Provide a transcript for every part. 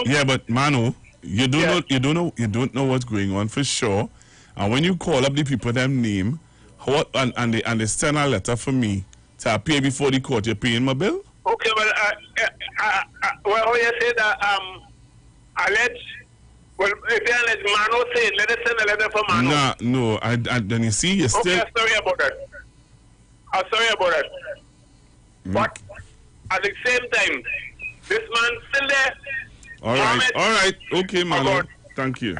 Yeah, but Mano, you don't know what's going on for sure. And when you call up the people them name, what and they send a letter for me to appear before the court, you're paying my bill? Okay, well, well, you say that alleged. Well, if you allege Mano say, let us send a letter for Mano. No. I then you see, you still. Okay, I'm sorry about that. But at the same time, this man still there. All right. Okay, Mano. Thank you.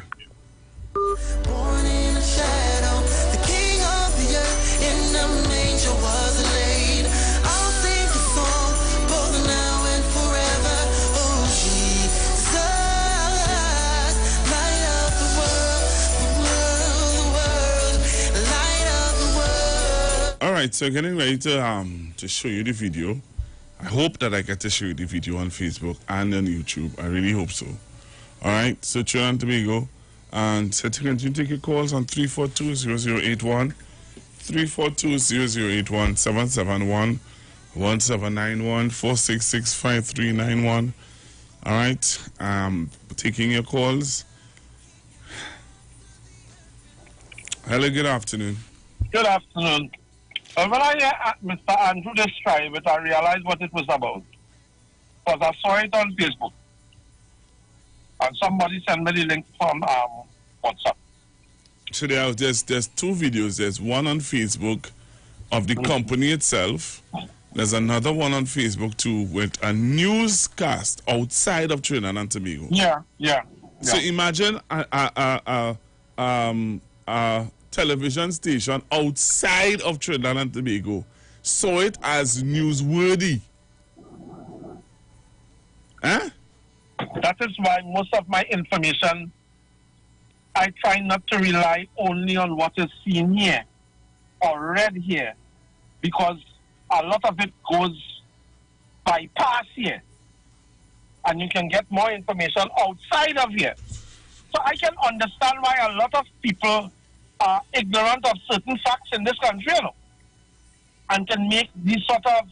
Born in a shadow, the king of the earth, in a manger was laid. I'll sing the song, both now and forever. Oh, Jesus, light of the world, light of the world. All right, so getting ready to show you the video. I hope that I get to show you the video on Facebook and on YouTube. I really hope so. All right, so Trinidad and Tobago. And so you take your calls on 342-0081, 342-0081, 771-1791, 466-5391. All right, taking your calls. Hello, good afternoon. Good afternoon. When I hear Mr. Andrew describe it, I realized what it was about. Because I saw it on Facebook. And somebody sent me the link from WhatsApp. So there's two videos. There's one on Facebook of the company itself. There's another one on Facebook too with a newscast outside of Trinidad and Tobago. Yeah. So imagine a television station outside of Trinidad and Tobago saw it as newsworthy. Huh? That is why most of my information, I try not to rely only on what is seen here or read here, because a lot of it goes bypass here. And you can get more information outside of here. So I can understand why a lot of people are ignorant of certain facts in this country, you know, and can make these sort of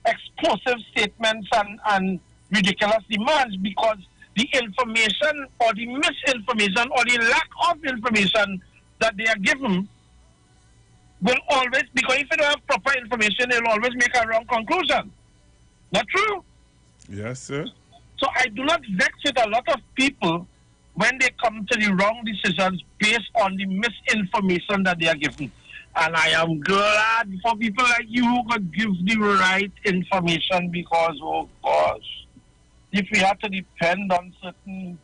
explosive statements and ridiculous demands, because the information or the misinformation or the lack of information that they are given will always, because if you don't have proper information, they'll always make a wrong conclusion. Not true? Yes, sir. So I do not vex with a lot of people when they come to the wrong decisions based on the misinformation that they are given. And I am glad for people like you who could give the right information, because, oh gosh, if we had to depend on certain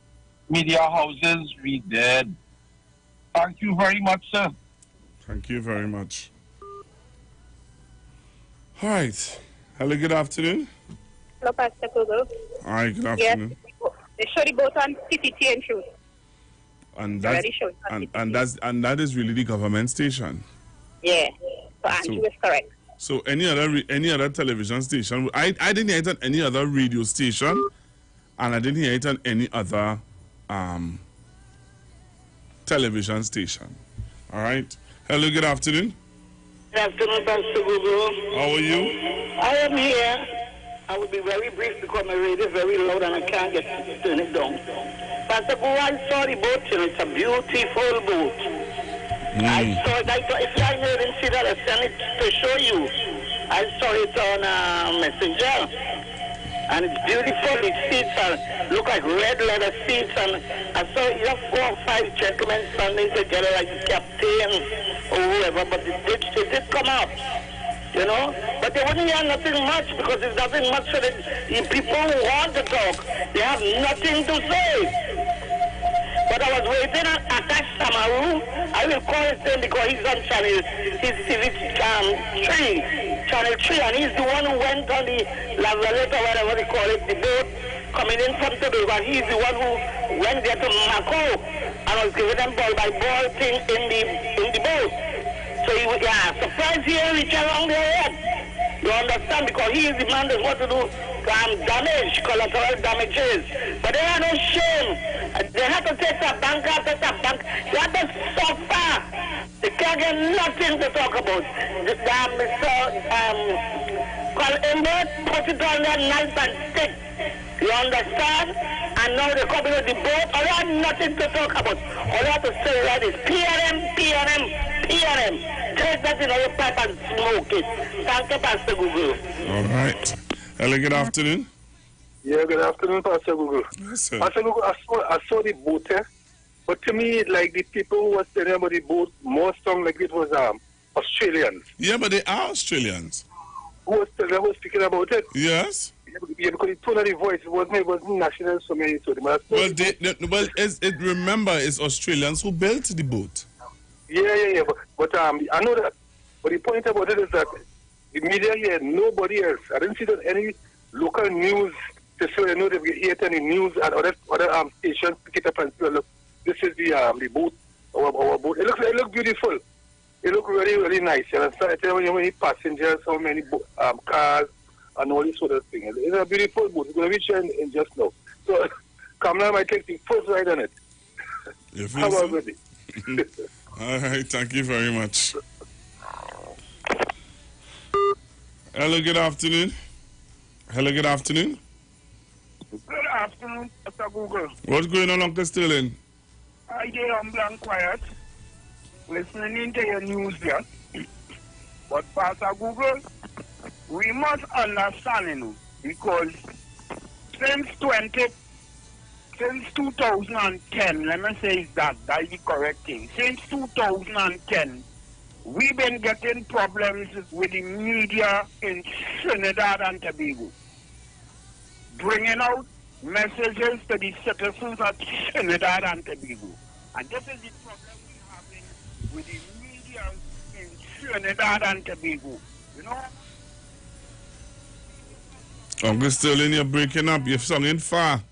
media houses, we did. Thank you very much, sir. Thank you very much. All right. Hello, good afternoon. Hello, Pastor Google. All right, good afternoon. Yes, they show the both on CTT and Truth. And that is really the government station. Yeah. So Andrew is correct. So any other television station, I didn't hear it on any other radio station, and I didn't hear it on any other television station. All right. Hello, good afternoon. Good afternoon, Pastor Google. How are you? I am here. I will be very brief because my radio is very loud and I can't get to turn it down. Pastor Google, I saw the boat, you know, it's a beautiful boat. I saw it. I thought, if I didn't see that, I sent it to show you. I saw it on Messenger. And it's beautiful. The seats look like red leather seats. And I saw you have 4 or 5 gentlemen standing together like the captain or whoever. But it did come out, you know. But they wouldn't hear nothing much because there's nothing much for the people who want to talk. They have nothing to say. But I was waiting on Akash Samaru. I will call his name because he's on channel, his TV channel 3, and he's the one who went on the Lavalette or whatever they call it, the boat coming in from Tobago, and he's the one who went there to Macau and was giving them ball by ball thing in the boat. So he was, surprised he reached around their head. You understand? Because he is the man that wants to do damage, collateral damages. But they have no shame. They have to take a bank after a bank. They have to suffer. They can't get nothing to talk about. Mr. Call Imbert, put it on their knife and stick. You understand? And now they're coming with the boat. All they have nothing to talk about. All they have to say that is PRM. Take that in your pipe and smoke it. Thank you, Pastor Google. All right. Hello, good afternoon. Yeah, good afternoon, Pastor Google. Yes, sir. Pastor Google, I saw the boat there, but to me, like the people who were telling about the boat, more strong like it was Australians. Yeah, but they are Australians. Who was speaking about it? Yes. Yeah, because the tone of the voice wasn't national, so many so Well, remember, it's Australians who built the boat. Yeah. But I know that. But the point about it is that the media here, nobody else. I didn't see that any local news to say, know they've heard any news and other stations pick it up and say, look, this is the boat, our boat. It looks beautiful. It looks really, really nice. You understand? I tell you how many passengers, how many cars, and all these sort of things. It's a beautiful boat. It's going to reach here in just now. So, Kamala might take the first ride on it. You feel How so? about it? All right, thank you very much. Hello, good afternoon. Hello, good afternoon. Good afternoon, Mr. Google. What's going on, Uncle Sterling? I get humble and quiet, listening to your news here. But Pastor Google, we must understand, because since 2010, let me say that is the correct thing. Since 2010, we've been getting problems with the media in Trinidad and Tobago, bringing out messages to the citizens of Trinidad and Tobago. And this is the problem we're having with the media in Trinidad and Tobago. You know? Uncle Sterling, you're breaking up. You're singing far. Huh?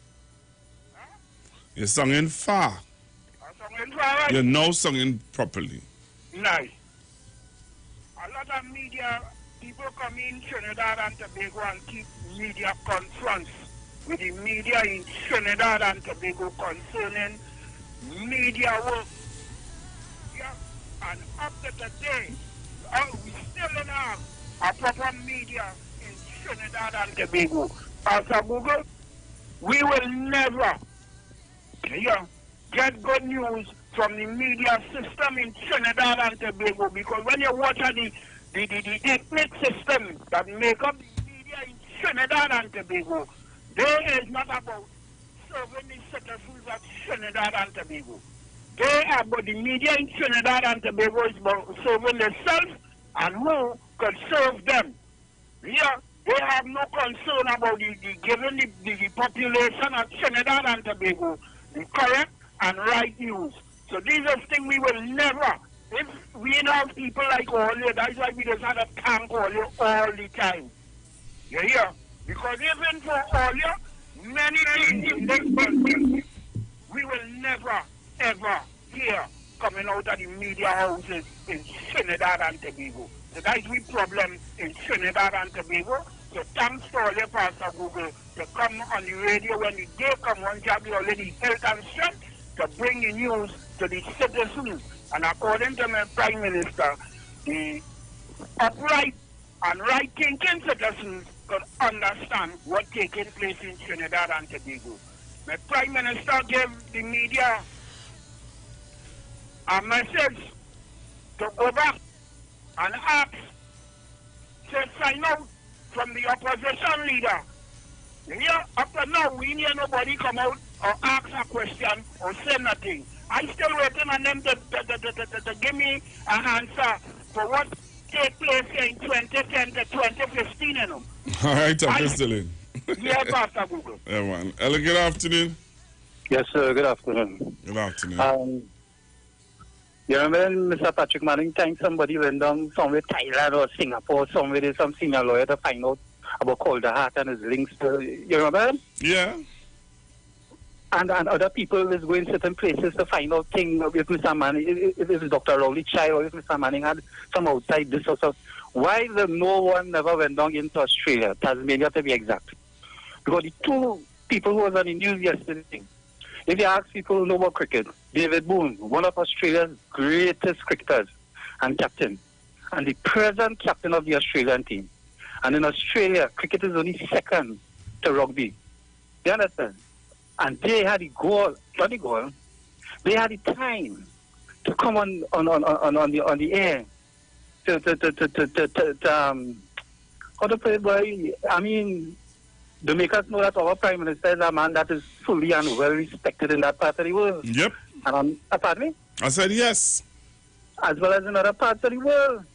You're singing far. I'm singing far, right? You're now singing properly. Nice. A lot of media, people come in Trinidad and Tobago and keep media confronts with the media in Trinidad and Tobago concerning media work. Yeah. And up to today, we still don't have a proper media in Trinidad and Tobago. Pastor Google, we will never get good news from the media system in Trinidad and Tobago, because when you watch the ethnic system that make up the media in Trinidad and Tobago, they is not about serving the citizens of Trinidad and Tobago. They are about the media in Trinidad and Tobago is about serving themselves and who could serve them. Yeah, they have no concern about the giving the population of Trinidad and Tobago the correct and right news. So these are things we will never, if we have people like all you, that's why we just have to thank all you all the time. You hear? Because even for all you, many things in this country, we will never, ever hear coming out of the media houses in Trinidad and Tobago. So that's the problem in Trinidad and Tobago. So thanks to all your Pastor Google to come on the radio when the day come on job, you already health and strength to bring the news to the citizens. And according to my Prime Minister, the upright and right-thinking citizens could understand what's taking place in Trinidad and Tobago. My Prime Minister gave the media a message to go back and ask to sign out from the opposition leader. Here, up to now, we hear nobody come out or ask a question or say nothing. I'm still waiting on them to give me an answer for what take place in 2010 to 2015, you know. All right, Uncle Sterling. Yeah, Pastor Google. Yeah, man. Hello, good afternoon. Yes, sir. Good afternoon. Good afternoon. You remember Mr. Patrick Manning thanked somebody went down somewhere Thailand or Singapore, somewhere there's some senior lawyer to find out about Calder Hart and his links to, you remember him? Yeah. And other people is going certain places to find out things if Mr. Manning, if it's Dr. Rowley Child or if Mr. Manning had some outside this or so. Why no one never went down into Australia, Tasmania to be exact? Because the two people who was on the news yesterday, if you ask people who know about cricket, David Boone, one of Australia's greatest cricketers and captain, and the present captain of the Australian team. And in Australia, cricket is only second to rugby. You understand? And they had the goal, not the goal, they had the time to come on the air how to play, boy. I mean, to make us know that our Prime Minister is a man that is fully and well respected in that part of the world. Yep. And pardon me? I said yes. As well as in other parts of the world.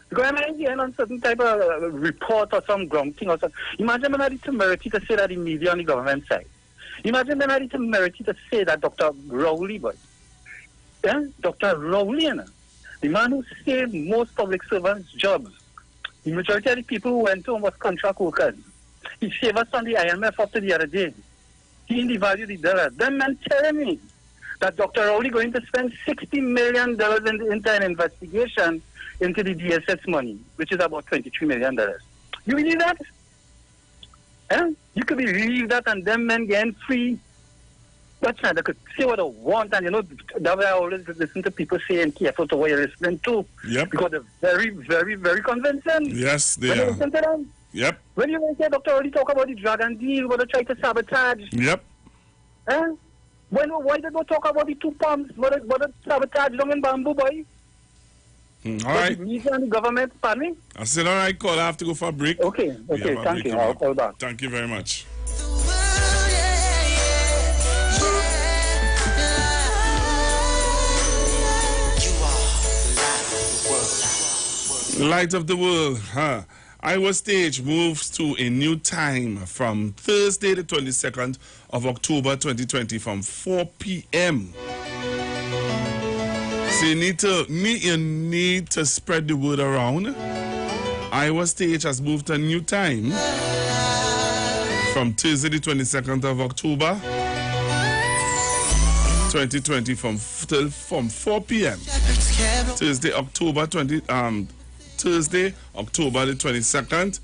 Because I'm hearing on certain type of report or some ground thing or something. Imagine when I had the temerity to say that the media on the government side. Imagine when I had the temerity to say that Dr. Rowley, boy. Yeah? Dr. Rowley, you know, the man who saved most public servants' jobs. The majority of the people who went home was contract workers. He saved us on the IMF up to the other day. He devalued the dollar. Them men telling me that Dr. Rowley going to spend $60 million into an investigation into the DSS money, which is about $23 million. You believe that? Eh? You could believe that, and them men getting free. That's not, they could say what they want, and you know, that way I always listen to people saying careful to what you're listening to. Yep. Because they're very, very, very convincing. Yes, they when are. You listen to them, yep. When you hear Dr. Rowley talk about the dragon deal, what they try to sabotage. Yep. Eh? Why they go talk about the two pumps, what they sabotage down in Bamboo, boy? All right. The media and the government, pardon me? I said, all right, call. I have to go for a break. Okay, thank you. I'll call back. Thank you very much. Light of the world, huh? Iwer stage moves to a new time from Thursday, the 22nd of October 2020, from 4 p.m. So you need to spread the word around. Iwer stage has moved to a new time from Thursday, the 22nd of October 2020, from 4 p.m. Thursday, October the 22nd.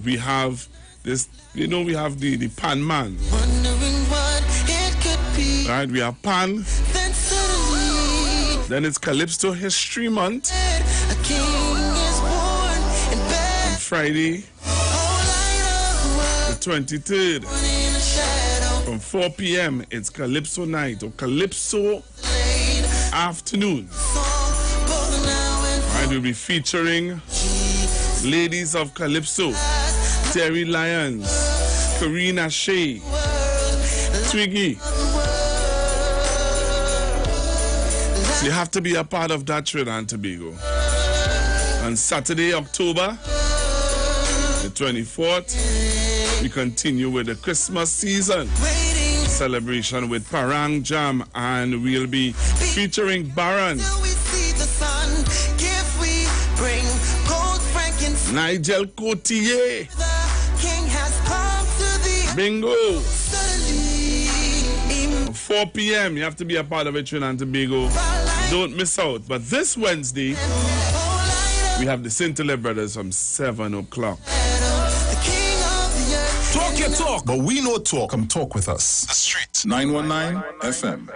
We have this, you know, we have the Pan Man. Right, we have Pan. Then it's Calypso History Month. On Friday, the 23rd. From 4 p.m. it's Calypso Night or Calypso Afternoon. We'll be featuring ladies of Calypso, Terry Lyons, Karina Shea, Twiggy. So you have to be a part of that Trinidad and Tobago. On Saturday, October the 24th, we continue with the Christmas season celebration with Parang Jam, and we'll be featuring Baron, Nigel Cotier, Bingo. 4 p.m. You have to be a part of it, Trinidad and Tobago. Don't miss out. But this Wednesday, we have the Scintilla Brothers from 7 o'clock. Talk your talk, but we know talk. Come talk with us. The Street 919 FM.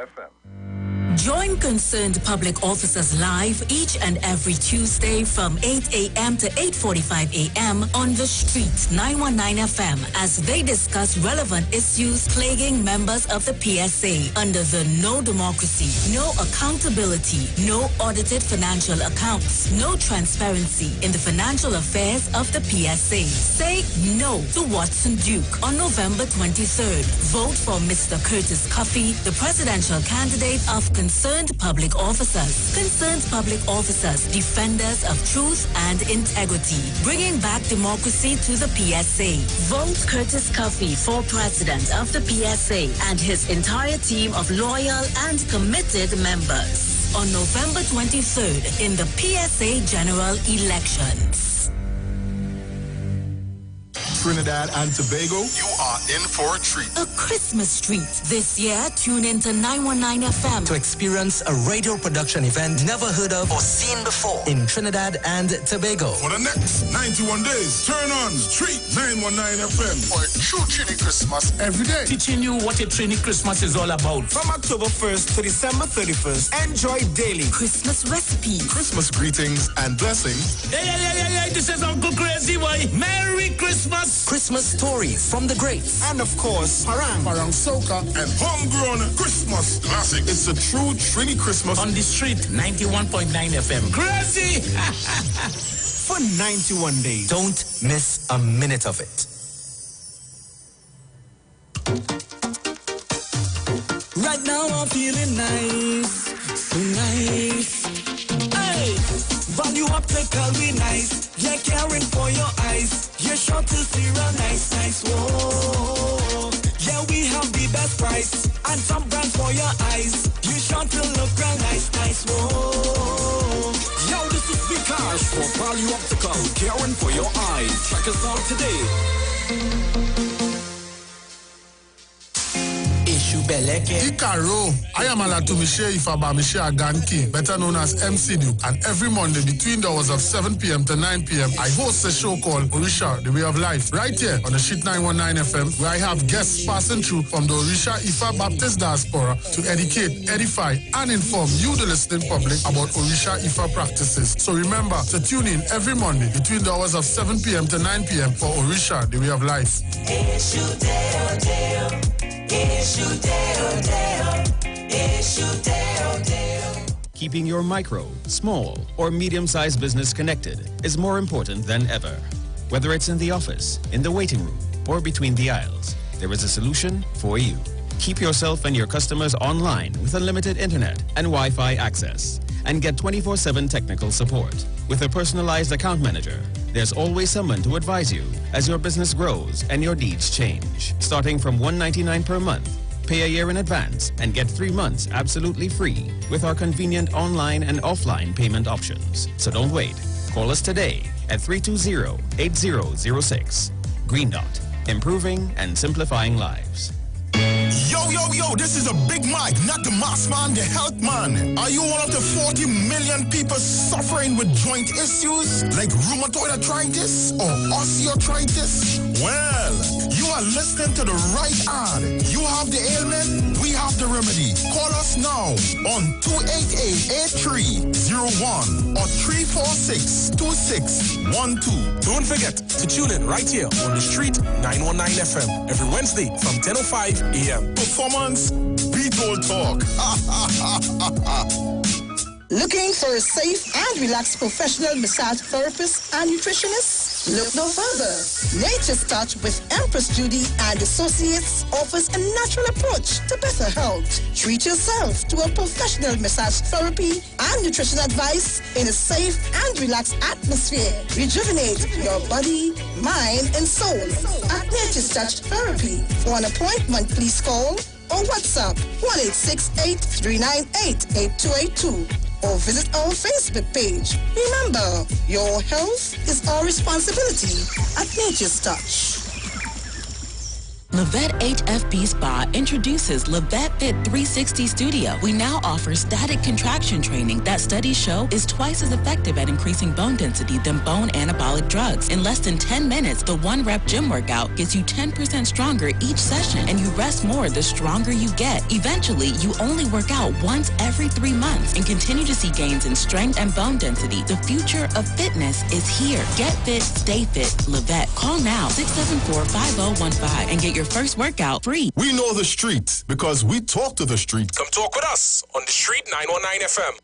Join concerned public officers live each and every Tuesday from 8 a.m. to 8:45 a.m. on The Street 919 FM as they discuss relevant issues plaguing members of the PSA under the No Democracy, No Accountability, No Audited Financial Accounts, No Transparency in the Financial Affairs of the PSA. Say no to Watson Duke on November 23rd. Vote for Mr. Curtis Cuffey, the presidential candidate of Concerned Public Officers. Concerned Public Officers, defenders of truth and integrity, bringing back democracy to the PSA. Vote Curtis Cuffey for president of the PSA and his entire team of loyal and committed members on November 23rd in the PSA general elections. Trinidad and Tobago, you are in for a treat. A Christmas treat. This year, tune into 919 FM to experience a radio production event never heard of or seen before in Trinidad and Tobago. For the next 91 days, turn on Street 919 FM for a true Trini Christmas every day. Teaching you what a Trini Christmas is all about. From October 1st to December 31st, enjoy daily Christmas recipes, Christmas greetings and blessings. Hey, this is Uncle Crazy Boy. Merry Christmas news, Christmas stories from the greats, and of course, Parang Soca, and homegrown Christmas classic. It's a true Trini Christmas on the street, 91.9 FM. Crazy! For 91 days. Don't miss a minute of it. Right now I'm feeling nice, so nice. Hey, value optical be nice. You're caring for your eyes. You're sure to see real nice. Whoa. Yeah, we have the best price and some brands for your eyes. You sure to look real nice. Whoa. Yo, this is Vikash for Value Optical, caring for your eyes. Check us out today. Ikaro, I am Alatumishe Ifabamishe Aganki, better known as MC Duke, and every Monday between the hours of 7 p.m. to 9 p.m. I host a show called Orisha, The Way of Life, right here on the Sheet 919 FM, where I have guests passing through from the Orisha Ifa Baptist Diaspora to educate, edify, and inform you, the listening public, about Orisha Ifa practices. So remember to tune in every Monday between the hours of 7 p.m. to 9 p.m. for Orisha, The Way of Life. Keeping your micro, small, or medium-sized business connected is more important than ever. Whether it's in the office, in the waiting room, or between the aisles, there is a solution for you. Keep yourself and your customers online with unlimited internet and Wi-Fi access, and get 24/7 technical support. With a personalized account manager, there's always someone to advise you as your business grows and your needs change. Starting from $199 per month, pay a year in advance and get 3 months absolutely free with our convenient online and offline payment options. So don't wait. Call us today at 320-8006. Green Dot, improving and simplifying lives. Yo, this is a Big Mike, not the mass man, the health man. Are you one of the 40 million people suffering with joint issues like rheumatoid arthritis or osteoarthritis? Well, you are listening to the right ad. You have the ailment, we have the remedy. Call us now on 288-8301 or 346-2612. Don't forget to tune in right here on the Street 919 FM every Wednesday from 10:05 a.m. Performance beat all talk. Looking for a safe and relaxed professional massage therapist and nutritionist? Look no further. Nature's Touch with Empress Judy and Associates offers a natural approach to better health. Treat yourself to a professional massage therapy and nutrition advice in a safe and relaxed atmosphere. Rejuvenate your body, mind, and soul at Nature's Touch Therapy. For an appointment, please call or WhatsApp 1-868-398-8282 or visit our Facebook page. Remember, your health is our responsibility at Nature's Touch. Levette HFB Spa introduces Levette Fit 360 Studio. We now offer static contraction training that studies show is twice as effective at increasing bone density than bone anabolic drugs. In less than 10 minutes, the 1-rep gym workout gets you 10% stronger each session, and you rest more the stronger you get. Eventually, you only work out once every 3 months and continue to see gains in strength and bone density. The future of fitness is here. Get fit, stay fit. Levette. Call now 674-5015 and get your first workout free. We know the street because we talk to the street. Come talk with us on the Street 919 FM.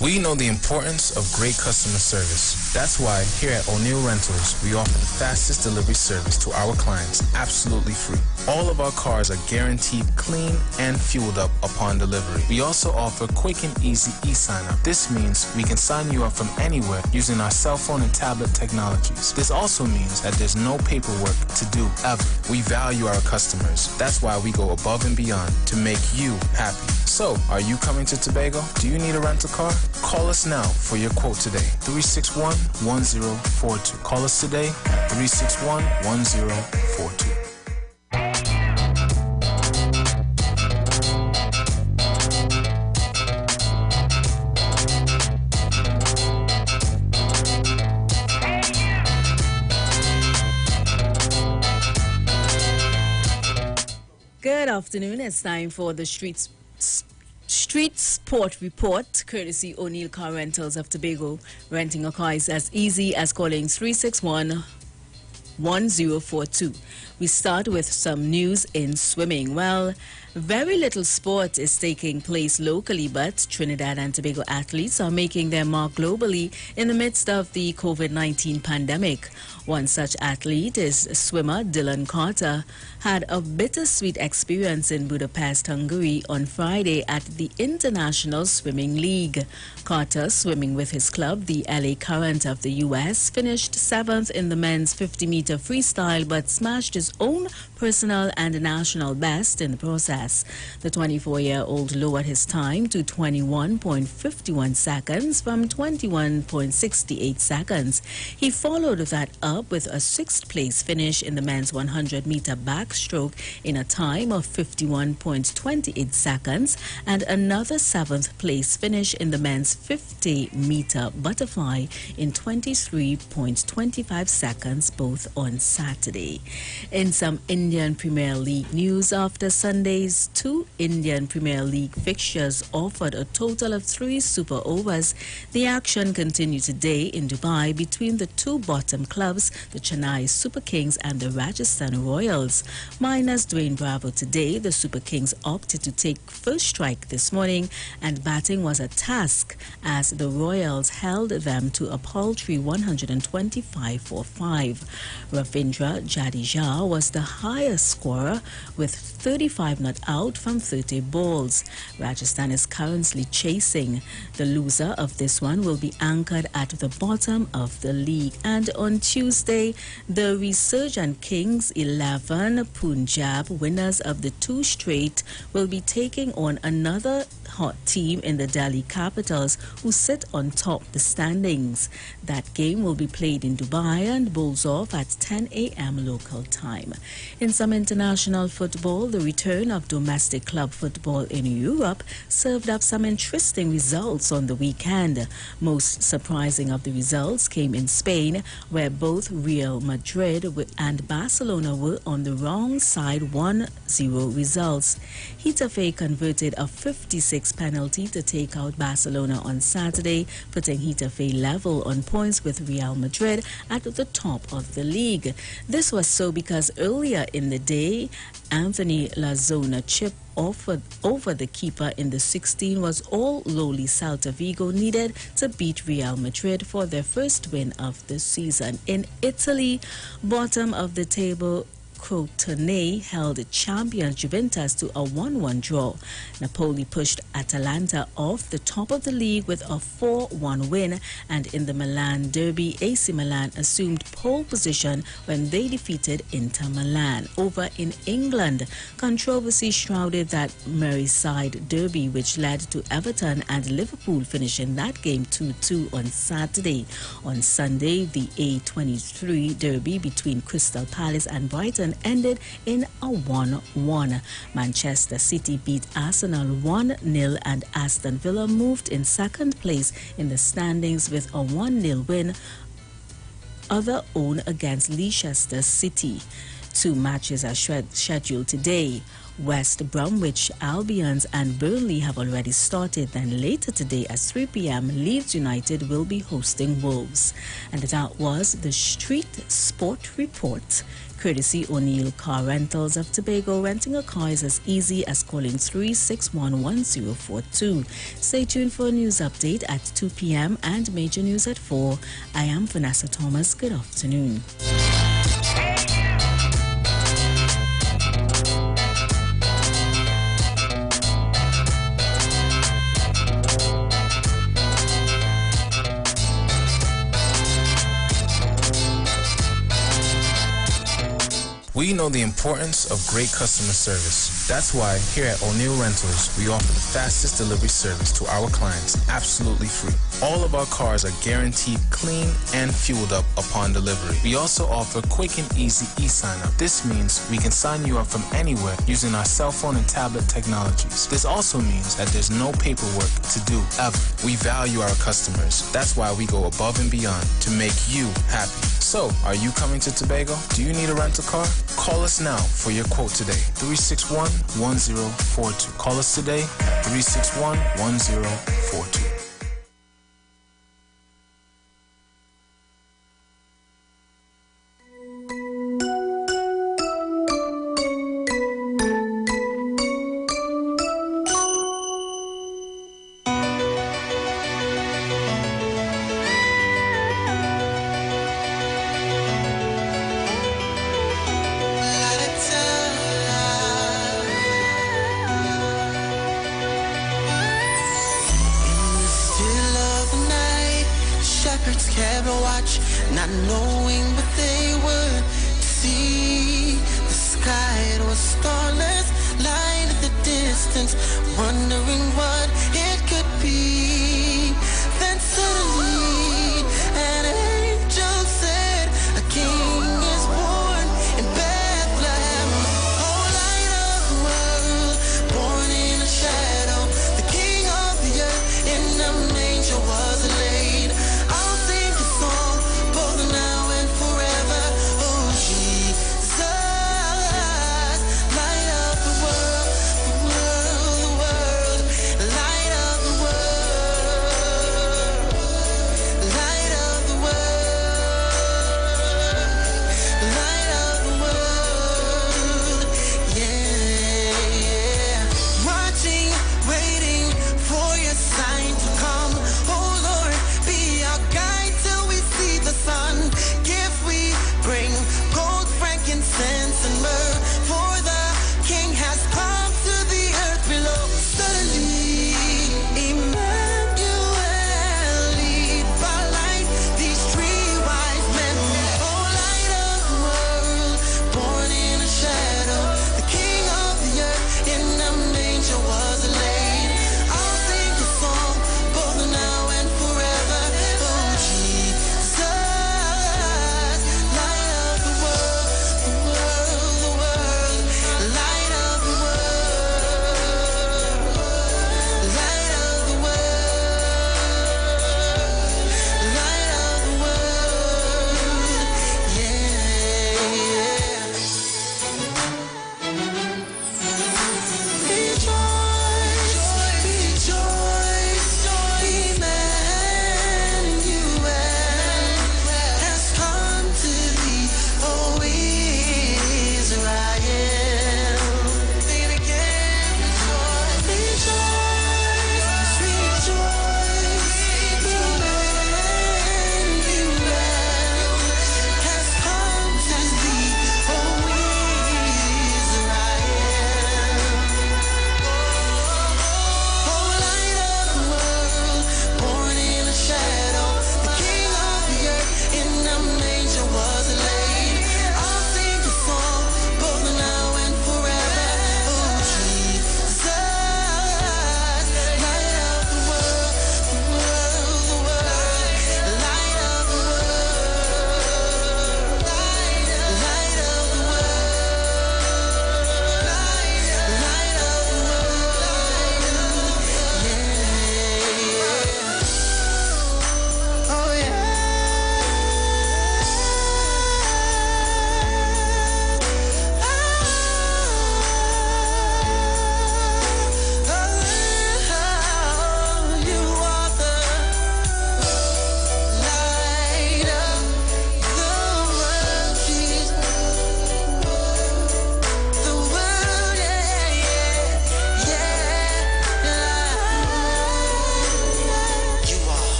We know the importance of great customer service. That's why here at O'Neill Rentals, we offer the fastest delivery service to our clients absolutely free. All of our cars are guaranteed clean and fueled up upon delivery. We also offer quick and easy e-sign-up. This means we can sign you up from anywhere using our cell phone and tablet technologies. This also means that there's no paperwork to do ever. We value our customers. That's why we go above and beyond to make you happy. So, are you coming to Tobago? Do you need a rental car? Call us now for your quote today. 361-1042. Call us today, 361-1042. Good afternoon. It's time for the Street Sport Report, courtesy O'Neill Car Rentals of Tobago. Renting a car is as easy as calling 361-1042. We start with some news in swimming. Well, very little sport is taking place locally, but Trinidad and Tobago athletes are making their mark globally in the midst of the COVID-19 pandemic. One such athlete is swimmer Dylan Carter, had a bittersweet experience in Budapest, Hungary on Friday at the International Swimming League. Carter, swimming with his club, the LA Current of the U.S., finished 7th in the men's 50-meter freestyle but smashed his own personal and national best in the process. The 24-year-old lowered his time to 21.51 seconds from 21.68 seconds. He followed that up with a 6th place finish in the men's 100-meter backstroke in a time of 51.28 seconds and another 7th place finish in the men's 50-meter butterfly in 23.25 seconds, both on Saturday. In some Indian Premier League news, after Sunday's 2 Indian Premier League fixtures offered a total of 3 super overs, the action continued today in Dubai between the 2 bottom clubs, the Chennai Super Kings and the Rajasthan Royals. Minus Dwayne Bravo today, the Super Kings opted to take first strike this morning, and batting was a task as the Royals held them to a paltry 125 for 5. Ravindra Jadeja was the highest scorer with 35 not out from 30 balls. Rajasthan is currently chasing. The loser of this one will be anchored at the bottom of the league. And on Tuesday, the resurgent Kings 11 Punjab, winners of the 2 straight, will be taking on another hot team in the Delhi Capitals, who sit on top the standings. That game will be played in Dubai and bowls off at 10 a.m. local time. In some international football, the return of domestic club football in Europe served up some interesting results on the weekend. Most surprising of the results came in Spain, where both Real Madrid and Barcelona were on the wrong side 1-0 results. Getafe converted a 56 penalty to take out Barcelona on Saturday, putting Getafe level on points with Real Madrid at the top of the league. This was so because earlier in the day, Anthony Lazona chip over the keeper in the 16 was all lowly Celta Vigo needed to beat Real Madrid for their first win of the season. In Italy, bottom of the table, Crotone held champion Juventus to a 1-1 draw. Napoli pushed Atalanta off the top of the league with a 4-1 win, and in the Milan derby, AC Milan assumed pole position when they defeated Inter Milan. Over in England, controversy shrouded that Merseyside derby, which led to Everton and Liverpool finishing that game 2-2 on Saturday. On Sunday, the A23 derby between Crystal Palace and Brighton ended in a 1-1. Manchester City beat Arsenal 1-0, and Aston Villa moved in second place in the standings with a 1-0 win, other own against Leicester City. 2 matches are scheduled today. West Bromwich Albions and Burnley have already started. Then later today at 3 p.m. Leeds United will be hosting Wolves. And that was the Street Sport Report. Courtesy O'Neill Car Rentals of Tobago. Renting a car is as easy as calling 361-1042. Stay tuned for a news update at 2 p.m. and major news at 4. I am Vanessa Thomas. Good afternoon. We know the importance of great customer service. That's why here at O'Neill Rentals, we offer the fastest delivery service to our clients absolutely free. All of our cars are guaranteed clean and fueled up upon delivery. We also offer quick and easy e-sign-up. This means we can sign you up from anywhere using our cell phone and tablet technologies. This also means that there's no paperwork to do ever. We value our customers. That's why we go above and beyond to make you happy. So, are you coming to Tobago? Do you need a rental car? Call us now for your quote today. 361-1042. Call us today at 361-1042. Not knowing what they would see. The sky, it was starless, light at the distance, wondering what it could be. Then suddenly an angel said, a king is born in Bethlehem. Oh, light of the world, born in a shadow, the king of the earth in a manger was laid. I'll sing a song both now and forever. Oh, Jesus, light of the world, the world, the world.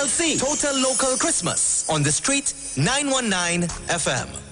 TLC, Total Local Christmas, on the street, 919 FM.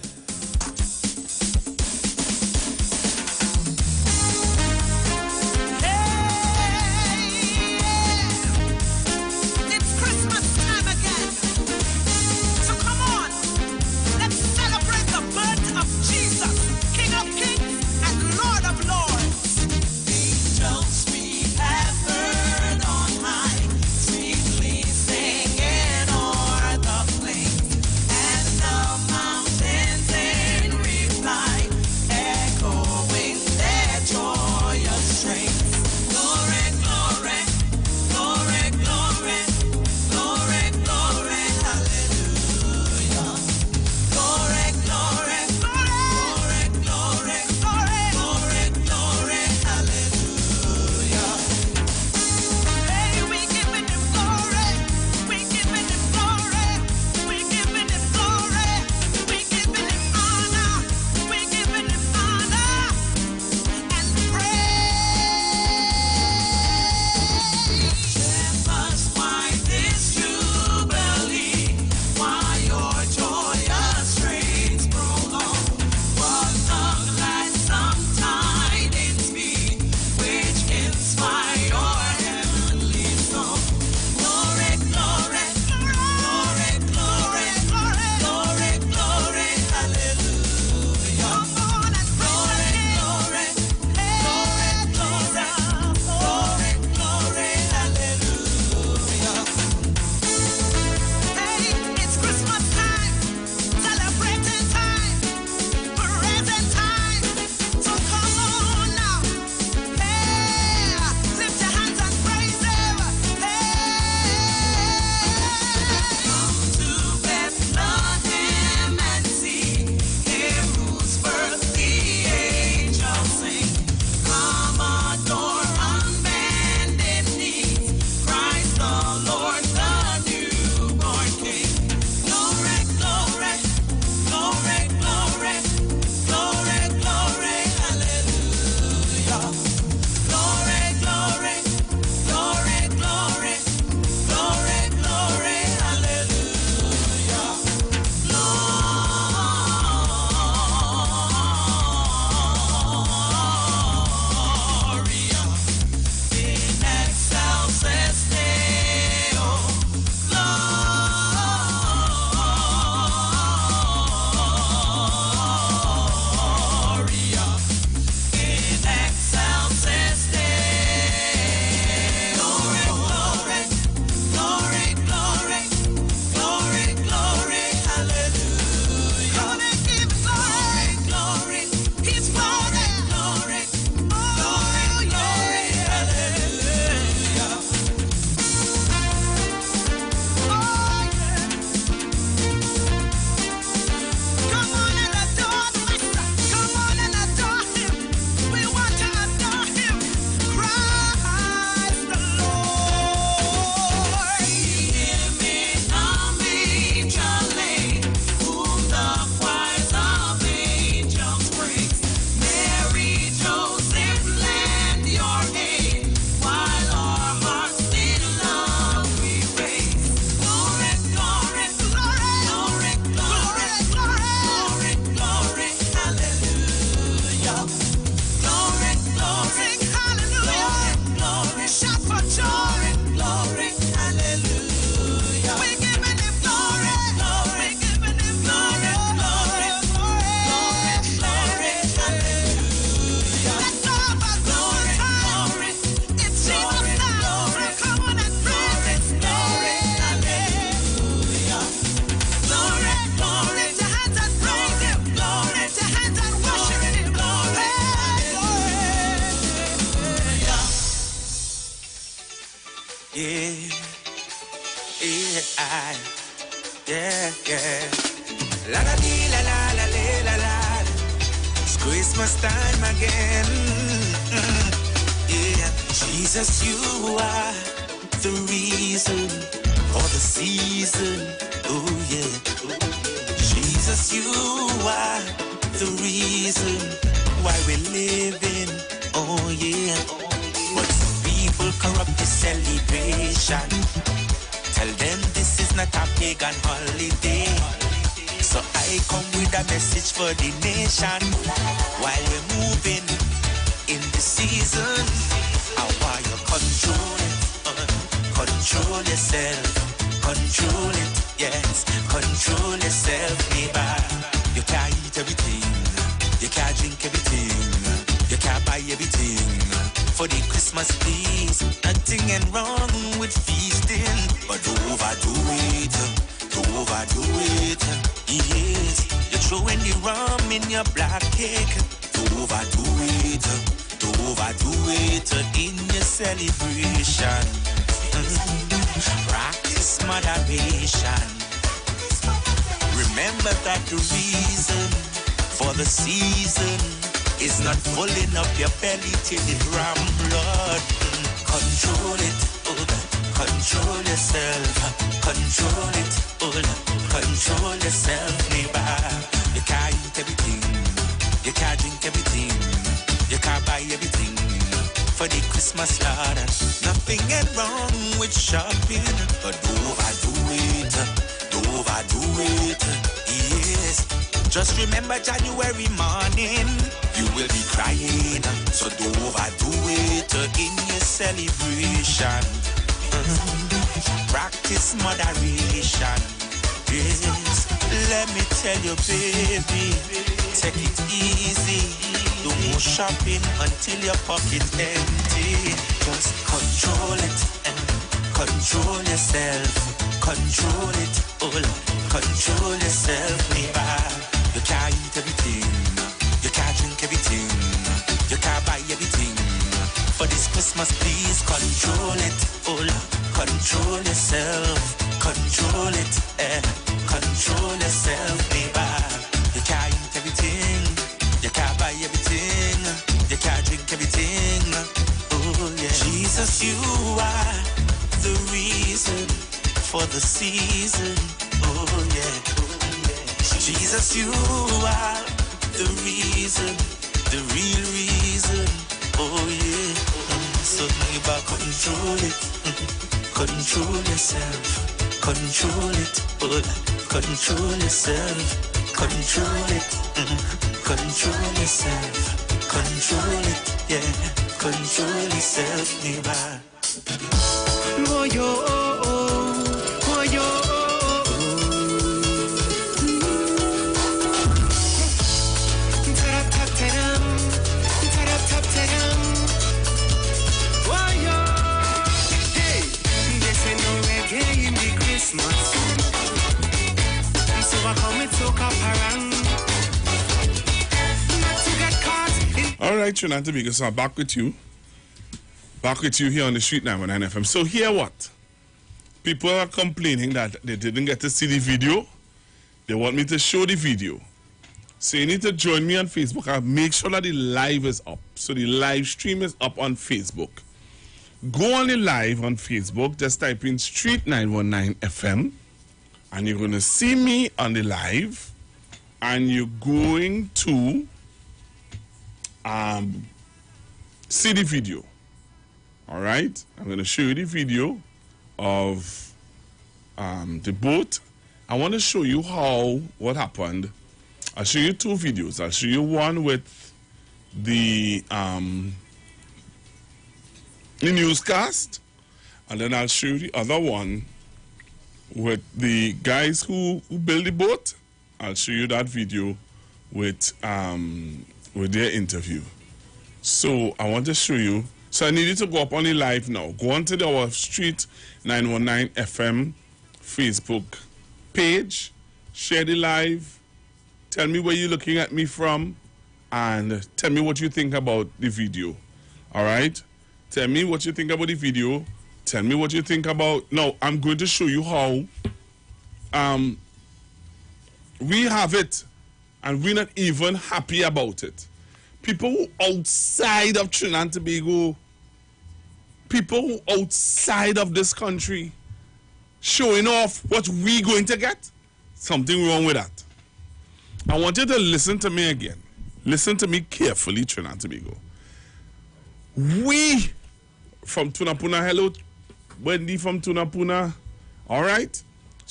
yeah. La la dee, la la la la la. It's Christmas time again. Yeah, Jesus, you are the reason for the season. Oh yeah. Jesus, you are the reason why we're living. Oh yeah. But some people corrupt the celebration. Tell them this pagan holiday. So I come with a message for the nation. While we're moving in the season, I want you control it, control yourself, control it, yes, control yourself, neighbor. You can't eat everything, you can't drink everything, you can't buy everything. For the Christmas please, nothing and wrong with feasting, but don't overdo it, don't overdo it. Yes, you're throwing the rum in your black cake. Don't overdo it, don't overdo it in your celebration. Practice moderation. Remember that the reason for the season is not filling up your belly till it ram blood. Control it, control yourself. Control it, control yourself, neighbor. You can't eat everything, you can't drink everything, you can't buy everything. For the Christmas Lord, nothing ain't wrong with shopping, but don't overdo it, don't overdo it. Yes, just remember January morning, you will be crying, so don't overdo it in your celebration. Practice moderation. Yes, let me tell you, baby, take it easy. Do more shopping until your pocket's empty. Just control it and control yourself. Control it, control yourself, neighbor. You can't eat everything, you can't drink everything, you can't buy everything. For this Christmas, please control it, control yourself, control it, control yourself, neighbor. You can't eat everything, you can't buy everything, you can't drink everything. Oh yeah, Jesus, you are the reason for the season. Oh yeah. Jesus, you are the reason, the real reason. Oh yeah. So neighbor, control it, control yourself, control it, control yourself, control it, control yourself, control it, yeah, control yourself, neighbor. Oh yo, oh yo. All right, Trinidad and Tobago, so I'm back with you. Back with you here on the Street 919 FM. So here what? People are complaining that they didn't get to see the video. They want me to show the video. So you need to join me on Facebook and make sure that the live is up. So the live stream is up on Facebook. Go on the live on Facebook, just type in Street 919 FM, and you're going to see me on the live, and you're going to see the video. All right? I'm going to show you the video of the boat. I want to show you what happened. I'll show you two videos. I'll show you one with the newscast, and then I'll show you the other one with the guys who built the boat. I'll show you that video with their interview. So I want to show you. So I need you to go up on the live now. Go on to our Street 919 FM Facebook page, share the live, tell me where you're looking at me from, and tell me what you think about the video. All right? Tell me what you think about the video. Tell me what you think about... Now, I'm going to show you how we have it, and we're not even happy about it. People outside of Trinidad and Tobago, people outside of this country, showing off what we're going to get. Something wrong with that. I want you to listen to me again. Listen to me carefully, Trinidad and Tobago. We from Tunapuna, hello, Wendy from Tunapuna. All right.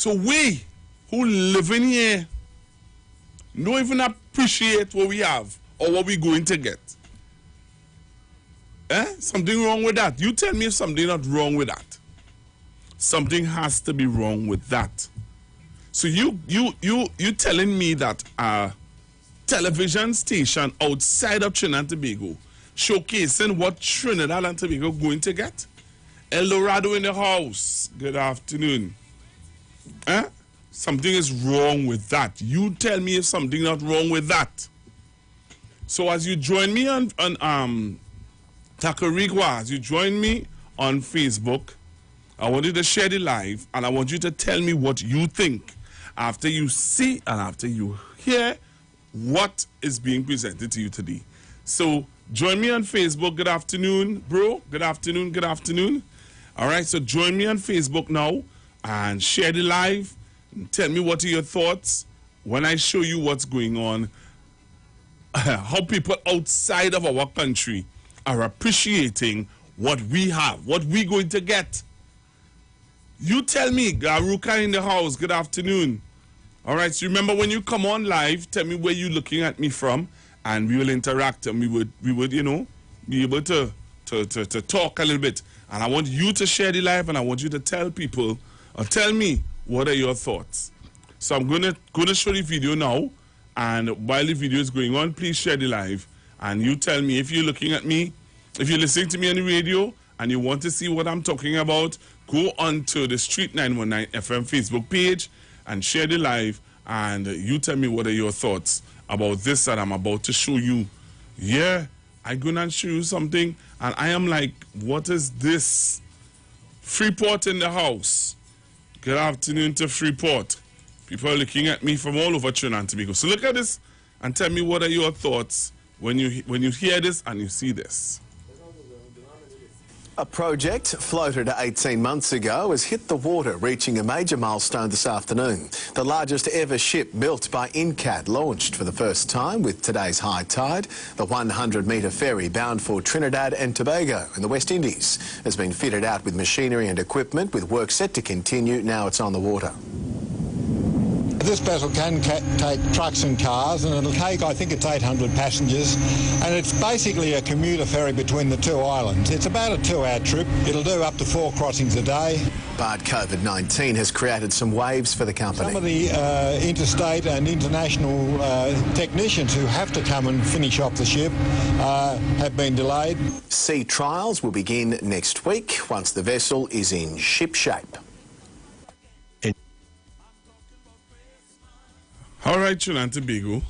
So we who live in here don't even appreciate what we have or what we're going to get. Something wrong with that. You tell me if something not wrong with that. Something has to be wrong with that. So you telling me that a television station outside of Trinidad and Tobago showcasing what Trinidad and Tobago going to get? El Dorado in the house. Good afternoon. Something is wrong with that. You tell me if something not wrong with that. So as you join me on Takarigwa, as you join me on Facebook, I want you to share the live and I want you to tell me what you think after you see and after you hear what is being presented to you today. So join me on Facebook. Good afternoon, bro. Good afternoon. Good afternoon. All right, so join me on Facebook now and share the live and tell me what are your thoughts when I show you what's going on, how people outside of our country are appreciating what we have, what we're going to get. You tell me, Garuka in the house, good afternoon. All right, so remember when you come on live, tell me where you're looking at me from, and we will interact, and we would, you know, be able to talk a little bit. And I want you to share the live, and I want you to tell people, or tell me, what are your thoughts? So I'm gonna show the video now, and while the video is going on, please share the live, and you tell me if you're looking at me, if you're listening to me on the radio, and you want to see what I'm talking about, go on to the Street 919 FM Facebook page and share the live, and you tell me what are your thoughts about this that I'm about to show you. Yeah, I'm gonna show you something, and I am like, what is this? Freeport in the house. Good afternoon to Freeport. People are looking at me from all over Trinidad and Tobago. So look at this and tell me what are your thoughts when you hear this and you see this. A project floated 18 months ago has hit the water, reaching a major milestone this afternoon. The largest ever ship built by Incat launched for the first time with today's high tide. The 100-metre ferry bound for Trinidad and Tobago in the West Indies has been fitted out with machinery and equipment, with work set to continue now it's on the water. This vessel can take trucks and cars, and it'll take, I think it's 800 passengers, and it's basically a commuter ferry between the two islands. It's about a 2-hour trip. It'll do up to 4 crossings a day. But COVID-19 has created some waves for the company. Some of the interstate and international technicians who have to come and finish off the ship have been delayed. Sea trials will begin next week once the vessel is in ship shape. All right, Trinidad and Tobago.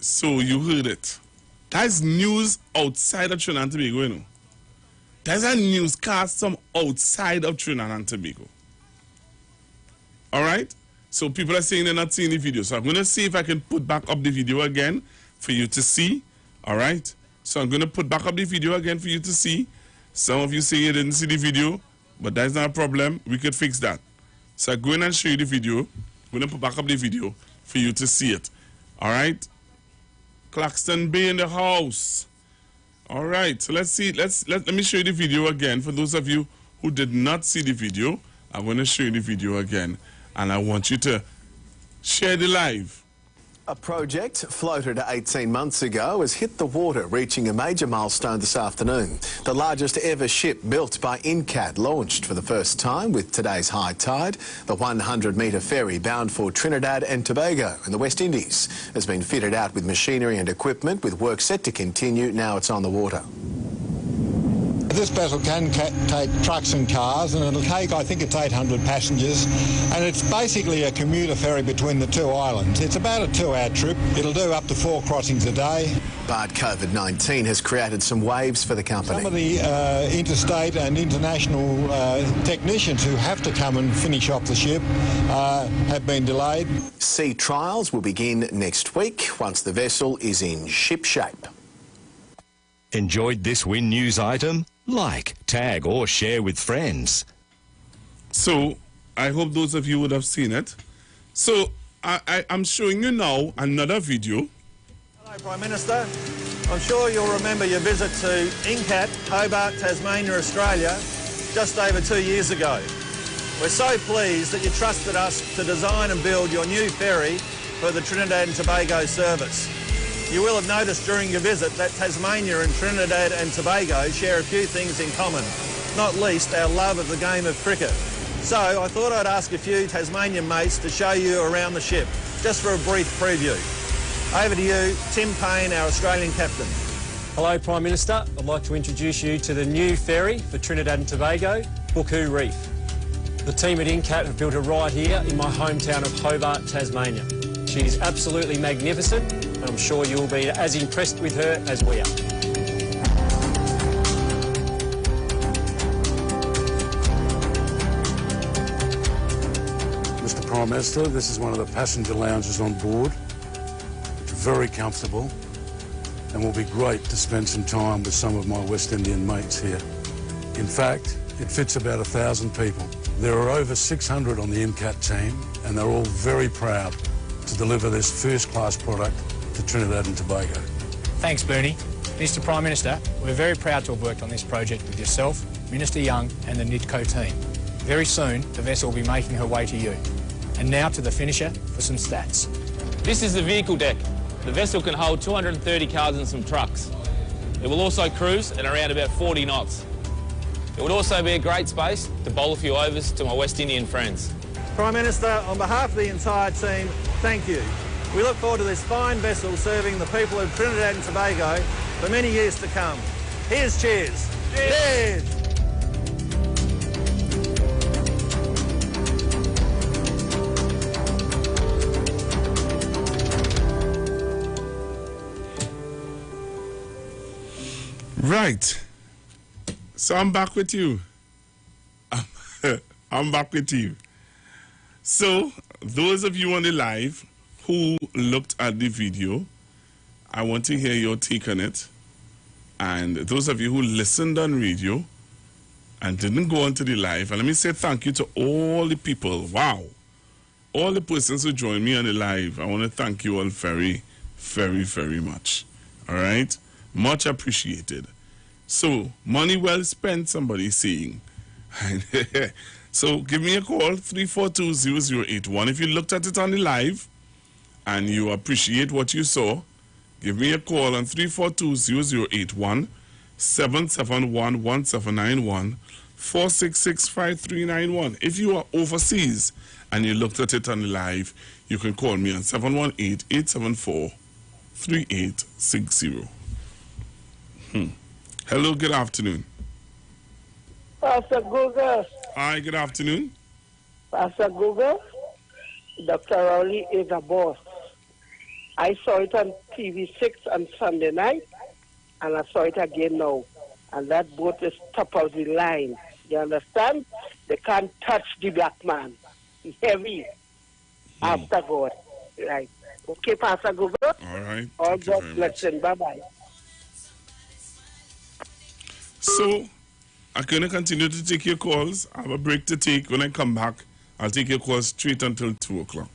So you heard it. That's news outside of Trinidad and Tobago, you know. There's a newscast from outside of Trinidad and Tobago. All right? So people are saying they're not seeing the video. So I'm going to see if I can put back up the video again for you to see. All right? So I'm going to put back up the video again for you to see. Some of you say you didn't see the video, but that's not a problem. We could fix that. So I'm going to show you the video. I'm going to put back up the video for you to see it. All right? Claxton Bay in the house. All right, so let's see. Let me show you the video again. For those of you who did not see the video, I'm going to show you the video again, and I want you to share the live. A project floated 18 months ago has hit the water, reaching a major milestone this afternoon. The largest ever ship built by Incat launched for the first time with today's high tide. The 100-metre ferry bound for Trinidad and Tobago in the West Indies has been fitted out with machinery and equipment, with work set to continue now it's on the water. This vessel can take trucks and cars, and it'll take, I think it's 800 passengers, and it's basically a commuter ferry between the two islands. It's about a 2-hour trip. It'll do up to 4 crossings a day. But COVID-19 has created some waves for the company. Some of the interstate and international technicians who have to come and finish off the ship have been delayed. Sea trials will begin next week once the vessel is in ship shape. Enjoyed this Win News item? Like, tag or share with friends. So, I hope those of you would have seen it. So, I'm showing you now another video. Hello, Prime Minister. I'm sure you'll remember your visit to Incat, Hobart, Tasmania, Australia, just over 2 years ago. We're so pleased that you trusted us to design and build your new ferry for the Trinidad and Tobago service. You will have noticed during your visit that Tasmania and Trinidad and Tobago share a few things in common, not least our love of the game of cricket. So I thought I'd ask a few Tasmanian mates to show you around the ship, just for a brief preview. Over to you, Tim Payne, our Australian captain. Hello, Prime Minister. I'd like to introduce you to the new ferry for Trinidad and Tobago, Buku Reef. The team at Incat have built it right here in my hometown of Hobart, Tasmania. She is absolutely magnificent, and I'm sure you'll be as impressed with her as we are. Mr Prime Minister, this is one of the passenger lounges on board. It's very comfortable and will be great to spend some time with some of my West Indian mates here. In fact, it fits about 1,000 people. There are over 600 on the Incat team, and they're all very proud to deliver this first-class product to Trinidad and Tobago. Thanks, Bernie. Mr Prime Minister, we're very proud to have worked on this project with yourself, Minister Young and the NITCO team. Very soon, the vessel will be making her way to you. And now to the finisher for some stats. This is the vehicle deck. The vessel can hold 230 cars and some trucks. It will also cruise at around about 40 knots. It would also be a great space to bowl a few overs to my West Indian friends. Prime Minister, on behalf of the entire team, thank you. We look forward to this fine vessel serving the people of Trinidad and Tobago for many years to come. Here's cheers. Cheers! Right. So I'm back with you. I'm back with you. So, those of you on the live who looked at the video, I want to hear your take on it. And those of you who listened on radio and didn't go on to the live, and let me say thank you to all the people. Wow. All the persons who joined me on the live. I want to thank you all very, very, very much. All right? Much appreciated. So, money well spent, somebody's saying. So, give me a call, 342-0081. If you looked at it on the live and you appreciate what you saw, give me a call on 342-0081, 771-1791, 466-5391. If you are overseas and you looked at it on the live, you can call me on 718-874-3860. Hello, good afternoon. Pastor Google. Hi, good afternoon. Pastor Google, Dr. Rowley is a boss. I saw it on TV6 on Sunday night, and I saw it again now. And that boat is top of the line. You understand? They can't touch the black man. He's heavy. After God. Right. Okay, Pastor Google? All right. All God blessing. Bye-bye. So, I'm going to continue to take your calls. I have a break to take. When I come back, I'll take your calls straight until 2 o'clock.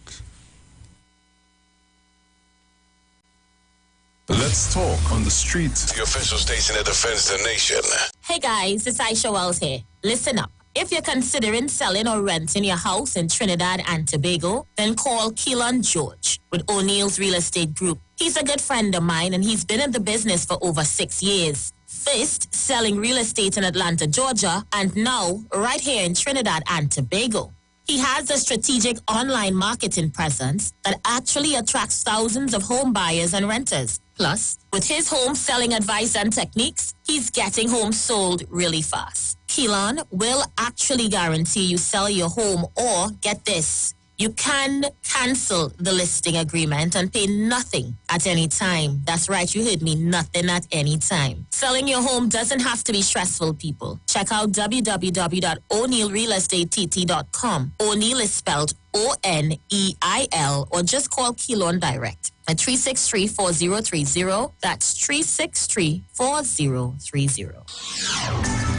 Let's talk on the streets. The official station that defends the nation. Hey guys, it's Aisha Wells here. Listen up. If you're considering selling or renting your house in Trinidad and Tobago, then call Keelan George with O'Neill's Real Estate Group. He's a good friend of mine and he's been in the business for over 6 years. First, selling real estate in Atlanta, Georgia, and now right here in Trinidad and Tobago. He has a strategic online marketing presence that actually attracts thousands of home buyers and renters. Plus, with his home selling advice and techniques, he's getting homes sold really fast. Keelan will actually guarantee you sell your home, or get this, you can cancel the listing agreement and pay nothing at any time. That's right, you heard me, nothing at any time. Selling your home doesn't have to be stressful, people. Check out www.o'neillrealestatetT.com. O'Neill is spelled KEONEIL, or just call Keelan direct at 363-4030. That's 363-4030.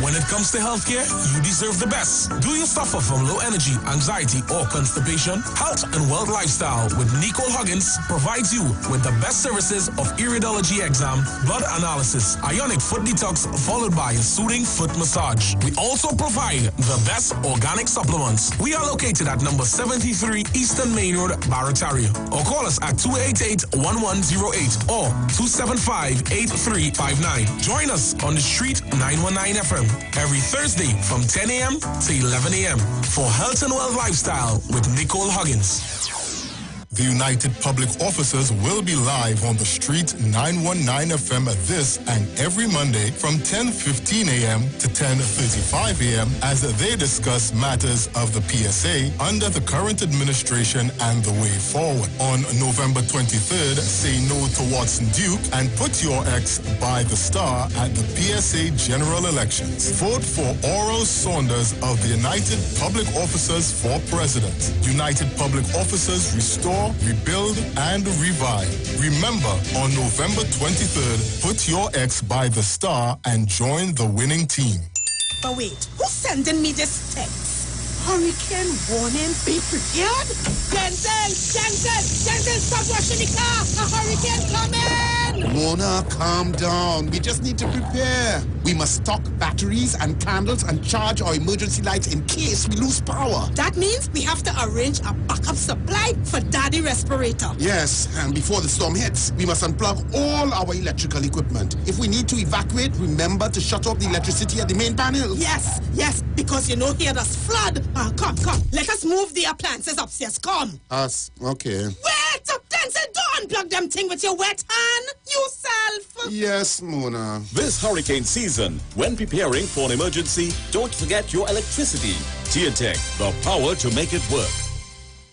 When it comes to healthcare, you deserve the best. Do you suffer from low energy, anxiety, or constipation? Health and Wealth Lifestyle with Nicole Huggins provides you with the best services of iridology exam, blood analysis, ionic foot detox, followed by a soothing foot massage. We also provide the best organic supplements. We are located at number 73 Eastern Main Road, Barataria. Or call us at 288-1108 or 275-8359. Join us on the street 919 FM every Thursday from 10 a.m. to 11 a.m. for Health and Wealth Lifestyle with Nicole Huggins. The United Public Officers will be live on the street 919 FM this and every Monday from 10:15 a.m. to 10:35 a.m. as they discuss matters of the PSA under the current administration and the way forward. On November 23rd, say no to Watson Duke and put your ex by the star at the PSA general elections. Vote for Oral Saunders of the United Public Officers for President. United Public Officers restore, rebuild, and revive. Remember, on November 23rd, put your ex by the star and join the winning team. But wait, who's sending me this text? Hurricane warning, be prepared? Denzel, stop washing the car! A hurricane coming! Mona, calm down. We just need to prepare. We must stock batteries and candles and charge our emergency lights in case we lose power. That means we have to arrange a backup supply for Daddy respirator. Yes, and before the storm hits, we must unplug all our electrical equipment. If we need to evacuate, remember to shut off the electricity at the main panel. Yes, because you know here does flood. Come. Let us move the appliances upstairs. Come. Us, okay. Wait! Denzel, don't unplug them thing with your wet hand. Yourself. Yes, Mona. This hurricane season, when preparing for an emergency, don't forget your electricity. TNTech, the power to make it work.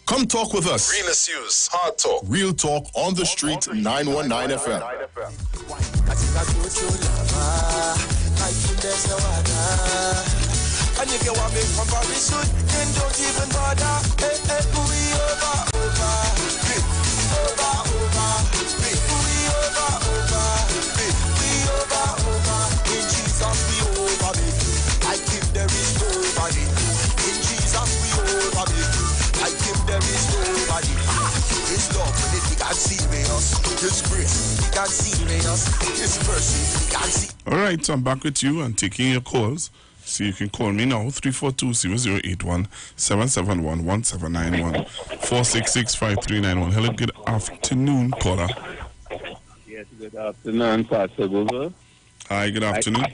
Come talk with us. Real issues, hard talk. Real talk on the street 919 FM. And if you want me comparison, then don't even bother. Hey, we over. In Jesus we over me. I give there is nobody. In Jesus we over me. I give there is nobody. His love when it got serious. His grace he got serious. His mercy he got serious. All right, so I'm back with you and taking your calls. So you can call me now, 342-0081, 771-1791, 466-5391. Hello, good afternoon, caller. Yes, good afternoon, Pastor Google. Hi, good afternoon.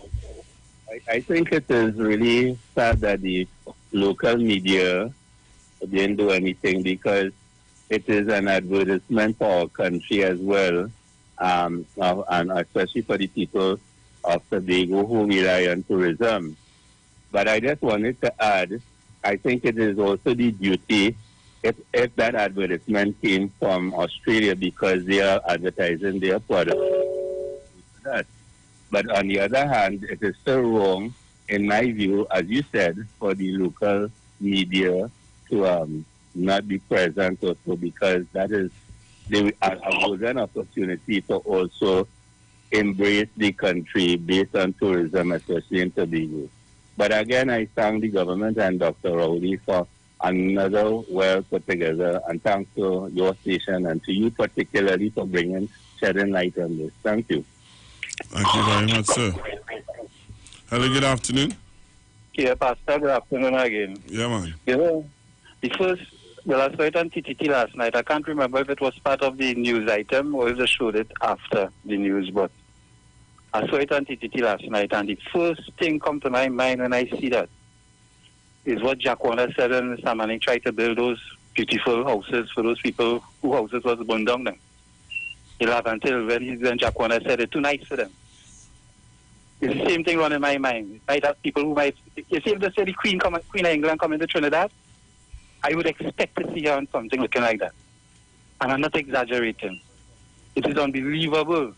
I think it is really sad that the local media didn't do anything because it is an advertisement for our country as well, and especially for the people of Tobago who rely on tourism. But I just wanted to add, I think it is also the duty, if that advertisement came from Australia because they are advertising their product. But on the other hand, it is still wrong, in my view, as you said, for the local media to not be present also because that is a golden opportunity to also embrace the country based on tourism, especially in Tobago. But again, I thank the government and Dr. Rowley for another well put together, and thanks to your station and to you particularly for shedding light on this. Thank you. Thank you very much, sir. Hello, good afternoon. Yeah, Pastor, good afternoon again. Yeah, man. You know, I saw it on TTT last night. I can't remember if it was part of the news item or if they showed it after the news, but I saw it on TTT last night, and the first thing come to my mind when I see that is what Jack Warner said when Mr. Manning tried to build those beautiful houses for those people whose houses was burned down then. He'll have until when Jack Warner said it's too nice for them. It's the same thing running in my mind. Might have people who might, you see if they say the Queen of England coming to Trinidad, I would expect to see her on something looking like that. And I'm not exaggerating. It is unbelievable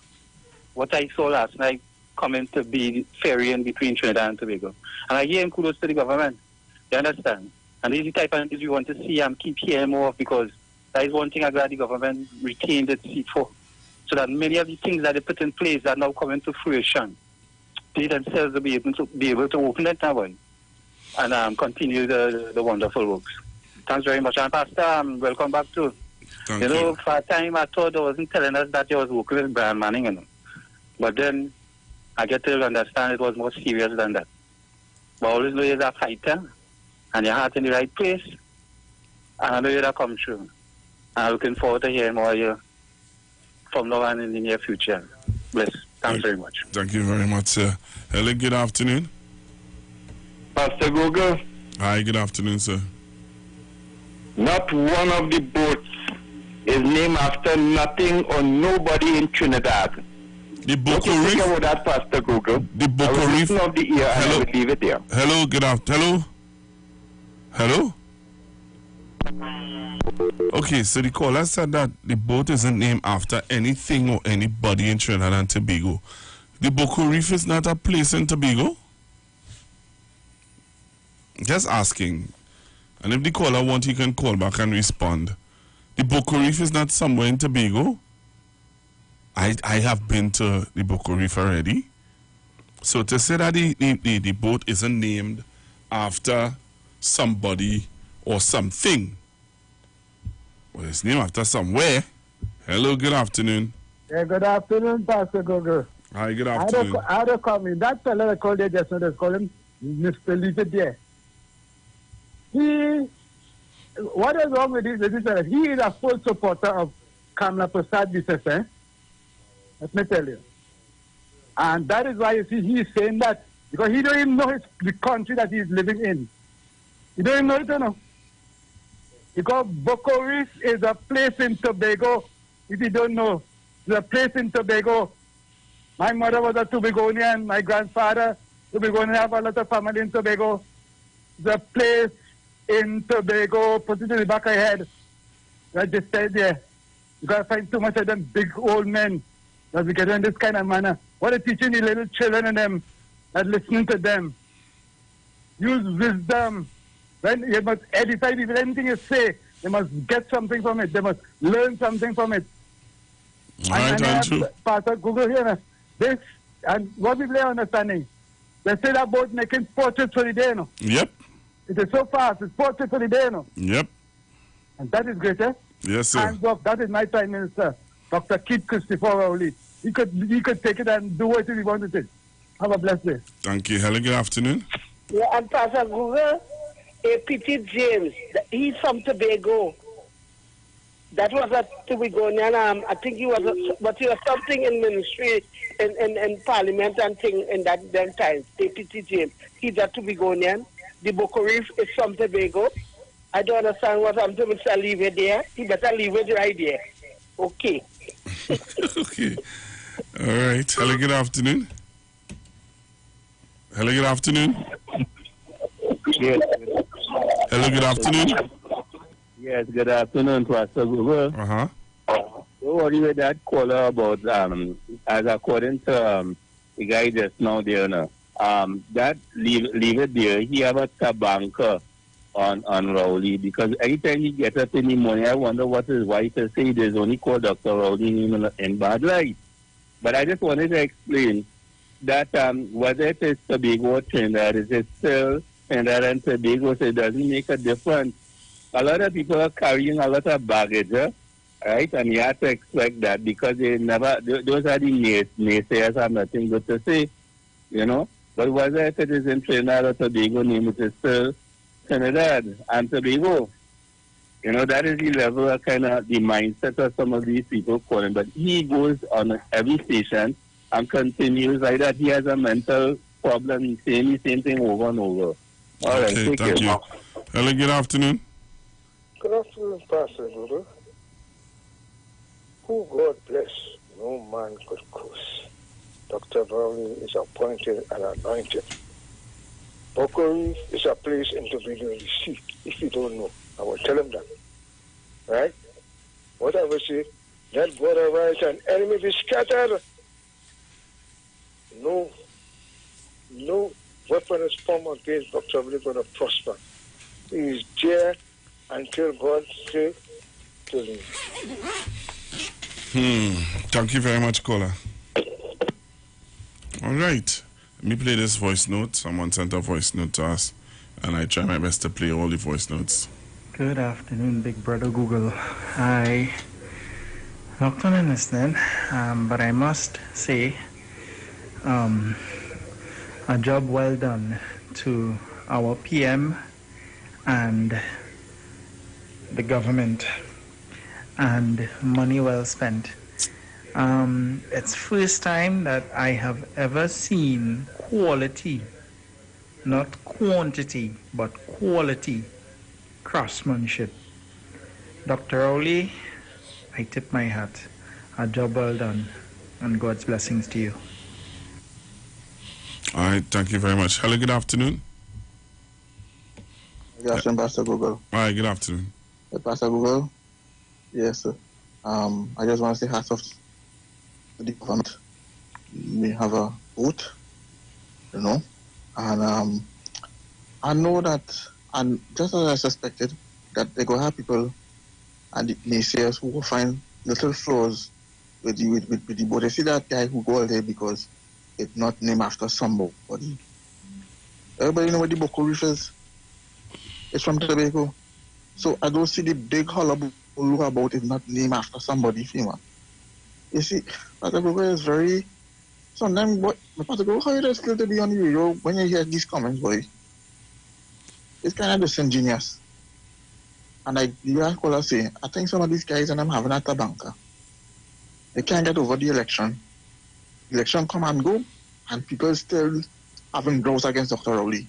what I saw last night coming to be ferrying between Trinidad and Tobago. And I give kudos to the government. You understand? And this is the type of things we want to see and keep hearing more of, because that is one thing I'm glad the government retained its seat for. So that many of the things that they put in place are now coming to fruition. They themselves will be able to open it now and continue the wonderful works. Thanks very much. And Pastor, welcome back too. Thank you. You for a time I thought they wasn't telling us that he was working with Brian Manning, you know. But then I get to understand it was more serious than that. But I always know you're a fighter and your heart in the right place. And I know you'll come true. And I'm looking forward to hearing more of you from now on in the near future. Bless. Thanks very much. Thank you very much, sir. Hello, good afternoon. Pastor Google. Hi, good afternoon, sir. Not one of the boats is named after nothing or nobody in Trinidad. The Boko Reef? Reef? About that, Pastor Google. The Boko Reef? Of the ear, and I would leave it there. Hello, good afternoon. Hello? Okay, so the caller said that the boat isn't named after anything or anybody in Trinidad and Tobago. The Boko Reef is not a place in Tobago? Just asking. And if the caller wants, he can call back and respond. The Boko Reef is not somewhere in Tobago? I have been to the Boko Reef already. So to say that the boat isn't named after somebody or something, well, it's named after somewhere. Hello, good afternoon. Yeah, good afternoon, Pastor Gogo. Hi, good afternoon. I had a comment. That fellow that called there just now, they call him Mr. Leave It There. What is wrong with this fellow? He is a full supporter of Kamla Prasad Bisese. Let me tell you. And that is why you see he is saying that, because he don't even know the country that he is living in. He don't even know it, you know. Because Boko Reef is a place in Tobago, if you don't know. It's a place in Tobago. My mother was a Tobagonian, my grandfather, Tobagonian, have a lot of family in Tobago. It's a place in Tobago, put it in the back of your head. That just stay there. You gotta find too much of them big old men that we get in this kind of manner. What are teaching the little children and them and listening to them? Use wisdom. When you must edify people, anything you say, they must get something from it. They must learn something from it. True. Pastor Google here, this, and what people are understanding, they say that about making portraits for the day, no? Yep. It is so fast, it's portraits for the day, no? Yep. And that is great, eh? Yes, sir. Hands off, that is my Prime Minister, Dr. Keith Christopher Rowley. He could take it and do what he wanted to. Have a blessed day. Thank you. Hello, good afternoon. Yeah, and Pastor Google, P.T. James, he's from Tobago. That was a Tobagonian. I think he was, but he was something in ministry, in parliament and thing in that them times. P.T. James, he's a Tobagonian. The Boko Reef is from Tobago. I don't understand what I'm doing. Mr. Leave it there. He better leave it right there. Okay. Okay. All right. Hello, good afternoon. Hello, good afternoon. Yes. Hello, good afternoon. Yes, good afternoon, Pastor Google. Uh-huh. Don't worry with that caller about, as according to the guy just now there, that leave it there. He have a tabanker on Rowley, because anytime he gets up in the morning, I wonder what his wife will say. There's only called Dr. Rowley in bad light. But I just wanted to explain that whether it is Tobago or Trinidad, it is still Trinidad and Tobago, so it doesn't make a difference. A lot of people are carrying a lot of baggage, right? And you have to expect that, because they never, those are the naysayers have nothing good to say, you know. But whether it is in Trinidad or Tobago, name it is still Trinidad and Tobago. You know, that is the level of kind of the mindset of some of these people calling. But he goes on every station and continues like that. He has a mental problem. He's saying the same thing over and over. All right, take thank care. you. Hello, good afternoon. Good afternoon, Pastor Guru. Who God bless, no man could curse. Dr. Rowley is appointed and anointed. Boko Reef is a place in Tobago you see. If you don't know, I will tell him that. Right? What I will say, let God arise and enemy be scattered. No weapon is formed against Dr. Rowley going to prosper. He is there until God say to leave. Thank you very much, caller. All right. Let me play this voice note. Someone sent a voice note to us, and I try my best to play all the voice notes. Good afternoon, Big Brother Google. I looked on and listening, but I must say, a job well done to our PM and the government, and money well spent. It's first time that I have ever seen quality, not quantity, but quality craftsmanship. Dr. Rowley, I tip my hat. A job well done, and God's blessings to you. All right, thank you very much. Hello, good afternoon. Good afternoon, Pastor Google. All right, good afternoon. Hey, Pastor Google. Yes, sir. I just want to say hats off to the government. We have a vote, you know, and I know that, and just as I suspected, that they go have people and the naysayers who will find little flaws with the boat. They see that guy who go all there because it's not named after somebody. Everybody know what the Boko Reef is? It's from Tobago. So I don't see the big hullabaloo about it not named after somebody, FEMA. You see, Pastor Google is very... Sometimes, Pastor Google, how you just feel to be on the radio when you hear these comments, boy? It's kind of disingenuous. And like the last caller say, I think some of these guys and I'm having at a banker. They can't get over the election. The election come and go, and people still having grows against Dr. Rowley.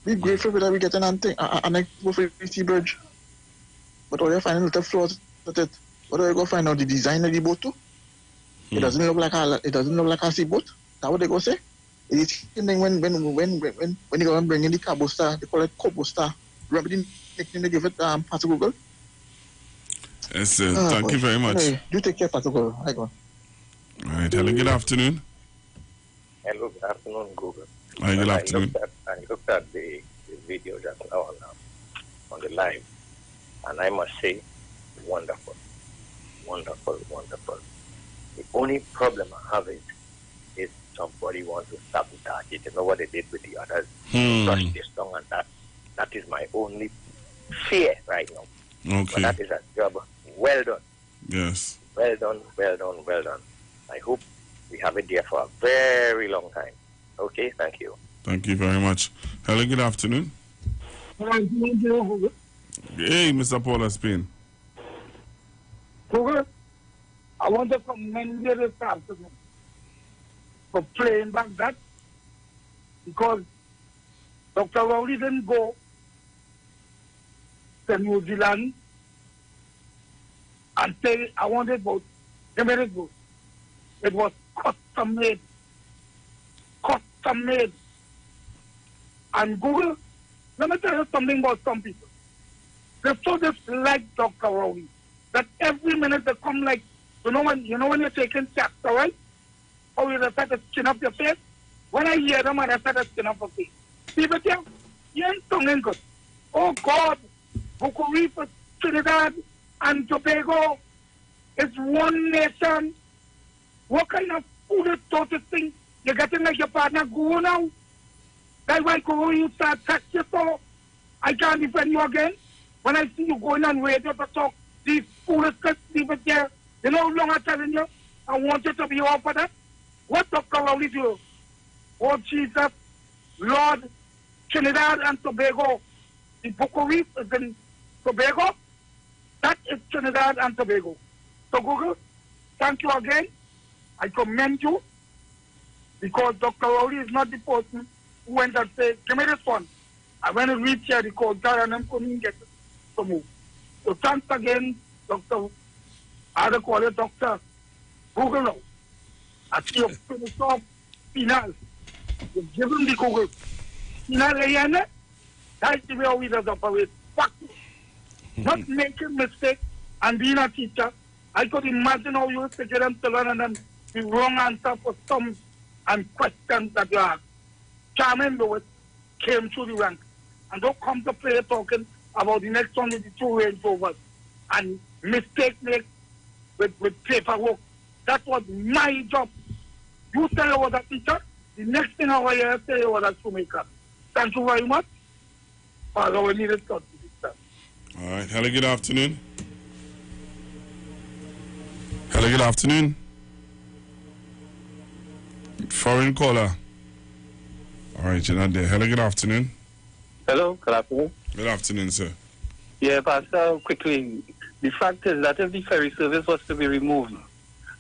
Be grateful that we get an thing, and I go for the bridge. But all you're finding little flaws with it. What are you going to find out? The design of the boat too? It doesn't look like a seaboat. That's what they go say. It's when you go and bring in the Cabo Star, they call it Cabo Star. Remember the nickname they give it, Pastor Google? Yes, thank you very much. Anyway, you take care, Pastor Google. I go. All right, hello, good afternoon. Hello, good afternoon, Google. Hi, good afternoon. I looked at the video just now on the live, and I must say, wonderful, wonderful, wonderful. The only problem I have is somebody wants to sabotage it. You know what they did with the others? Brush this down, and that is my only fear right now. Okay. But that is a job well done. Yes. Well done, well done, well done. I hope we have it there for a very long time. Okay, thank you. Thank you very much. Hello, good afternoon. Hey, Mr. Paula Spain. Google, I want to commend you this afternoon for playing back that, because Dr. Rowley didn't go to New Zealand and say, I want it boat. Give me this boat. It was custom made. Custom made. And Google, let me tell you something about some people. They so dislike Dr. Rowley that every minute they come like, you know when you're taking chapter, right? Or you just start to skin up your face? When I hear them and I start to skin up your face. People tell you ain't tonguing good. Oh God, Boko Reef, Trinidad and Tobago is one nation. What kind of foolish sort of thing you're getting like your partner go now? That's why you start taxing for. I can't defend you again. When I see you going on radio to talk these foolish people there, you know how long I'm telling you? I want you to be off of that. What Dr. Rowley do? Oh Jesus, Lord, Trinidad and Tobago. The Boko Reef is in Tobago. That is Trinidad and Tobago. So Google, thank you again. I commend you, because Dr. Rowley is not the person who went and said, give me this one. And when it reached here, the court guard and them couldn't get it to move. So thanks again, Dr. I call it Dr. Google now. I see you finished off penal. You've given the Google. Penal again, that's the way we does operate. Not making mistakes and being a teacher. I could imagine how you used to get them to learn and then the wrong answer for some and questions that you asked. Charming though it came through the ranks. And don't come to play talking about the next one with the 2 Range Rovers and mistake make with paperwork. That was my job. You tell you was a teacher, the next thing I want to tell you was a shoemaker. Thank you very much. Father, we need to talk to this time. All right. Hello, good afternoon. Hello, good afternoon. Foreign caller. All right, you're not there. Hello, good afternoon. Hello, good afternoon. Good afternoon, sir. Yeah, Pastor, quickly, the fact is that if the ferry service was to be removed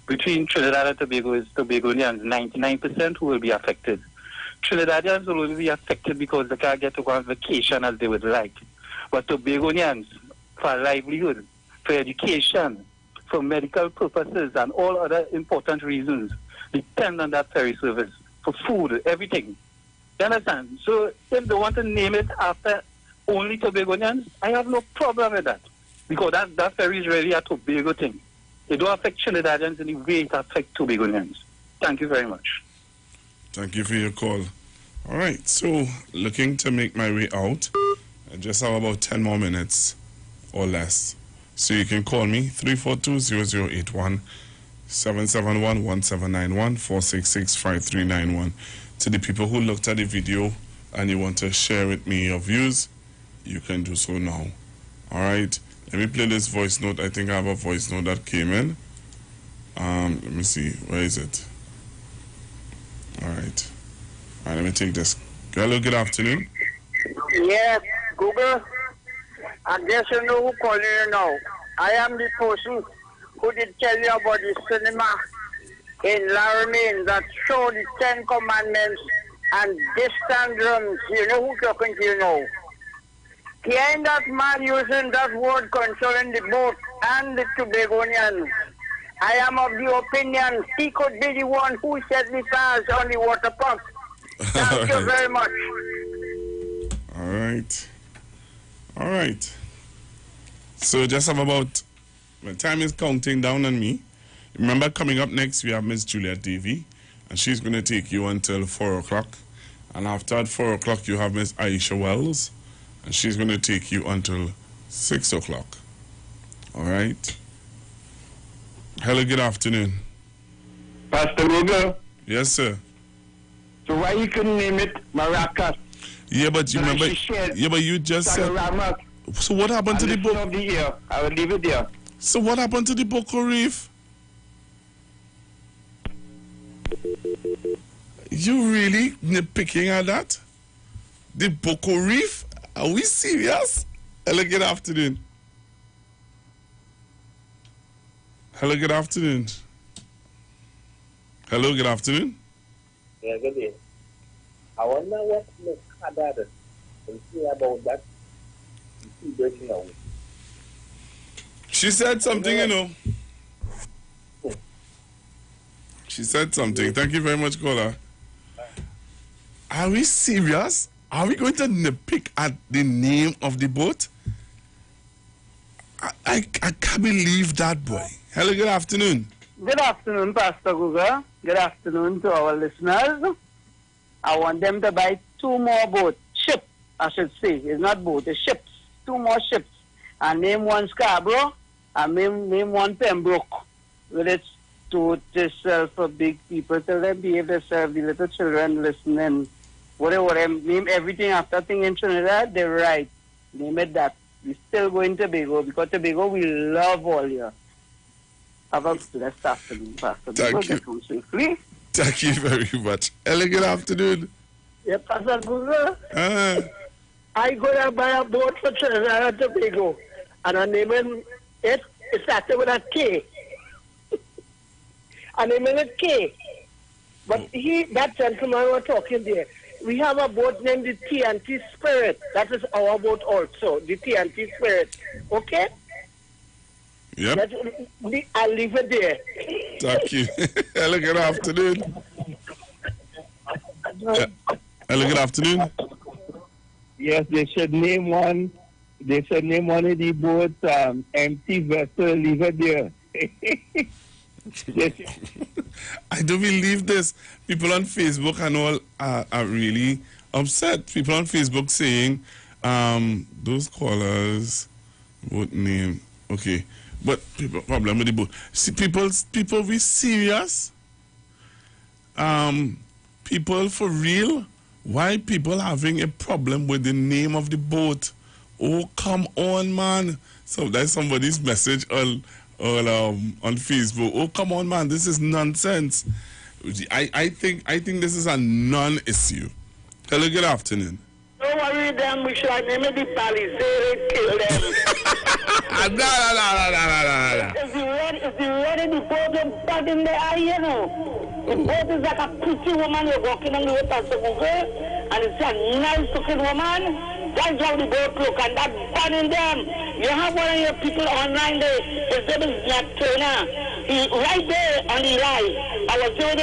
between Trinidad and Tobagonians, 99% will be affected. Trinidadians will only be affected because they can't get to go on vacation as they would like. But Tobagonians, for livelihood, for education, for medical purposes, and all other important reasons, depend on that ferry service, for food, everything. You understand? So if they want to name it after only Tobagonians, I have no problem with that. Because that ferry is really a Tobago thing. It don't affect Trinidadians in the way it affects Tobagonians. Thank you very much. Thank you for your call. All right, so looking to make my way out. I just have about 10 more minutes or less. So you can call me 342-0081, 771-1791, 466-5391. To the people who looked at the video and you want to share with me your views, you can do so now. All right, let me play this voice note. I think I have a voice note that came in. Let me see, where is it? All right, let me take this. Hello, good afternoon. Yes, Google. I guess you know who calling you now. I am the person who did tell you about the cinema in Laramie that show the 10 Commandments and distant drums. You know who talking to you now. Hearing that man using that word concerning the boat and the Tobagonians, I am of the opinion he could be the one who set the fires on the water pump. Thank you very much. All right. All right. So just have about, when time is counting down on me. Remember, coming up next, we have Miss Iwer TV, and she's going to take you until 4 o'clock. And after at 4 o'clock, you have Miss Aisha Wells, and she's going to take you until 6 o'clock. All right? Hello, good afternoon. Pastor Google. Yes, sir. So why you couldn't name it Maracas? Yeah, but you remember, but you just said, so what happened to the book? I will leave it there. So what happened to the Boko Reef? You really nitpicking at that? The Boko Reef? Are we serious? Hello, good afternoon. Hello, good afternoon. Hello, good afternoon. Yeah, good day. I wonder what Ms. Haddad will say about that. She said something, you know. She said something. Thank you very much, caller. Are we serious? Are we going to nitpick at the name of the boat? I can't believe that, boy. Hello, good afternoon. Good afternoon, Pastor Google. Good afternoon to our listeners. I want them to buy 2 more boats. Ships, I should say. It's not boats, it's ships. 2 more ships. And name one Scarborough and name one Pembroke. With its to sell for big people. Tell them behave themselves, the little children listening. Whatever, name everything after thing in Trinidad, they're right. Name it that. We're still going to Tobago because Tobago we love all here. Have a blessed afternoon, Pastor. Thank you. Thank you very much. Hello, good afternoon. Yeah, Pastor Google. I go to buy a boat for Trinidad and Tobago. And I name it started with a K. I name it K. But that gentleman was talking there. We have a boat named the TNT Spirit. That is our boat also, the TNT Spirit. Okay? Yep. I'll leave it there. Thank you. Hello, good afternoon. Hello, good afternoon. Yes, they should name one. They should name one of the boats empty vessel, leave it there. I don't believe this. People on Facebook and all are really upset. People on Facebook saying Those callers both name. Okay. But people problem with the boat. See, people be serious. People for real. Why people having a problem with the name of the boat? Oh, come on, man. So that's somebody's message on Facebook. Oh, come on, man. This is nonsense. I think this is a non-issue. Hello, good afternoon. Don't worry them, we should name it the Palisade, kill them. No. If you ready the boat, them bad in the eye, you know. The boat is like a pretty woman, you're walking on the way past the Google, and it's a nice looking woman. That's how the boat look, and that bad in them. You have one of your people online there, his name is Nat Turner. He right there on the live. I was giving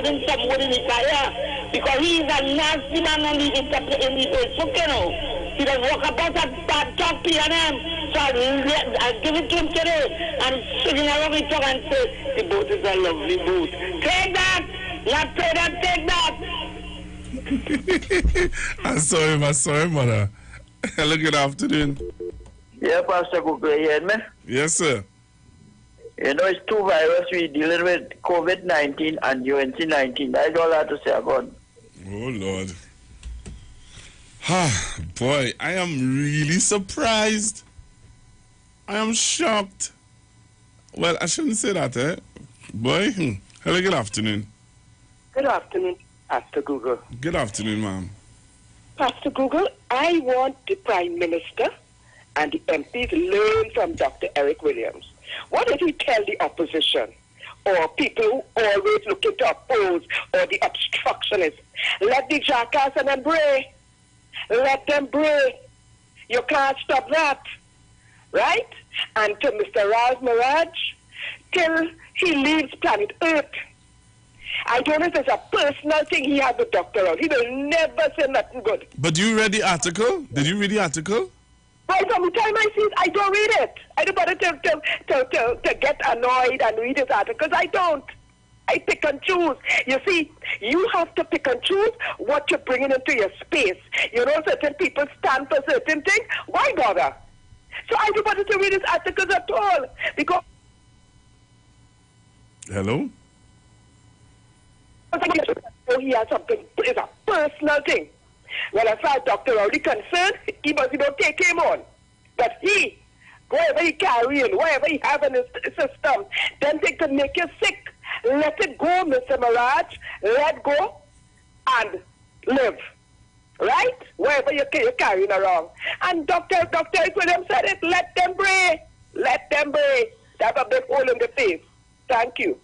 him some wood in his fire. Because he is a nasty man on the Facebook, you know. He does walk about that bad talk PNM. So I give it to him today. And he's sitting around me talk and say, the boat is a lovely boat. Take that! Not pay that, take that! I saw him, mother. Hello, good afternoon. Yeah, Pastor Cooper, you hear me? Yes, sir. You know, it's two viruses we're dealing with, COVID-19 and UNC-19. That's all I have to say about it. Oh, Lord. Boy, I am really surprised. I am shocked. Well, I shouldn't say that, eh? Boy, hello, good afternoon. Good afternoon, Pastor Google. Good afternoon, ma'am. Pastor Google, I want the Prime Minister and the MPs learn from Dr. Eric Williams. What did he tell the opposition or people who always looking to oppose or the obstructionists? Let the jackass and them bray. Let them bray. You can't stop that. Right? And to Mr. Ralph Miraj, till he leaves planet Earth. I don't know if it's a personal thing he has with Dr. Ralph. He will never say nothing good. But you read the article? Did you read the article? Right from the time I see it, I don't read it. I don't bother to get annoyed and read his articles. I don't. I pick and choose. You see, you have to pick and choose what you're bringing into your space. You know, certain people stand for certain things. Why bother? So I don't bother to read his articles at all. Because... Hello? He has something, it's a personal thing. Well, as far as Dr. Rowley concerned, he must take him on. But he, whatever he carrying, whatever he have in his system, then they can make you sick. Let it go, Mr. Miraj. Let go and live. Right? Whatever you're carrying around. And Dr. Williams said it, let them bray. Let them bray. They have a big hole in the face. Thank you.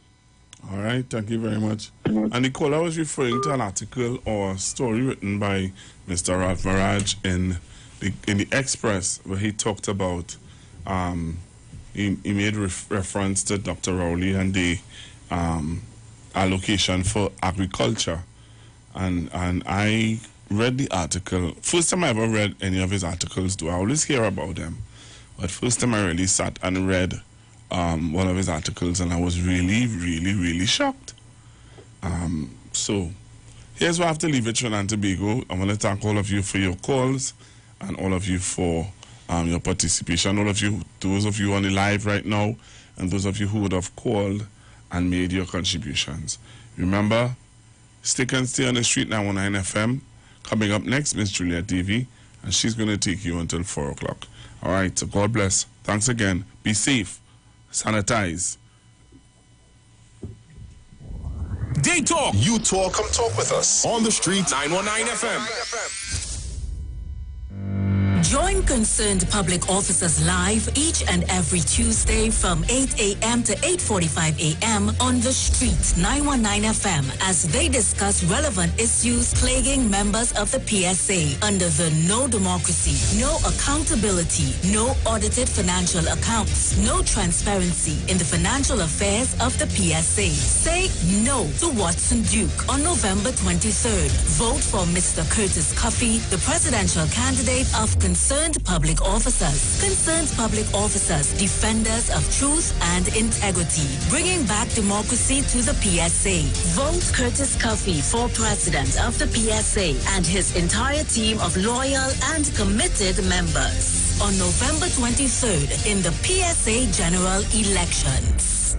All right, thank you very much. And the caller was referring to an article or story written by Mr. Ralph Miraj in the Express, where he talked about, he made reference to Dr. Rowley and the allocation for agriculture. And I read the article. First time I ever read any of his articles, I always hear about them. But first time I really sat and read one of his articles, and I was really, really, really shocked. So here's where I have to leave it, Trinidad and Tobago. I want to thank all of you for your calls and all of you for your participation. All of you, those of you on the live right now, and those of you who would have called and made your contributions. Remember, stick and stay on the street 919 FM. Coming up next, Miss Iwer TV, and she's going to take you until 4 o'clock. All right, so God bless. Thanks again. Be safe. Sanitize. They talk. You talk. Come talk with us. On the street. 919 FM. Join concerned public officers live each and every Tuesday from 8 a.m. to 8:45 a.m. on the street 919 FM as they discuss relevant issues plaguing members of the PSA under the No Democracy, No Accountability, No Audited Financial Accounts, No Transparency in the Financial Affairs of the PSA. Say no to Watson Duke on November 23rd. Vote for Mr. Curtis Cuffey, the presidential candidate of concerned public officers. Concerned public officers, defenders of truth and integrity, bringing back democracy to the PSA. Vote Curtis Cuffey for president of the PSA and his entire team of loyal and committed members on November 23rd in the PSA general elections.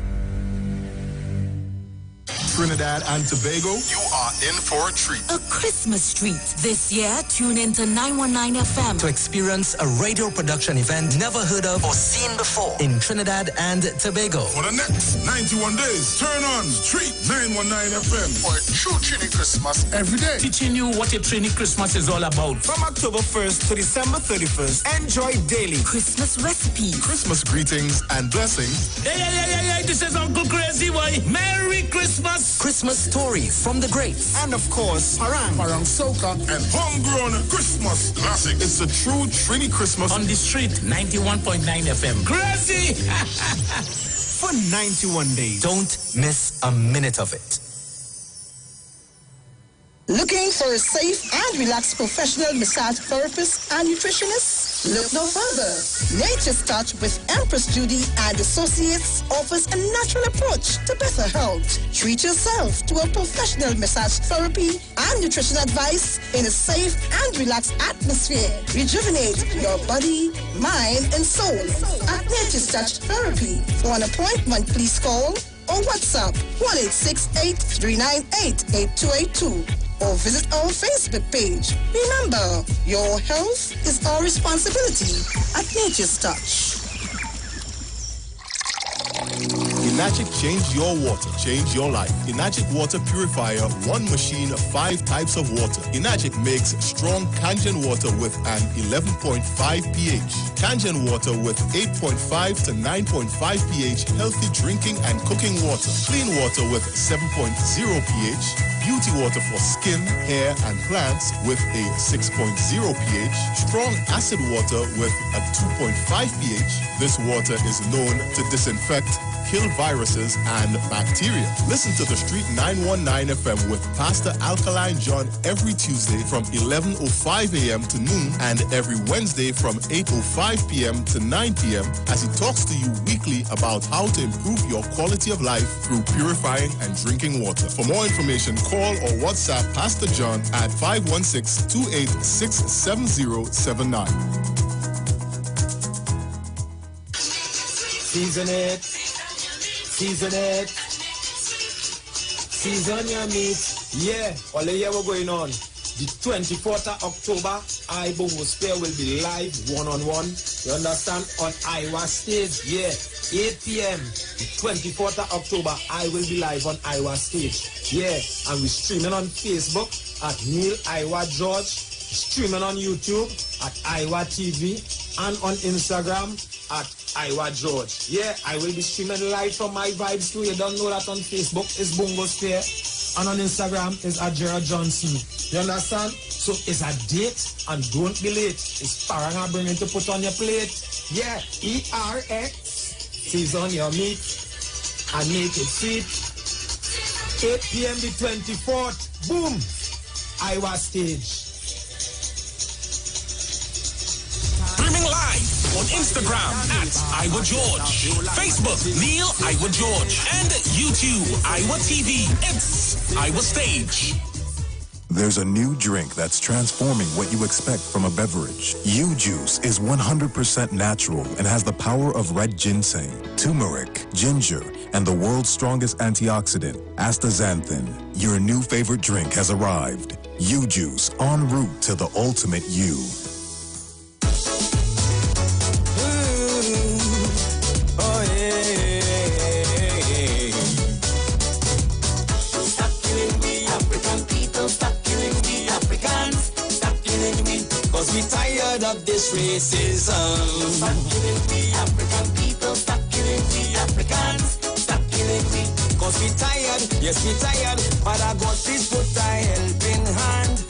Trinidad and Tobago, you are in for a treat. A Christmas treat. This year, tune into 919 FM to experience a radio production event never heard of or seen before in Trinidad and Tobago. For the next 91 days, turn on Street 919 FM for a true Trini Christmas every day. Teaching you what a Trini Christmas is all about. From October 1st to December 31st, enjoy daily Christmas recipes, Christmas greetings and blessings. Hey, this is Uncle Crazy Boy. Merry Christmas. Christmas stories from the greats. And of course, Parang Soca, and homegrown Christmas classics. It's a true Trini Christmas on the street 91.9 FM. Crazy! For 91 days. Don't miss a minute of it. Looking for a safe and relaxed professional massage therapist and nutritionist? Look no further. Nature's Touch with Empress Judy and Associates offers a natural approach to better health. Treat yourself to a professional massage therapy and nutrition advice in a safe and relaxed atmosphere. Rejuvenate your body, mind, and soul at Nature's Touch Therapy. For an appointment, please call or WhatsApp 1-868-398-8282 or visit our Facebook page. Remember, your health is our responsibility at Nature's Touch. Enagic change your water, change your life. Enagic water purifier, one machine, 5 types of water. Enagic makes strong Kangen water with an 11.5 pH. Kangen water with 8.5 to 9.5 pH, healthy drinking and cooking water. Clean water with 7.0 pH. Beauty water for skin, hair, and plants with a 6.0 pH. Strong acid water with a 2.5 pH. This water is known to disinfect, kill viruses and bacteria. Listen to the Street 919 FM with Pastor Alkaline John every Tuesday from 11:05 a.m. to noon and every Wednesday from 8:05 p.m. to 9 p.m. as he talks to you weekly about how to improve your quality of life through purifying and drinking water. For more information, call or WhatsApp Pastor John at 516-286-7079. Season it. Season it. Season your meat. Yeah, all the year we're going on. The 24th of October, Bungo Spear will be live one-on-one. You understand? On Iwer stage. Yeah, 8 p.m. The 24th of October, I will be live on Iwer stage. Yeah, and we're streaming on Facebook at Neil Iwer George. Streaming on YouTube at Iwer TV and on Instagram at Iwer George. Yeah, I will be streaming live from my vibes too. You don't know that on Facebook is Bungo Spear and on Instagram is at Gerald Johnson. You understand? So it's a date and don't be late. It's Paranga bringing to put on your plate. Yeah, ERX. Season your meat and make it sweet. 8 p.m. the 24th. Boom! Iwer stage. Streaming live on Instagram at Iwer George, Facebook Neil Iwer George, and YouTube Iwer TV. It's Iwer Stage. There's a new drink that's transforming what you expect from a beverage. U-Juice is 100% natural and has the power of red ginseng, turmeric, ginger, and the world's strongest antioxidant, astaxanthin. Your new favorite drink has arrived. U-Juice, en route to the ultimate you. We tired of this racism. Stop killing we African people. Stop killing we Africans. Stop killing we. Cause we tired, yes we tired. But I got this put a helping hand.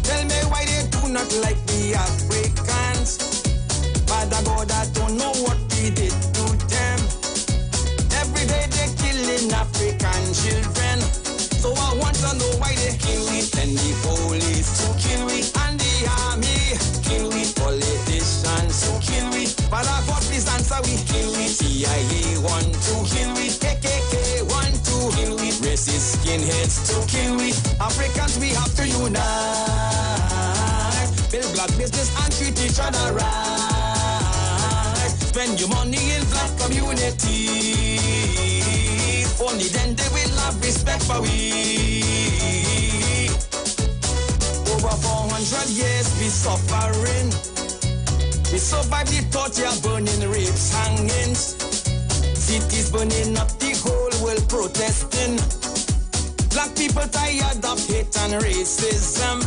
Tell me why they do not like the Africans. But I God, I don't know what we did to them. Every day they killing African children. So I want to know why they kill we and the police to kill we and the army kill we all black business and treat each other right. Spend your money in black community. Only then they will have respect for we. Over 400 years we suffering. We survive the torture, burning, rapes, hangings. Cities burning up, the whole world protesting. Black people tired of hate and racism.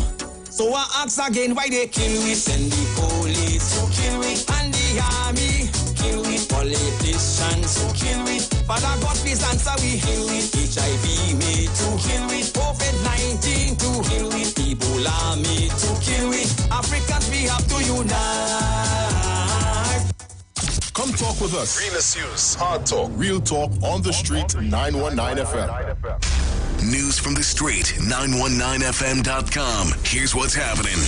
So I ask again, why they kill we? Send the police to kill we, and the army kill we, politicians to kill we. Father God, please answer we. Kill we, HIV me to kill we, COVID-19 to kill we, Ebola me to kill we. Africans, we have to unite. Come talk with us. Realest news, hard talk, real talk on the street, 919 FM. News from the street, 919fm.com. Here's what's happening.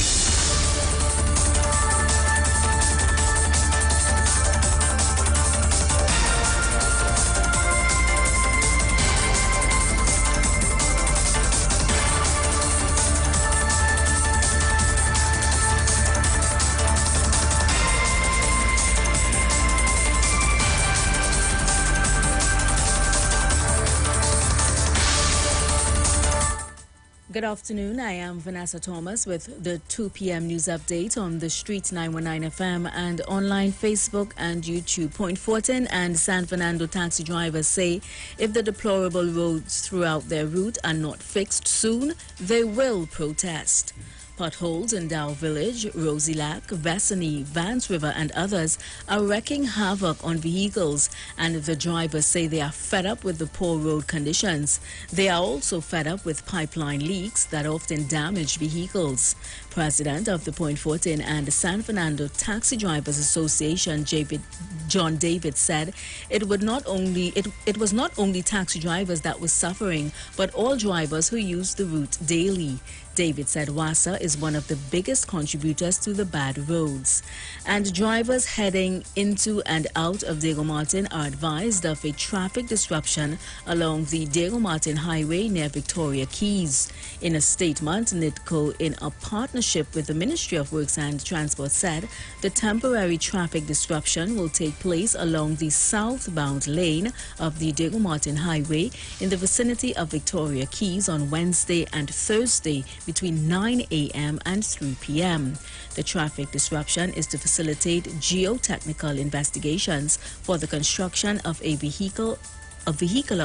Good afternoon. I am Vanessa Thomas with the 2 p.m. news update on the Street 919 FM and online Facebook and YouTube. Point Fortin and San Fernando taxi drivers say if the deplorable roads throughout their route are not fixed soon, they will protest. Potholes in Dow Village, Rosilac, Vassany, Vance River and others are wreaking havoc on vehicles, and the drivers say they are fed up with the poor road conditions. They are also fed up with pipeline leaks that often damage vehicles. President of the Point Fortin and San Fernando Taxi Drivers Association, John David, said it was not only taxi drivers that were suffering, but all drivers who use the route daily. David said Wassa is one of the biggest contributors to the bad roads. And drivers heading into and out of Diego Martin are advised of a traffic disruption along the Diego Martin Highway near Victoria Keys. In a statement, NITCO, in a partnership with the Ministry of Works and Transport, said the temporary traffic disruption will take place along the southbound lane of the Diego Martin Highway in the vicinity of Victoria Keys on Wednesday and Thursday between 9 a.m. and 3 p.m. The traffic disruption is to facilitate geotechnical investigations for the construction of a vehicular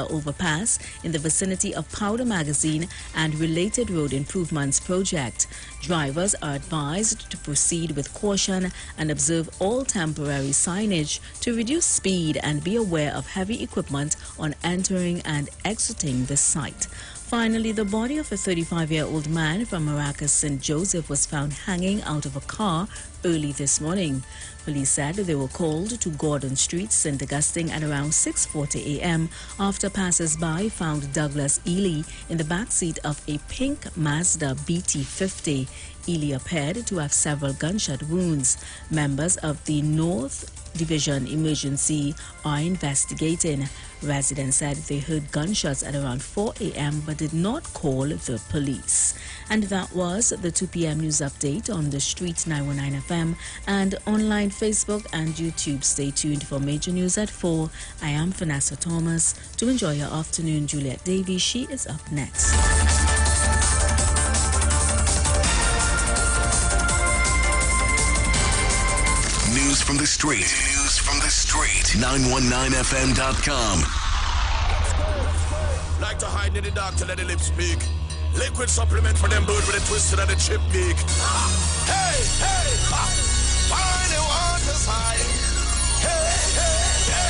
overpass in the vicinity of Powder Magazine and related road improvements project. Drivers are advised to proceed with caution and observe all temporary signage to reduce speed and be aware of heavy equipment on entering and exiting the site. Finally, the body of a 35-year-old man from Maracas, St. Joseph was found hanging out of a car early this morning. Police said they were called to Gordon Street, St. Augustine at around 6:40 a.m. after passers-by found Douglas Ely in the backseat of a pink Mazda BT50. Ely appeared to have several gunshot wounds. Members of the North Division Emergency are investigating. Residents said they heard gunshots at around 4 a.m. but did not call the police. And that was the 2 p.m. news update on the Street 919 FM and online Facebook and YouTube. Stay tuned for major news at 4. I am Vanessa Thomas. To enjoy your afternoon, Juliet Davies. She is up next. News from the street. News from the street. 919fm.com. Like to hide in the dark to let the lips speak. Liquid supplement for them bird with a twisted and a chip beak. Hey, hey, ha. Find the water's high. Hey, hey, hey.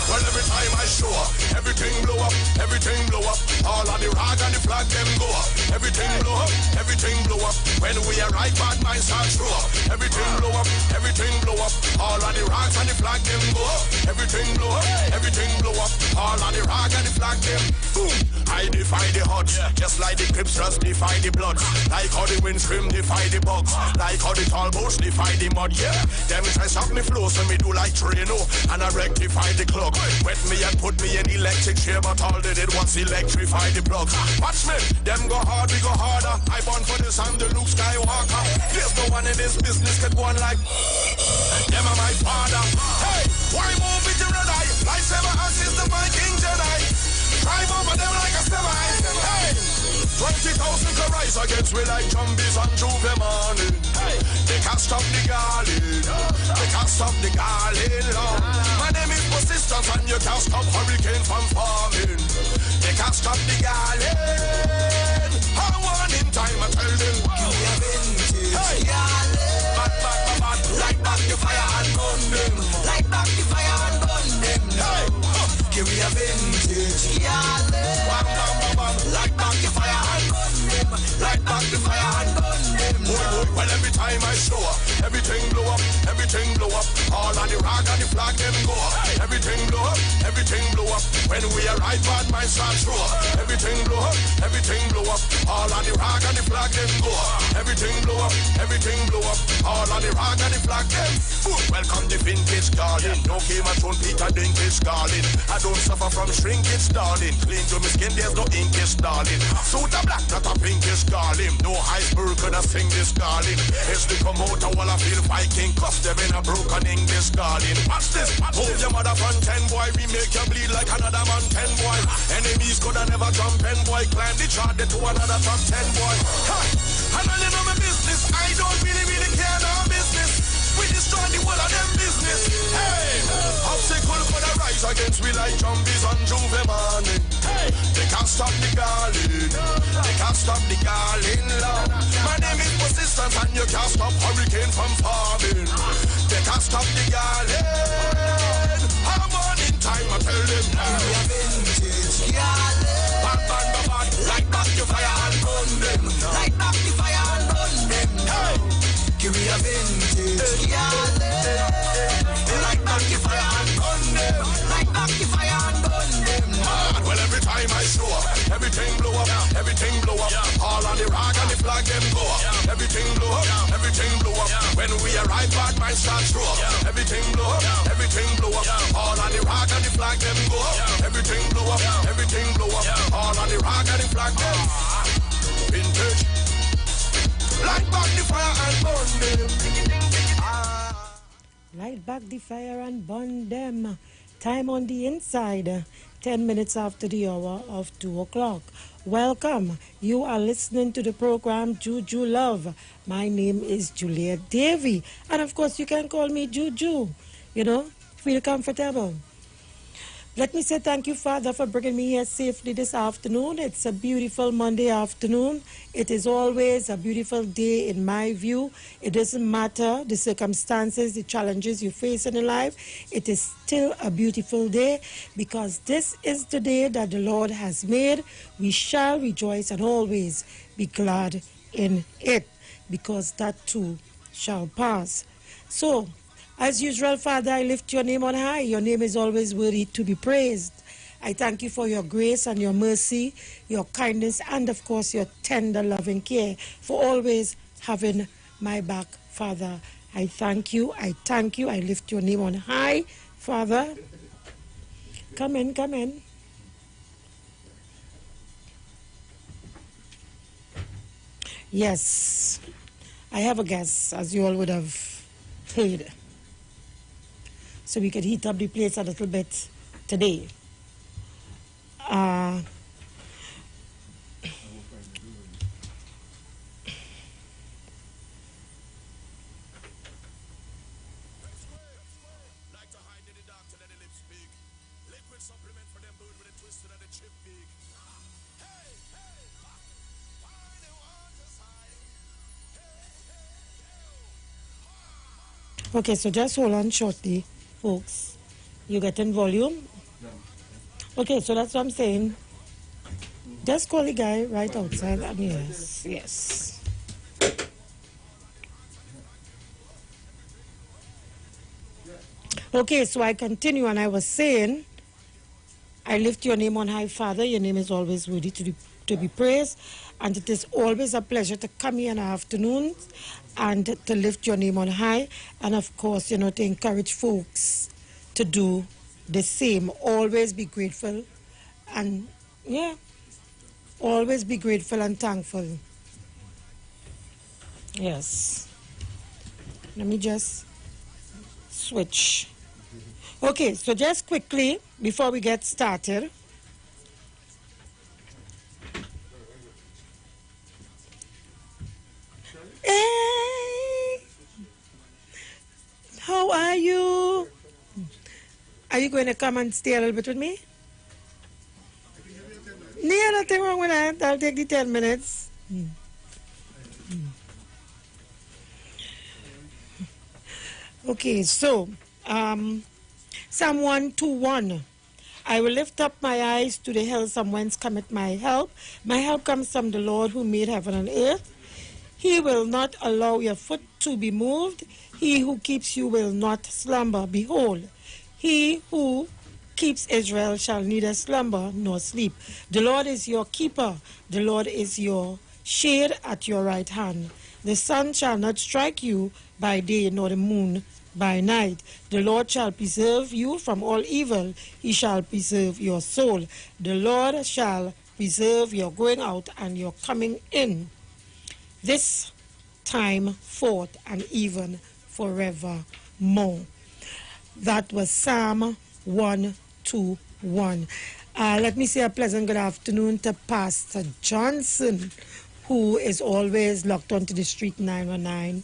Well, every time I show up, everything blow up, everything blow up. All of the rag and the flag, them go up. Everything blow up, everything blow up. When we arrive, bad minds start show up. Everything blow up, everything blow up. All of the rags and the flag, them go up. Everything blow up, everything blow up. All of the rag and the flag, them boom. I defy the odds, just like the Crips just defy the bloods. Like how the wind scream defy the bugs. Like how the tall boats defy the mud, yeah. Them tries up me flow, so me do like Trino. And I rectify the clock. Wet me and put me in electric chair, but all they did was electrify the plugs. Watch me, them go hard, we go harder. I born for this and am the Luke Skywalker. There's no one in this business can go on like them are my father. Hey, why move with the red eye? Lightsaber assist the Viking Jedi. Drive over them like a semi. Hey, 20,000 can rise against we like zombies on Juve morning. Hey, they can't stop the garland. They can't stop the garland, Lord. My name is Persistence and you can't stop hurricane from forming. They can't stop the garland. I want in time I tell them. Give me a vintage. Hey, bad. Light back the fire and burn them. Light back the fire and burn them. Hey, give me a vintage. Bam. Light back the fire and burn them. Light back the fire and burn them. Well, every time I show up, everything blow up, everything blow up. All on the rock and the flag them go up. Everything blow up, everything blow up. When we arrive, bad minds start show up. Everything blow up, everything blow up. All on the rock and the flag them go up. Everything blow up, everything blow up. All on the rock and the flag them. Welcome the vintage garden. No Game of Thrones, Peter Dinklage garden. I don't suffer from shrinkage, darling. Clean to my skin, there's no inkish, darling. Suit a black, not a pinkish, darling. No iceberg could I sing this, darling. It's the promoter while I feel Viking. Cuss them in a broken English, darling. Watch this, move your mother from 10, boy. We make you bleed like another man, 10, boy. Enemies could have never jump 10, boy. Climb the chart to another top 10, boy. Ha! And I know my business. I don't really care no business. We destroy the whole of them business. Hey, obstacle for the rise against we like zombies on Juve morning. Hey, they can't stop the garland. They can't stop the garland, Lord. My name is Persistence and you can't stop hurricane from forming. They can't stop the garland. I'm on in time, I tell them. We are vintage garland. Bad. Light back the fire and burn them. Light back the fire and burn them. Hey, give me a vintage garland. Light back the fire and burn them. Light back the fire and burn them. Well, every time I show up, everything blow up, everything blow up. All on the rock and the flag them go up. Everything blow up, everything blow up. When we arrive, bad minds start show up. Everything blow up, everything blow up. All on the rock and the flag them go up. Everything blow up, everything blow up. All on the rock and the flag them. Vintage. Light back the fire and burn them. Light back the fire and burn them. Time on the inside, 10 minutes after the hour of 2 o'clock. Welcome. You are listening to the program Juju Love. My name is Julia Davy. And of course, you can call me Juju. You know, feel comfortable. Let me say thank you, Father, for bringing me here safely this afternoon. It's a beautiful Monday afternoon. It is always a beautiful day in my view. It doesn't matter the circumstances, the challenges you face in life. It is still a beautiful day because this is the day that the Lord has made. We shall rejoice and always be glad in it because that too shall pass. So, as usual, Father, I lift your name on high. Your name is always worthy to be praised. I thank you for your grace and your mercy, your kindness, and of course, your tender loving care for always having my back, Father. I thank you. I lift your name on high, Father. Come in. Yes, I have a guest, as you all would have heard. So we could heat up the place a little bit today. Okay, so just hold on shortly, folks. You getting volume? Okay, so that's what I'm saying. Just call the guy right outside. And yes. Okay, so I continue and I was saying, I lift your name on high, Father. Your name is always worthy to be praised. And it is always a pleasure to come here in the afternoon and to lift your name on high. And of course, to encourage folks to do the same. Always be grateful and, always be grateful and thankful. Yes. Let me just switch. Okay, so just quickly, before we get started, hey, how are you? Are you going to come and stay a little bit with me? Yeah, nothing wrong with that. I'll take the 10 minutes. Okay, so Psalm 121. I will lift up my eyes to the hills from whence cometh my help. My help comes from the Lord who made heaven and earth. He will not allow your foot to be moved. He who keeps you will not slumber. Behold, he who keeps Israel shall neither slumber nor sleep. The Lord is your keeper. The Lord is your shade at your right hand. The sun shall not strike you by day, nor the moon by night. The Lord shall preserve you from all evil. He shall preserve your soul. The Lord shall preserve your going out and your coming in, this time forth and even forevermore. That was Psalm 121. Let me say a pleasant good afternoon to Pastor Johnson, who is always locked onto the Street 919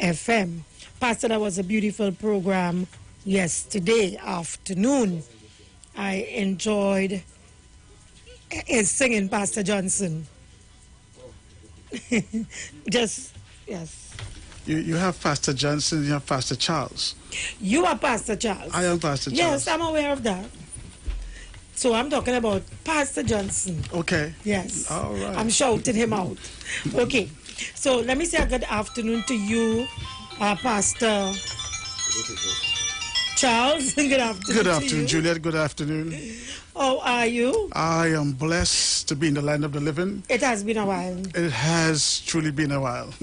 FM. Pastor, that was a beautiful program yesterday afternoon. I enjoyed his singing, Pastor Johnson. Just, yes. You have Pastor Johnson, you have Pastor Charles. You are Pastor Charles. I am Pastor Charles. Yes, I'm aware of that. So I'm talking about Pastor Johnson. Okay. Yes. All right. I'm shouting him out. Okay. So let me say a good afternoon to you, Pastor Charles. Good afternoon. Good afternoon, Juliet. Good afternoon. How are you? I am blessed to be in the land of the living. It has been a while. It has truly been a while.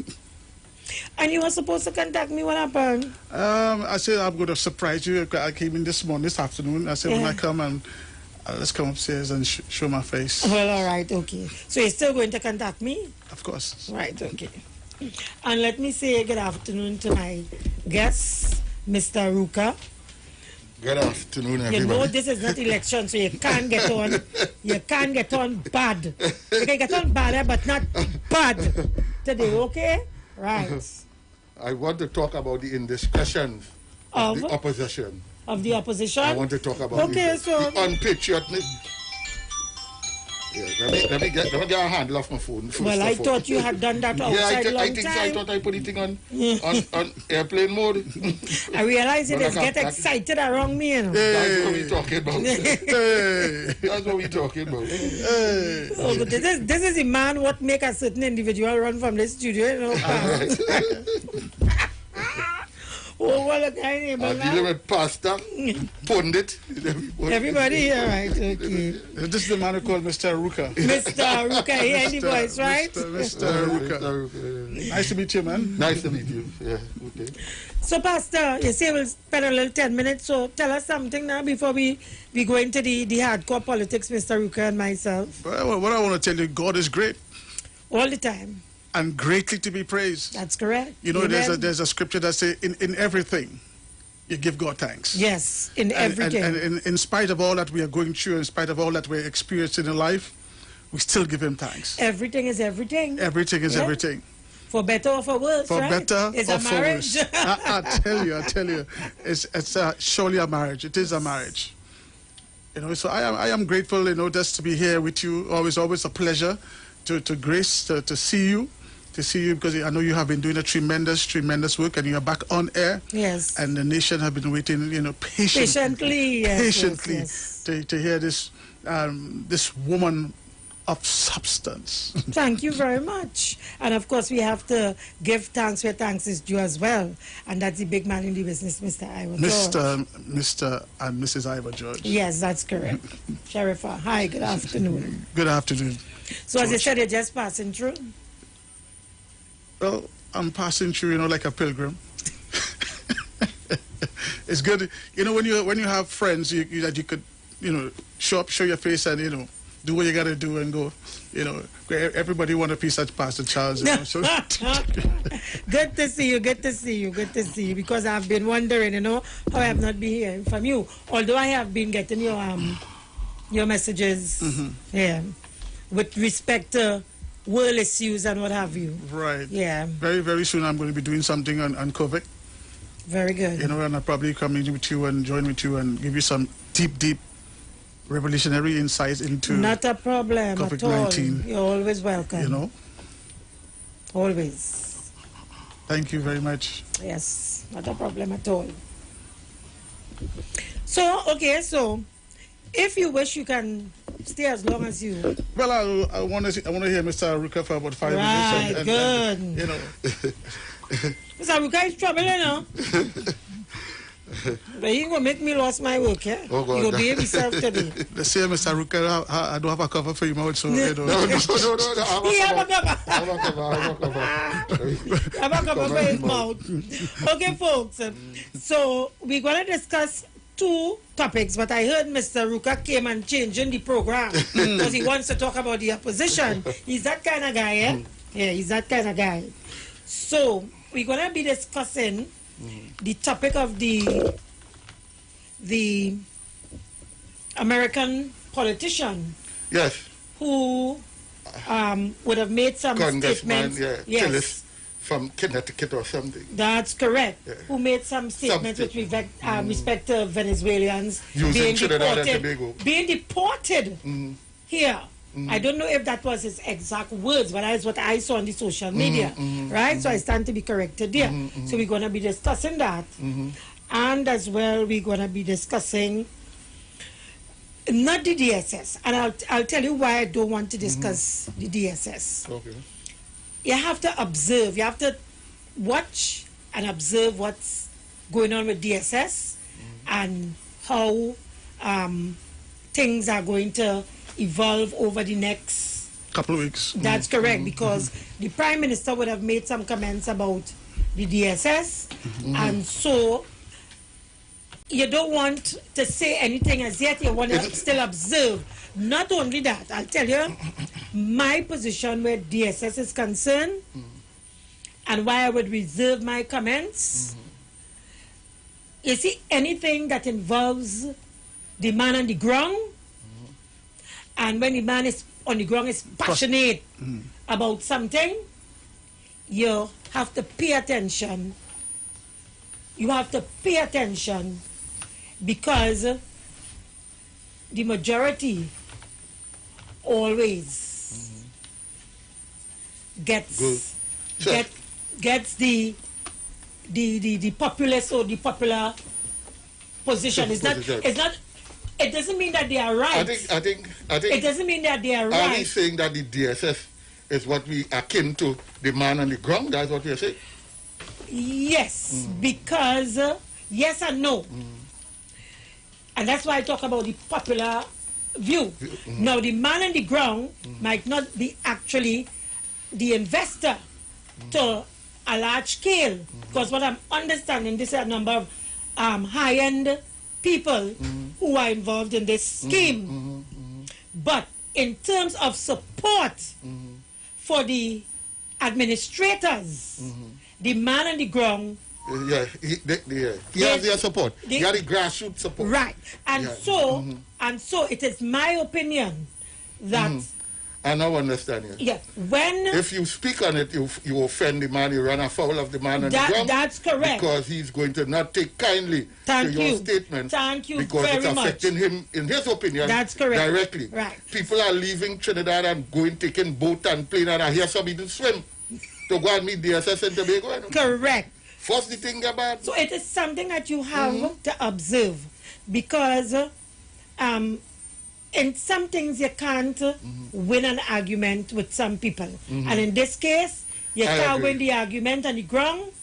And you were supposed to contact me. What happened? I said I'm going to surprise you. I came in this afternoon. I said when I come and let's come upstairs and show my face. Well, all right, okay. So you're still going to contact me? Of course. Right, okay. And let me say good afternoon to my guest, Mr. Ruka. Good afternoon, everybody. You know this is not election, so you can't get on. You can't get on bad. You can get on bad, but not bad today, okay? Right. I want to talk about the indiscretion of the opposition. Of the opposition? I want to talk about the unpatriotic. Yeah, let me get a handle off my phone. Well, I thought you had done that outside I think time. so. I thought I put the thing on airplane mode. I realize it is get excited around me, you know. That's what we're talking about. That's what we're talking about. So this is the man what make a certain individual run from the studio, you know. Oh, what a guy name. I'm dealing with pastor, pundit. Everybody here, right? Okay. This is the man who called Mr. Ruka. Mr. Ruka, he had the voice, right? Mr. Ruka. Nice to meet you, man. Nice to meet you. Yeah, okay. So, Pastor, you say we'll spend a little 10 minutes, so tell us something now before we go into the hardcore politics, Mr. Ruka and myself. Well, what I want to tell you, God is great. All the time. And greatly to be praised. That's correct. You know, Amen. there's a scripture that says, in everything, you give God thanks. Yes, in everything. And in spite of all that we are going through, in spite of all that we're experiencing in life, we still give Him thanks. Everything is everything. Everything is everything. For better or for worse, for right? better it's or a for marriage. worse. I tell you, it's surely a marriage. It is a marriage. You know, so I am grateful, you know, just to be here with you. Always a pleasure to grace to see you. Because I know you have been doing a tremendous work, and you are back on air. Yes. And the nation have been waiting, you know, patiently to hear this this woman of substance. Thank you very much. And of course, we have to give thanks where thanks is due as well. And that's the big man in the business, Mr. Iwer George. Mr. and Mrs. Iwer George. Yes, that's correct. Sherifa, hi, good afternoon. Good afternoon. So George. As I said, you're just passing through? Well, I'm passing through, you know, like a pilgrim. It's good, you know, when you have friends that you could, you know, show your face and, you know, do what you got to do and go. You know, everybody want a piece of Pastor Charles. You know, so. Good to see you. Good to see you. Good to see you. Because I've been wondering, you know, how I have not been hearing from you. Although I have been getting your messages, yeah, with respect to world issues and what have you. Right. Yeah. Very, very soon I'm going to be doing something on COVID. Very good. You know, and I'll probably come in with you and join with you and give you some deep revolutionary insights into not a problem COVID-19. at all. You're always welcome. You know? Always. Thank you very much. Yes, not a problem at all. So, okay, so if you wish, you can stay as long as you. Well, I want to hear Mr. Aruka for about 5 right, minutes. Good. And, you know. Mr. Aruka is trouble, you know. But he gonna make me lose my work, yeah? Oh, God. He gonna behave himself today. They say, Mr. Aruka, I don't have a cover for you, so you know. No. He have a cover. Have a cover for his mouth. Okay, folks. So we're gonna discuss 2 topics, but I heard Mr. Ruka came and changing the program because he wants to talk about the opposition. He's that kind of guy, eh? Yeah, he's that kind of guy. So we're gonna be discussing the topic of the American politician. Yes. Who would have made some statements. Yes. Tillis from Connecticut or something. That's correct. Yeah. Who made some statements with respect to Venezuelans being deported. Being deported here. I don't know if that was his exact words, but that is what I saw on the social media, right? So I stand to be corrected there. So we're going to be discussing that. And as well, we're going to be discussing not the DSS. And I'll tell you why I don't want to discuss the DSS. Okay. You have to observe. You have to watch and observe what's going on with DSS and how things are going to evolve over the next couple of weeks. That's correct, because the Prime Minister would have made some comments about the DSS, and so you don't want to say anything as yet. You want to still observe. Not only that, I'll tell you my position where DSS is concerned and why I would reserve my comments. You see, anything that involves the man on the ground, and when the man is on the ground is passionate about something, you have to pay attention. You have to pay attention because the majority always gets the populace or the popular position. It's not. It doesn't mean that they are right. I think. It doesn't mean that they are right. Are we saying that the DSS is what we akin to the man on the ground? That's what you're saying? Yes, because yes and no. And that's why I talk about the popular view. Now, the man on the ground might not be actually the investor to a large scale. Because what I'm understanding, this is a number of high-end people who are involved in this scheme. But in terms of support for the administrators, the man on the ground, he has their support. He has the grassroots support. Right. And so it is my opinion that I now understand you. Yeah. When if you speak on it, you offend the man, you run afoul of the man on the ground. That's correct. Because he's going to not take kindly to your statement. Thank you because very it's affecting him, in his opinion, that's correct. Directly. Right. People are leaving Trinidad and going, taking boat and plane, and I hear some even swim to go and meet the DSS in Tobago. Correct. First the thing about. So it is something that you have to observe, because in some things you can't win an argument with some people. And in this case, you can't win the argument on the ground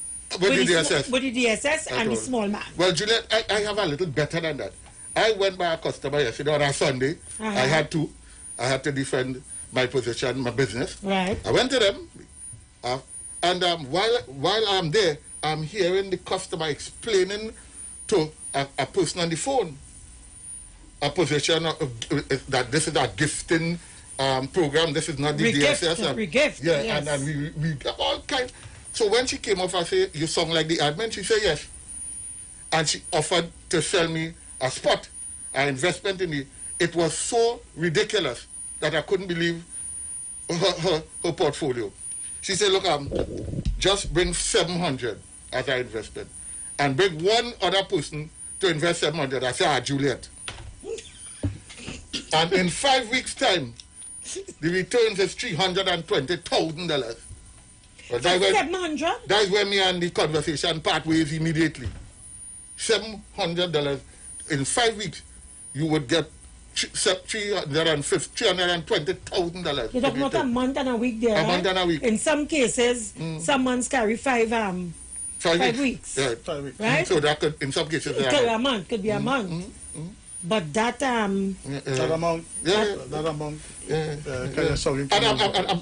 with the DSS. With the DSS and the small man. Well, Juliet, I have a little better than that. I went by a customer yesterday on a Sunday. I had to defend my position, my business. Right. I went to them, and while I'm there, I'm hearing the customer explaining to a person on the phone a position that this is a gifting program. This is not the DSS. Regift. Yeah, Yes. and we all kind. So when she came off, I said, "You song like the admin?" She said, "Yes." And she offered to sell me a spot, an investment in it. It was so ridiculous that I couldn't believe her portfolio. She said, "Look, just bring 700 as I invested, and bring one other person to invest 700. I said, Juliet. And in 5 weeks' time, the returns is $320,000. But that's where me and the conversation part ways immediately. $700 in 5 weeks, you would get $320,000. You're talking about a month and a week there. A month and a week. In some cases, some months carry 5 weeks. Right. 5 weeks. Right? So that could, in some cases, it could be a month. Could be a month. But that that amount. And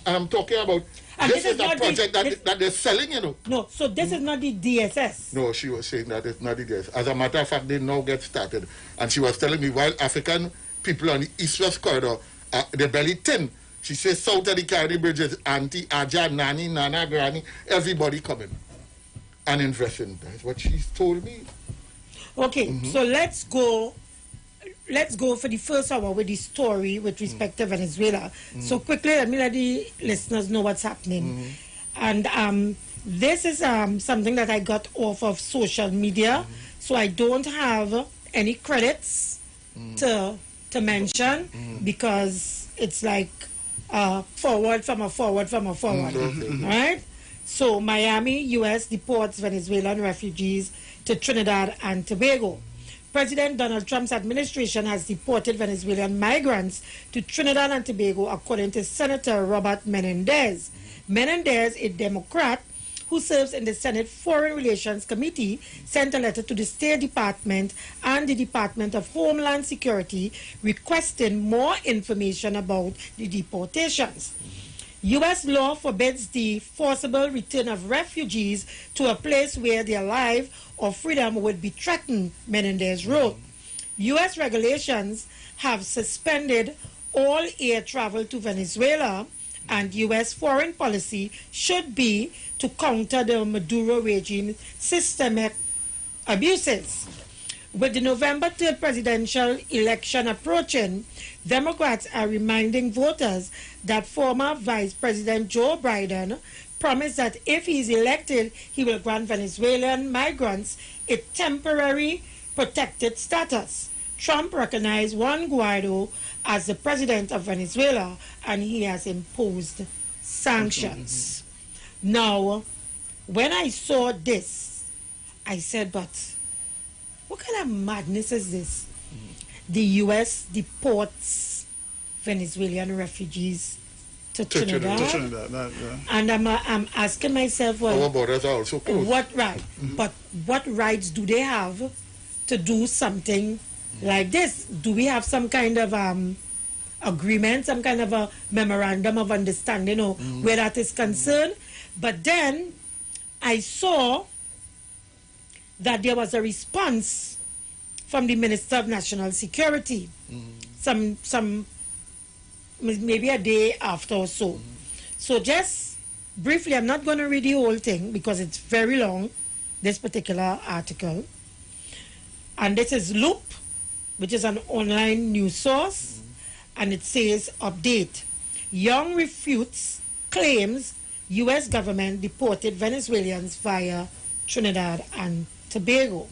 I'm talking about. And this is a project that they're selling, you know. No, so this is not the DSS. No, she was saying that it's not the DSS. As a matter of fact, they now get started. And she was telling me, while African people on the East-West corridor, they're barely 10. She says, south of the Caribbean bridges, Auntie, Aja, Nani, Nana, Granny, everybody coming and investing. That's what she's told me. Okay, so let's go for the first hour with the story with respect to Venezuela. So quickly, let me let the listeners know what's happening. And this is something that I got off of social media, so I don't have any credits to mention because it's like forward from a forward. Right? So Miami, U.S. deports Venezuelan refugees to Trinidad and Tobago. President Donald Trump's administration has deported Venezuelan migrants to Trinidad and Tobago, according to Senator Robert Menendez. Menendez, a Democrat who serves in the Senate Foreign Relations Committee, sent a letter to the State Department and the Department of Homeland Security requesting more information about the deportations. U.S. law forbids the forcible return of refugees to a place where their life or freedom would be threatened, Menendez wrote. U.S. regulations have suspended all air travel to Venezuela, and U.S. foreign policy should be to counter the Maduro regime's systemic abuses. With the November 3rd presidential election approaching, Democrats are reminding voters that former Vice President Joe Biden promised that if he is elected, he will grant Venezuelan migrants a temporary protected status. Trump recognized Juan Guaido as the president of Venezuela, and he has imposed sanctions. Now, when I saw this, I said, but what kind of madness is this? The U.S. deports Venezuelan refugees to Trinidad. And I'm asking myself, well, our borders are also closed. What right? But what rights do they have to do something like this? Do we have some kind of agreement, some kind of a memorandum of understanding, where that is concerned? But then I saw that there was a response from the Minister of National Security, some maybe a day after or so. So just briefly, I'm not going to read the whole thing because it's very long, this particular article. And this is Loop, which is an online news source, and it says, update, Young refutes claims U.S. government deported Venezuelans via Trinidad and Tobago.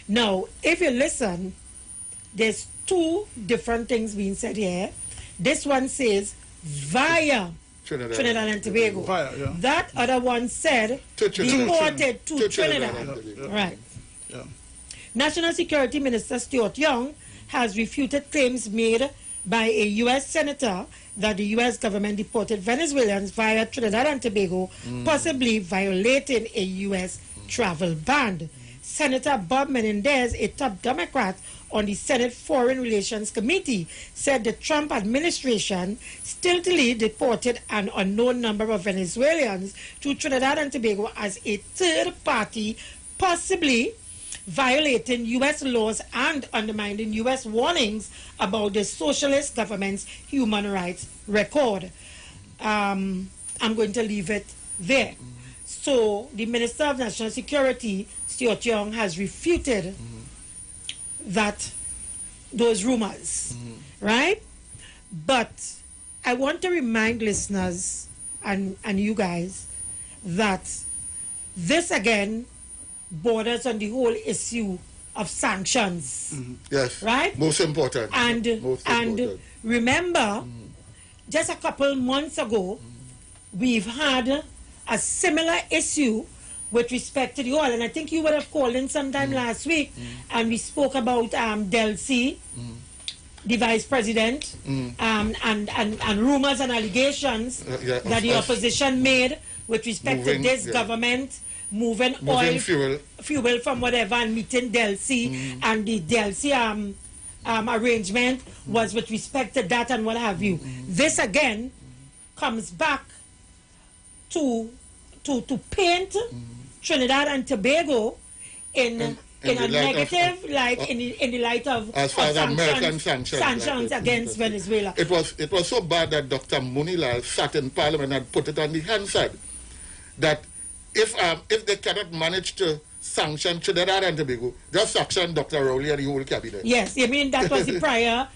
Now, if you listen, there's two different things being said here. This one says via Trinidad and Tobago. That other one said deported to Trinidad. Right. National Security Minister Stuart Young has refuted claims made by a U.S. senator that the U.S. government deported Venezuelans via Trinidad and Tobago, possibly violating a U.S. travel ban. Senator Bob Menendez, a top Democrat on the Senate Foreign Relations Committee, said the Trump administration stiltily deported an unknown number of Venezuelans to Trinidad and Tobago as a third party, possibly violating U.S. laws and undermining U.S. warnings about the socialist government's human rights record. I'm going to leave it there. So the Minister of National Security, Stuart Young, has refuted those rumors, right? But I want to remind listeners and you guys that this again borders on the whole issue of sanctions. Yes. Right? Most important. And remember, just a couple months ago, we've had a similar issue with respect to the oil. And I think you would have called in sometime last week, and we spoke about Delcy, the vice president, and rumors and allegations that the opposition made with respect to this government moving oil, fuel from whatever, and meeting Delcy, and the Delcy arrangement was with respect to that and what have you. This again comes back to paint Trinidad and Tobago in a negative, in the light of as far as American sanctions against Venezuela. It was so bad that Dr. Munilal sat in Parliament and put it on the Hansard that if they cannot manage to sanction Trinidad and Tobago, just sanction Dr. Rowley and the whole cabinet. Yes, I mean that was the prior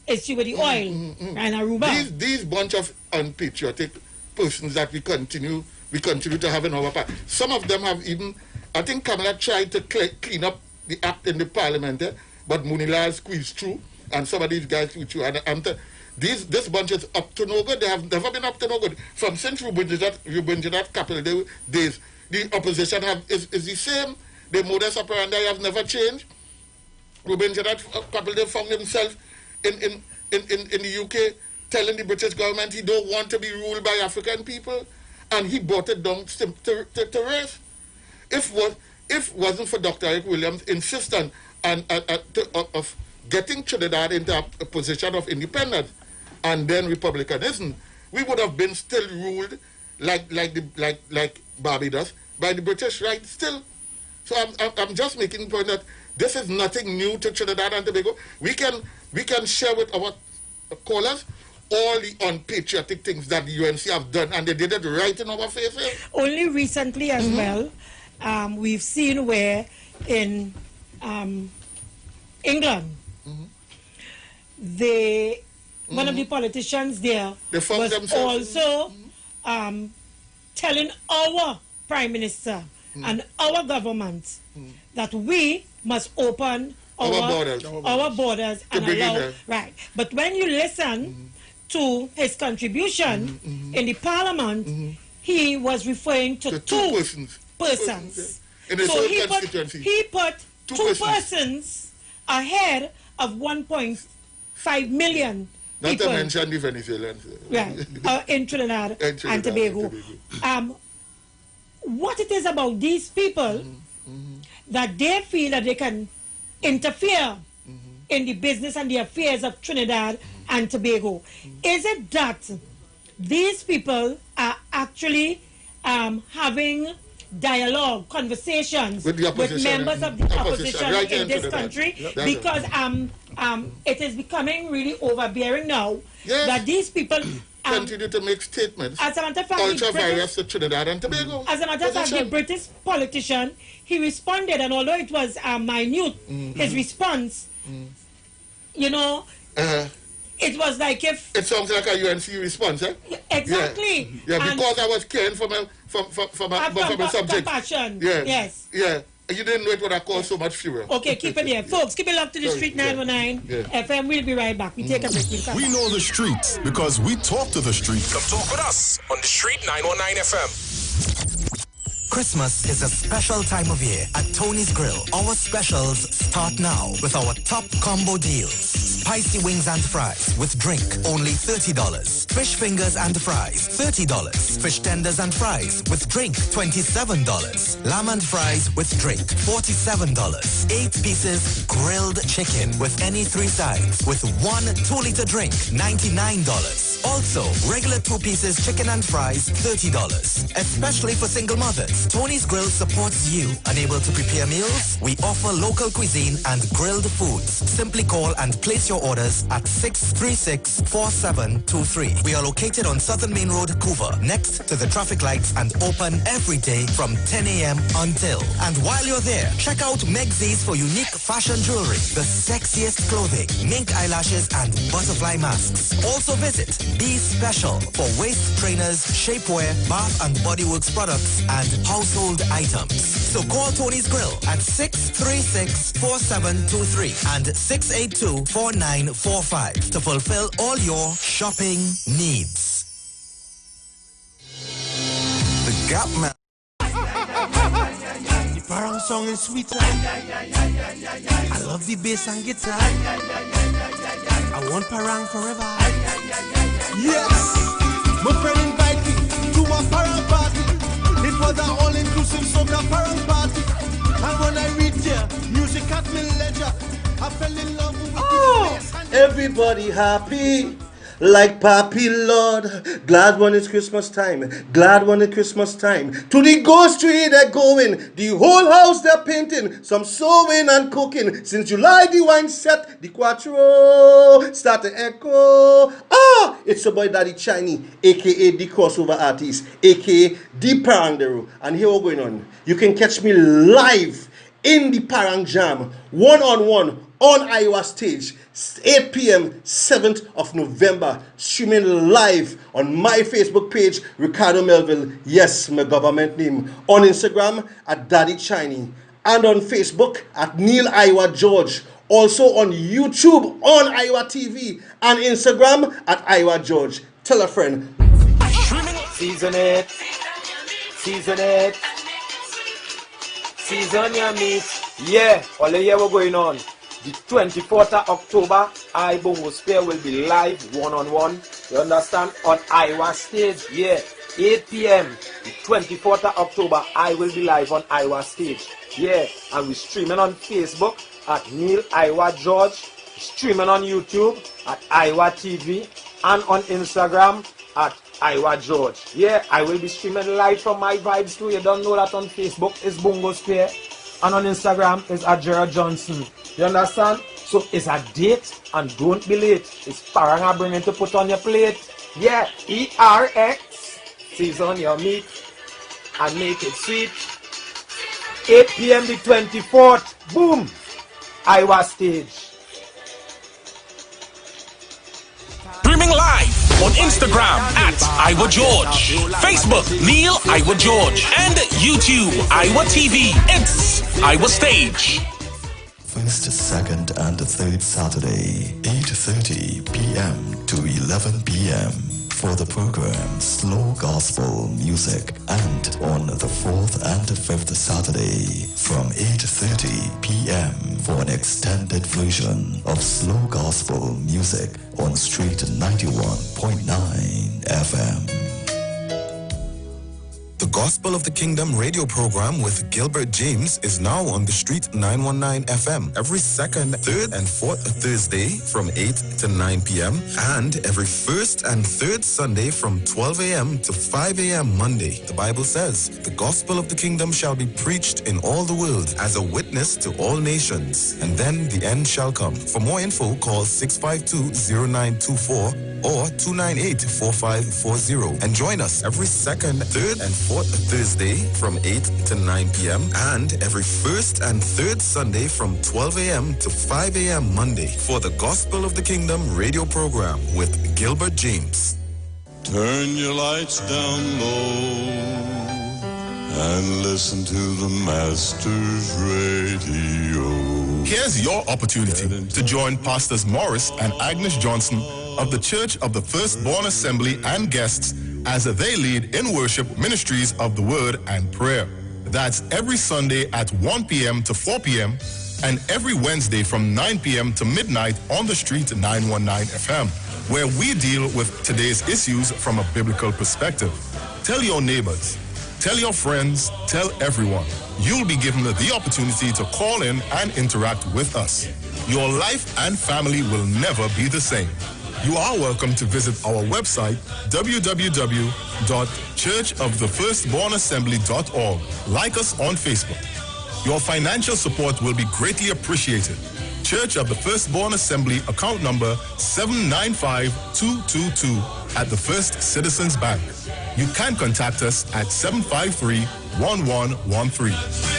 issue with the oil and Aruba. These bunch of unpatriotic persons that we continue to have in our party. Some of them have even, I think Kamala tried to clean up the act in the Parliament, but Munilal squeezed through, and some of these guys squeezed through. And this bunch is up to no good. They have never been up to no good. Since Rubinjinat capital days, the opposition is the same. The modus operandi have never changed. Rubinjinat capital found himself in the UK telling the British government he don't want to be ruled by African people, and he brought it down to race. If wasn't for Dr. Eric Williams' insistence of getting Trinidad into a position of independence and then republicanism, we would have been still ruled like Barbados by the British, right? Still. So I'm just making the point that this is nothing new to Trinidad and Tobago. We can share with our callers all the unpatriotic things that the UNC have done, and they did it right in our faces. Only recently as well, we've seen where in England, one of the politicians there was also telling our Prime Minister and our government that we must open our borders and allow, right. But when you listen to his contribution in the Parliament, he was referring to two persons. In his own constituency. He put two persons ahead of 1.5 million Not people. to mention the Venezuelans. Right, in Trinidad and Tobago. What it is about these people that they feel that they can interfere in the business and the affairs of Trinidad and Tobago. Is it that these people are actually having dialogue, conversations with members of the opposition right in this country? Because it is becoming really overbearing now that these people continue to make statements. As a matter of fact, ultra-virus to Trinidad and Tobago. As a matter of fact, the British politician, he responded, and although it was minute, his response, you know, it was like if... It sounds like a UNC response, eh? Exactly. Yeah, because I was caring from a subject. Compassion. Yeah. Yes. Yeah. You didn't know it would have caused so much furor. Okay, keep it there. Folks, keep it up to the street 919 FM. We'll be right back. We take a break. We know the streets because we talk to the streets. Come talk with us on the Street 919 FM. Christmas is a special time of year at Tony's Grill. Our specials start now with our top combo deals. Spicy wings and fries with drink, only $30. Fish fingers and fries, $30. Fish tenders and fries with drink, $27. Lamb and fries with drink, $47. 8 pieces grilled chicken with any 3 sides with 1 2-liter drink, $99. Also, regular 2 pieces chicken and fries, $30. Especially for single mothers, Tony's Grill supports you. Unable to prepare meals? We offer local cuisine and grilled foods. Simply call and place your orders at 636-4723. We are located on Southern Main Road, Couva, next to the traffic lights and open every day from 10 a.m. until. And while you're there, check out Megzi's for unique fashion jewelry, the sexiest clothing, mink eyelashes, and butterfly masks. Also visit Be Special for waist trainers, shapewear, bath and body works products, and household items. So call Tony's Grill at 636-4723 and 682-4945 to fulfill all your shopping needs. The Gap Man. The Parang song is sweeter. I love the bass and guitar. I want Parang forever. Yes, my friend invited me to a Parang party. It was an all-inclusive soca Parang party. And when I reached here, music at me leisure. I fell in love with the bass. Everybody happy. Like Papi Lord, glad when it's Christmas time, glad when it's Christmas time. To the ghost tree they're going, the whole house they're painting, some sewing and cooking. Since July the wine set, the quattro start to echo. It's the boy Daddy Chinese, aka the crossover artist, aka the Parangdero. And here we're going on. You can catch me live in the Parang Jam, one-on-one on Iowa stage, 8 p.m., 7th of November, streaming live on my Facebook page, Ricardo Melville, yes, my government name, on Instagram at Daddy Chinese, and on Facebook at Neil Iowa George, also on YouTube on Iwer TV, and Instagram at Iowa George. Tell a friend. Season it, season it, season your meat. Yeah, all the year we're going on. The 24th of October, Ibongo Spear will be live one-on-one. You understand? On Iowa stage. Yeah, 8 p.m. The 24th of October, I will be live on Iowa stage. Yeah, and we're streaming on Facebook at Neil Iowa George. Streaming on YouTube at Iwer TV. And on Instagram at Iowa George. Yeah, I will be streaming live from my vibes too. You don't know that on Facebook is Bongo Spear. And on Instagram is at Gerald Johnson. You understand? So it's a date and don't be late. It's Parang I bringing to put on your plate. Yeah, ERX. Season your meat and make it sweet. 8 p.m. the 24th. Boom. Iowa stage. Streaming live on Instagram at Iwer George, Facebook Neil Iwer George, and YouTube Iwer TV. It's Iwer Stage. First, second, and third Saturday, 8:30 p.m. to 11 p.m. for the program Slow Gospel Music, and on the fourth and fifth Saturday from 8:30 p.m. for an extended version of Slow Gospel Music on Street 91.9 FM. The Gospel of the Kingdom radio program with Gilbert James is now on the Street 919 FM every second, third, and fourth Thursday from 8 to 9 p.m. and every first and third Sunday from 12 a.m. to 5 a.m. Monday. The Bible says, the Gospel of the Kingdom shall be preached in all the world as a witness to all nations, and then the end shall come. For more info, call 652-0924 or 298-4540 and join us every second, third, and fourth Thursday from 8 to 9 p.m. and every first and third Sunday from 12 a.m. to 5 a.m. Monday for the Gospel of the Kingdom radio program with Gilbert James. Turn your lights down low and listen to the Master's radio. Here's your opportunity to join Pastors Morris and Agnes Johnson of the Church of the Firstborn Assembly and guests as they lead in worship ministries of the Word and Prayer. That's every Sunday at 1 p.m. to 4 p.m. and every Wednesday from 9 p.m. to midnight on the Street 919 FM, where we deal with today's issues from a biblical perspective. Tell your neighbors, tell your friends, tell everyone. You'll be given the opportunity to call in and interact with us. Your life and family will never be the same. You are welcome to visit our website, www.churchofthefirstbornassembly.org. Like us on Facebook. Your financial support will be greatly appreciated. Church of the Firstborn Assembly, account number 795222 at the First Citizens Bank. You can contact us at 753-1113.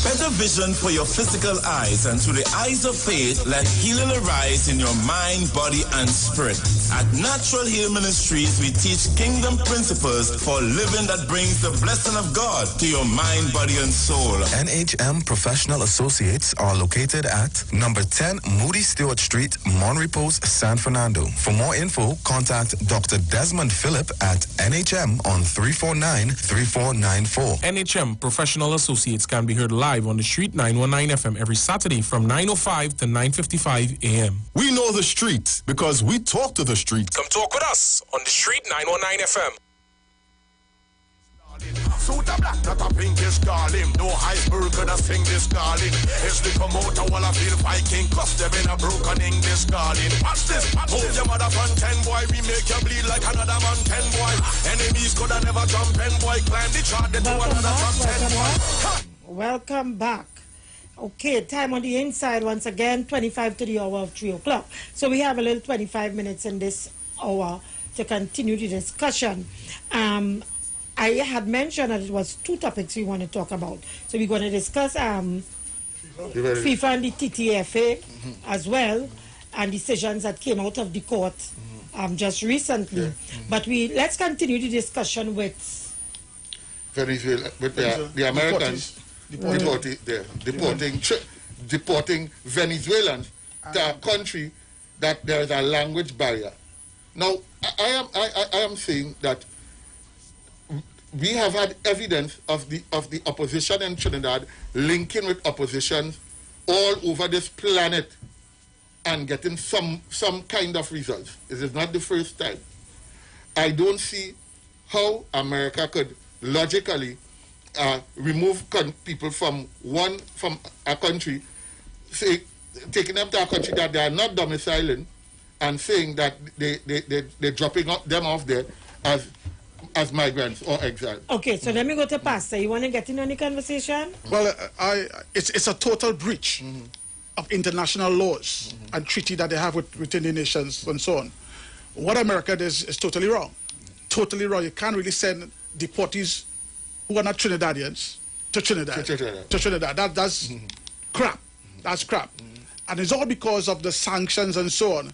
Better vision for your physical eyes, and through the eyes of faith, let healing arise in your mind, body, and spirit. At Natural Heal Ministries, we teach kingdom principles for living that brings the blessing of God to your mind, body, and soul. NHM Professional Associates are located at number 10 Moody Stewart Street, Monrepos, San Fernando. For more info, contact Dr. Desmond Phillip at NHM on 349-3494. NHM Professional Associates can be heard live on the Street 919 FM every Saturday from 9:05 to 9:55 a.m. We know the streets because we talk to the streets. Come talk with us on the Street 919 FM. Suit a black, not a pinkish darling. No iceberg gonna sing this darling. It's the promoter while I feel Viking. Cause them in a broken English darling. Watch this, move your mother from 10 boy. We make you bleed like another man 10 boy. Enemies coulda never jump 10 boy. Climb the chart, they do another from 10 boy. Welcome back. Okay, time on the inside once again, 25 to the hour of 3 o'clock. So we have a little 25 minutes in this hour to continue the discussion. I had mentioned that it was two topics we want to talk about. So we're going to discuss FIFA and the TTFA as well, and decisions that came out of the court just recently. But let's continue the discussion with Venezuela, with the Americans deporting Venezuelans to a country that there is a language barrier. Now, I am saying that we have had evidence of the opposition in Trinidad linking with opposition all over this planet and getting some kind of results. This is not the first time. I don't see how America could logically remove people from a country, say, taking them to a country that they are not domiciling, and saying that they're dropping them off there as migrants or exiles. Okay, so let me go to Pastor. You want to get in on the conversation? Well, it's a total breach of international laws and treaty that they have within the nations and so on. What America does is totally wrong. Totally wrong. You can't really send deportees who are not Trinidadians to Trinidad. To Trinidad. That's crap. That's crap. And it's all because of the sanctions and so on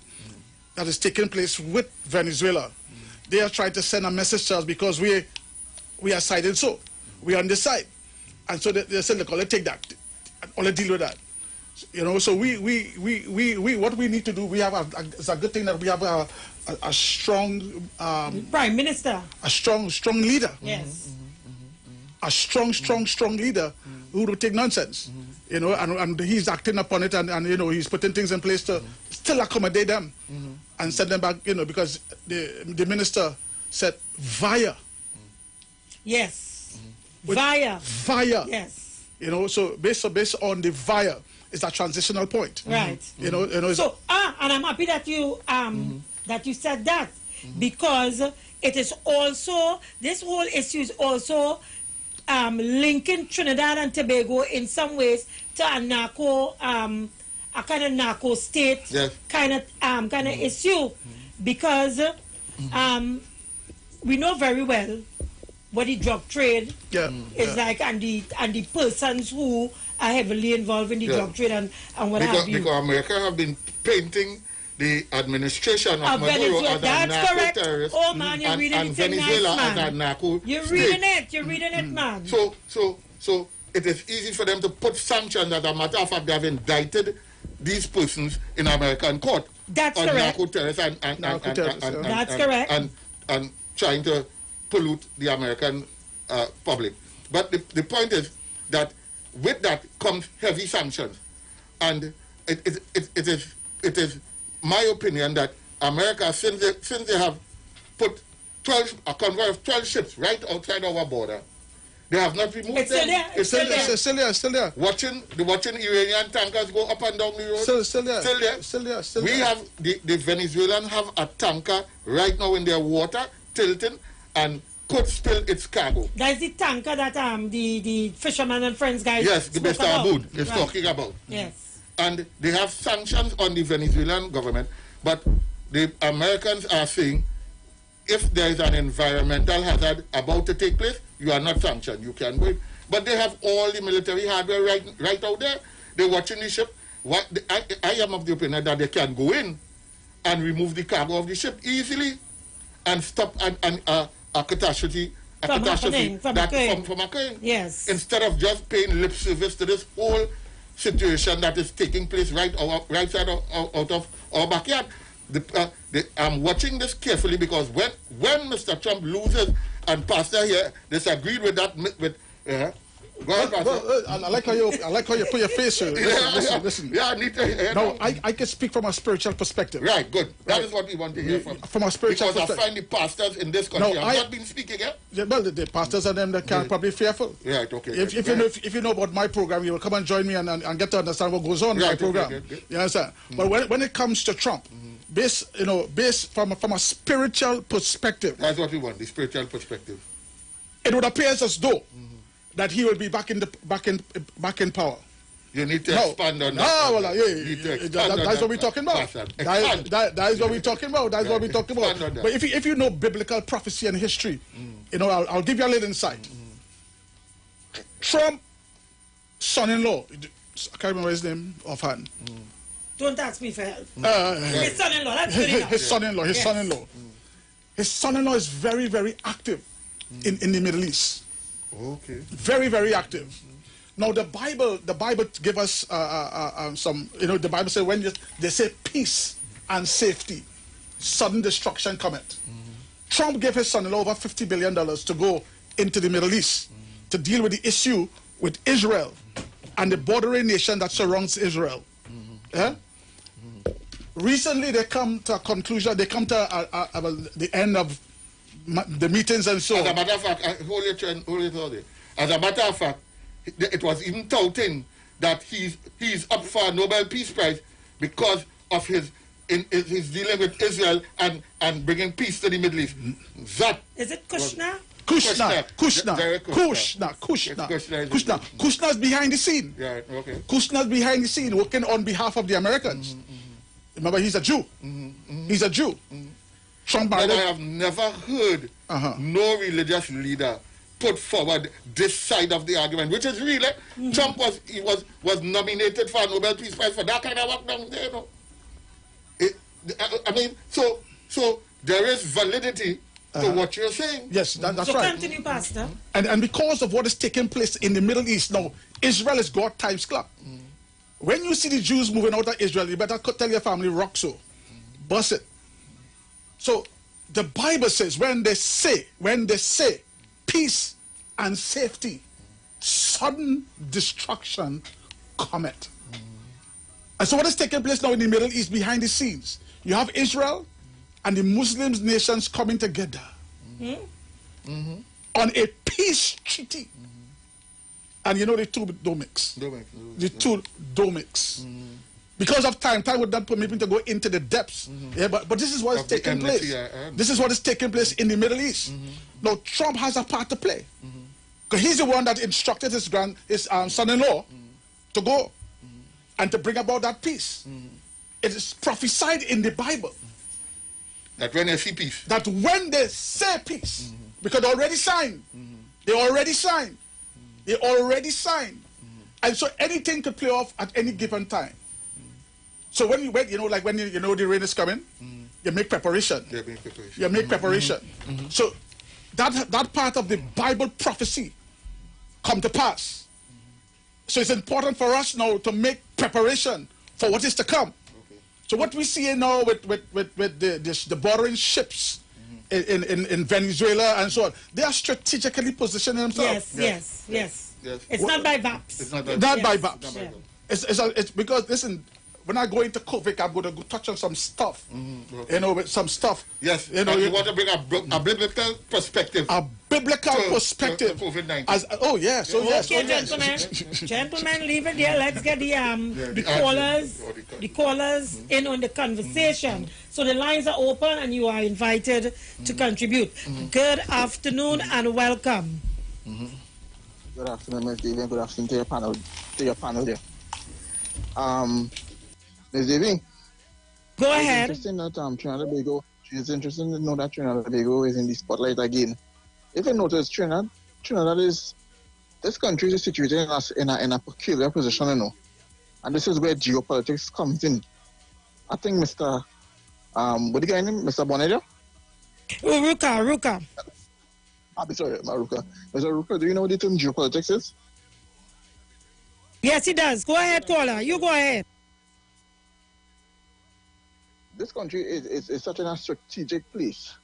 that is taking place with Venezuela. They are trying to send a message to us because we are sided so. We are on this side. And so they said, look, let's take that. Let's deal with that. You know, so we what we need to do, it's a good thing that we have a strong Prime Minister. A strong leader. Yes. A strong leader who will take nonsense. You know, and he's acting upon it, and you know, he's putting things in place to still accommodate them and send them back, you know, because the minister said via. Yes. Via. Yes. You know, so based on the via is that transitional point. Right. You know. So and I'm happy that you that you said that, because it is also, this whole issue is also linking Trinidad and Tobago in some ways to a narco, a kind of narco state, kind of issue, because we know very well what the drug trade is like, and the persons who are heavily involved in the drug trade and what have you. Because America have been painting the administration of Maduro as a narco-terrorist, oh man, you're reading and it Venezuela nice, as a narco You're state. reading it, man. So it is easy for them to put sanctions. As a matter of fact, they have indicted these persons in American court. That's on correct. narco-terrorists That's correct. And trying to pollute the American public. But the point is that with that comes heavy sanctions, and it is my opinion that America, since they have put a convoy of 12 ships right outside our border, They have not removed it's still there. It's still there. It's still there. Watching Iranian tankers go up and down the road. Still there. Still there. We have the Venezuelans have a tanker right now in their water tilting and could spill its cargo. That's the tanker that the fisherman and friends guys. Yes, the Mr. Aboud is talking about. Yes. And they have sanctions on the Venezuelan government, but the Americans are saying if there is an environmental hazard about to take place, you are not sanctioned. You can go in. But they have all the military hardware right out there. They're watching the ship. I am of the opinion that they can go in and remove the cargo of the ship easily and stop a catastrophe from occurring. Yes. Instead of just paying lip service to this whole situation that is taking place right side out of our backyard. I'm watching this carefully because when Mr. Trump loses and Pastor here disagreed with that go ahead, Pastor. I like how you put your face here. Listen. Yeah, I need to. No, I can speak from a spiritual perspective. Right, good. That is what we want to hear from a spiritual perspective. Because I find the pastors in this country have not been speaking yet. Yeah, well, the pastors and them that can probably fearful. Right, okay. If you know about my program, you will come and join me and get to understand what goes on in my program. You understand? But when it comes to Trump, based from a spiritual perspective. That's what we want, the spiritual perspective. It would appear as though that he will be back in power. You need to expand on that. No, well, that's what we're talking about. That is what we're talking about. That's what we're talking about. But if you know biblical prophecy and history, I'll give you a little insight. Trump, son-in-law, I can't remember his name offhand. Don't ask me for help. His son-in-law, that's good enough. His son-in-law. His son-in-law is very, very active in the Middle East. Okay. Very, very active. Now the Bible give us some. The Bible says when they say peace and safety, sudden destruction cometh. Trump gave his son-in-law over $50 billion to go into the Middle East to deal with the issue with Israel and the bordering nation that surrounds Israel. Recently, they come to a conclusion. They come to the end of the meetings and so on. As a matter of fact, hold it. As a matter of fact, it was even touting that he's up for a Nobel Peace Prize because of his dealing with Israel and bringing peace to the Middle East. That is it Kushner? Kushner is behind the scene. Yeah, okay. Kushner's behind the scene working on behalf of the Americans. Remember, he's a Jew. He's a Jew. But I have never heard no religious leader put forward this side of the argument, which is really Trump was nominated for a Nobel Peace Prize for that kind of work down there. So there is validity to what you're saying. Yes, that's so right. Continue, Pastor. And because of what is taking place in the Middle East now, Israel is God times club. When you see the Jews moving out of Israel, you better tell your family rock so, bust it. So the Bible says when they say peace and safety, sudden destruction cometh. And so what is taking place now in the Middle East behind the scenes? You have Israel and the Muslim nations coming together on a peace treaty. And you know the two don't mix. The two don't mix. Because of time would not permit me to go into the depths. But this is what is taking place. This is what is taking place in the Middle East. Now Trump has a part to play. Because he's the one that instructed his son-in-law to go and to bring about that peace. It is prophesied in the Bible. That when they see peace. That when they say peace. Because they already signed. They already signed. They already signed. And so anything could play off at any given time. So when you wait, when you know the rain is coming, you make preparation. You make preparation. So that part of the Bible prophecy come to pass. So it's important for us now to make preparation for what is to come. So what we see now with the bordering ships in Venezuela and so on, they are strategically positioning themselves. Yes. It's not by VAPs. It's not by VAPs. It's because, listen, when I go into COVID, I'm going to go touch on some stuff. With some stuff. Yes, you want to bring a biblical perspective. A biblical perspective. COVID-19. Oh yes, oh yes. Okay, oh, yes. gentlemen. Gentlemen, leave it there. Let's get the callers in on the conversation. So the lines are open and you are invited to contribute. Good afternoon and welcome. Good afternoon, Ms. Davy, and good afternoon to your panel there. Ms. Davy. Go ahead. It's interesting that Trinidad and Tobago. It's interesting to know that Trinidad and Tobago is in the spotlight again. If you notice, Trinidad is, this country is situated in a peculiar position, you know, and this is where geopolitics comes in. I think Mr. What the guy name? Mr. Bonadio? Ruka. I'm sorry, Ruka. Mr. Ruka, do you know what the term geopolitics is? Yes, he does. Go ahead, caller. You go ahead. This country is such a strategic place,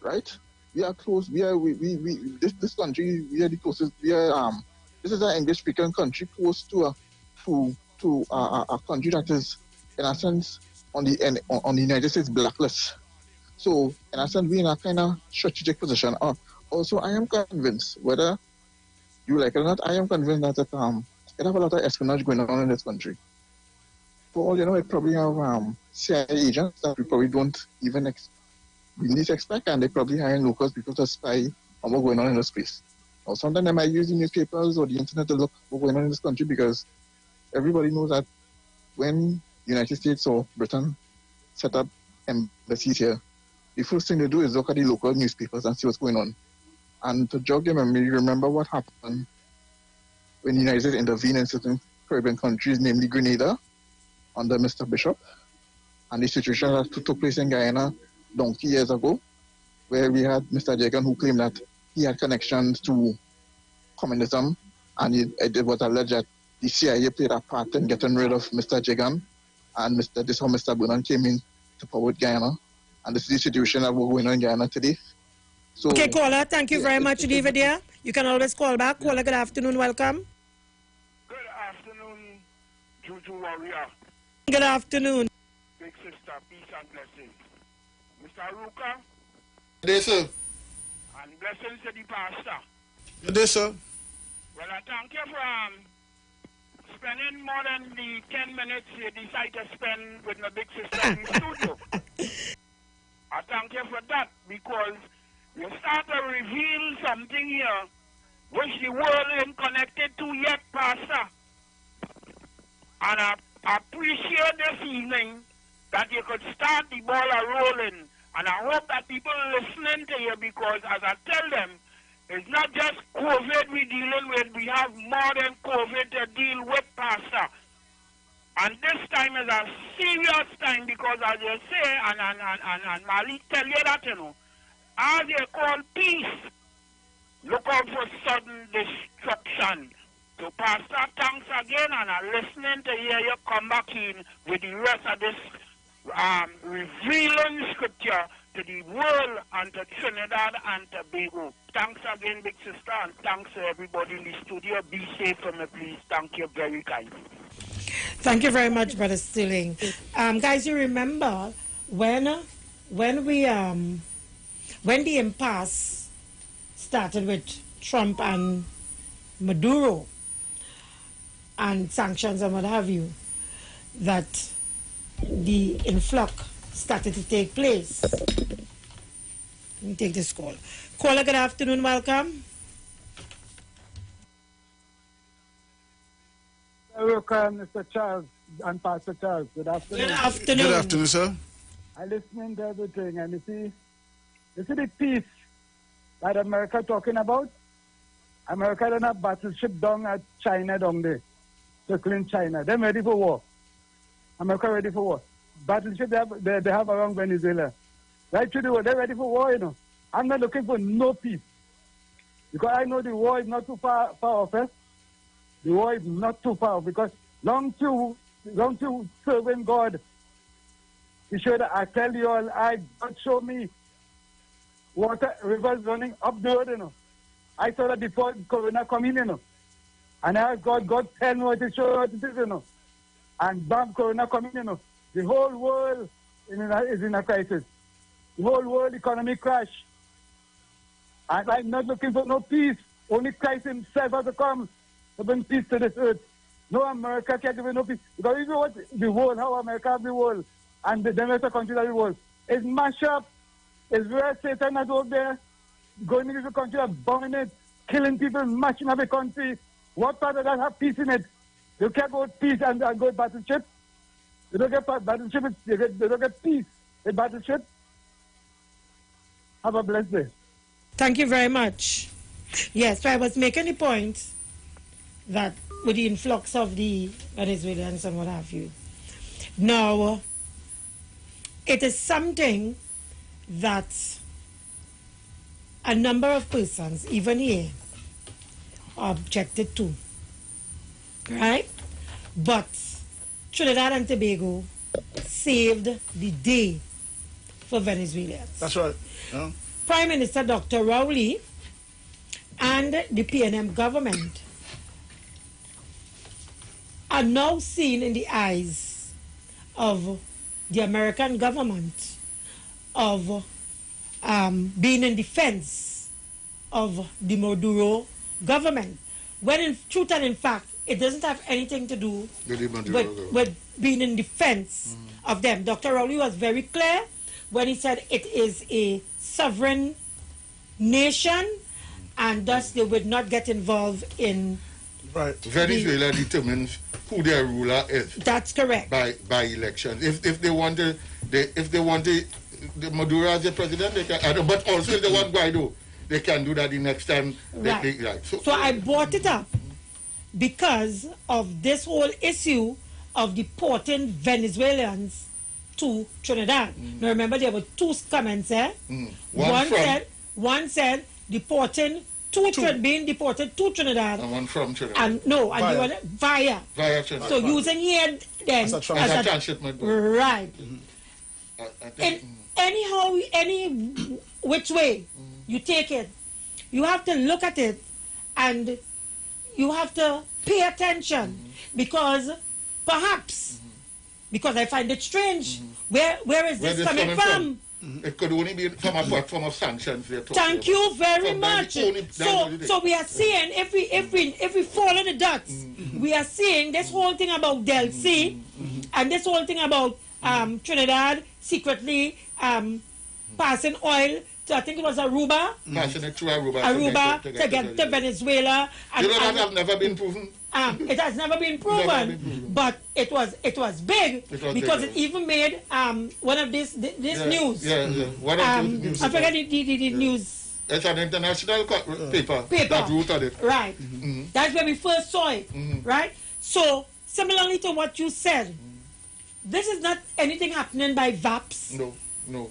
right? We are close. This country, we are the closest. This is an English-speaking country close to a country that is, in a sense, on the United States blacklist. So, in a sense, we're in a kind of strategic position. Also, I am convinced, whether you like it or not, I am convinced that it have a lot of espionage going on in this country. For all you know, it probably have CIA agents that we probably don't even least expect, and they probably hire locals because to spy on what's going on in the space. Or sometimes they might use the newspapers or the internet to look what's going on in this country, because everybody knows that when the United States or Britain set up embassies here, the first thing they do is look at the local newspapers and see what's going on. And to jog your memory, remember what happened when the United States intervened in certain Caribbean countries, namely Grenada, under Mr. Bishop, and the situation that took place in Guyana donkey years ago, where we had Mr. Jagan who claimed that he had connections to communism, and it was alleged that the CIA played a part in getting rid of Mr. Jagan, and this how Mr. Burnham came in to power with Guyana, and this is the situation that we're going on in Guyana today. So, okay, caller, thank you very much, leave it there. You can always call back. Caller, good afternoon, welcome. Good afternoon, Juju Warrior. Good afternoon. Big sister, peace and blessings. Mr. Ruka. Good day, sir. And blessings to the pastor. Good day, sir. Well, I thank you for spending more than the 10 minutes you decide to spend with my big sister in the studio. I thank you for that, because you start to reveal something here which the world ain't connected to yet, pastor. And I appreciate this evening that you could start the ball rolling. And I hope that people listening to you, because as I tell them, it's not just COVID we're dealing with. We have more than COVID to deal with, pastor. And this time is a serious time, because as you say, and Malik tell you that, you know, as you call peace, look out for sudden destruction. So, Pastor, thanks again, and I'm listening to hear you come back in with the rest of this revealing scripture to the world and to Trinidad and Tobago. Thanks again, big sister, and thanks to everybody in the studio. Be safe from me, please. Thank you very kindly. Thank you very much, Brother Stilling. Guys, you remember when the impasse started with Trump and Maduro and sanctions and what have you, that the influx started to take place. Let me take this call. Caller, good afternoon, welcome. Welcome, Mr. Charles and Pastor Charles. Good afternoon. Good afternoon. Good afternoon, sir. I listening to everything, and you see the peace that America talking about. America done a battleship down at China down there, circling China. They're ready for war. America ready for war. Battleship they have around Venezuela. Right through the war, they're ready for war, you know. I'm not looking for no peace, because I know the war is not too far off. The war is not too far, because long to serving God. He showed, I tell you all, God showed me water, rivers running up the road, you know. I saw that before Corona come in, you know. And I asked God tell me what to show what it is, you know. And bam, Corona come in, you know. The whole world is in a crisis. The whole world economy crash. And I'm not looking for no peace. Only Christ himself has to come to bring peace to this earth. No America can give no peace. Because if you watch the world, how America have the world, and the rest of the countries of the world, it's mashed up. It's where Satan is out there, going into the country and bombing it, killing people, mashing up the country. What part of that have peace in it? You can't go with peace and go with battleship. You don't get battleship, they don't get peace with battleship. Have a blessed day. Thank you very much. Yes, so I was making the point that with the influx of the Venezuelans and what have you. Now, it is something that a number of persons, even here, objected to. Right? But Trinidad and Tobago saved the day for Venezuelans. That's right. Yeah. Prime Minister Dr. Rowley and the PNM government are now seen in the eyes of the American government of being in defense of the Maduro government, when in truth and in fact it doesn't have anything to do with being in defense of them. Dr. Rowley was very clear when he said it is a sovereign nation and thus they would not get involved in Venezuela determines who their ruler is. That's correct. By elections. If they want the Maduro as the president, they can. But also if they want Guaido, they can do that the next time. Right. So I brought it up because of this whole issue of deporting Venezuelans to Trinidad. Now remember, there were two comments there. One said deporting being deported to Trinidad. And one from Trinidad. And they were via Trinidad. So using here then as a transshipment. Right. Anyhow, any which way you take it, you have to look at it and you have to pay attention because perhaps, because I find it strange, where is this coming from? It could only be from a platform of sanctions. Thank you very much. So we are seeing if we follow the dots, we are seeing this whole thing about Del C and this whole thing about Trinidad secretly passing oil to, I think it was Aruba. Passing it through Aruba. To get to Venezuela. And, that has never been proven? It has never been proven. But it was big because it even made one of this news. One of these news. I forget the news. It's an international paper that wrote on it. Right. That's where we first saw it. Right? So, similarly to what you said, this is not anything happening by VAPs. No.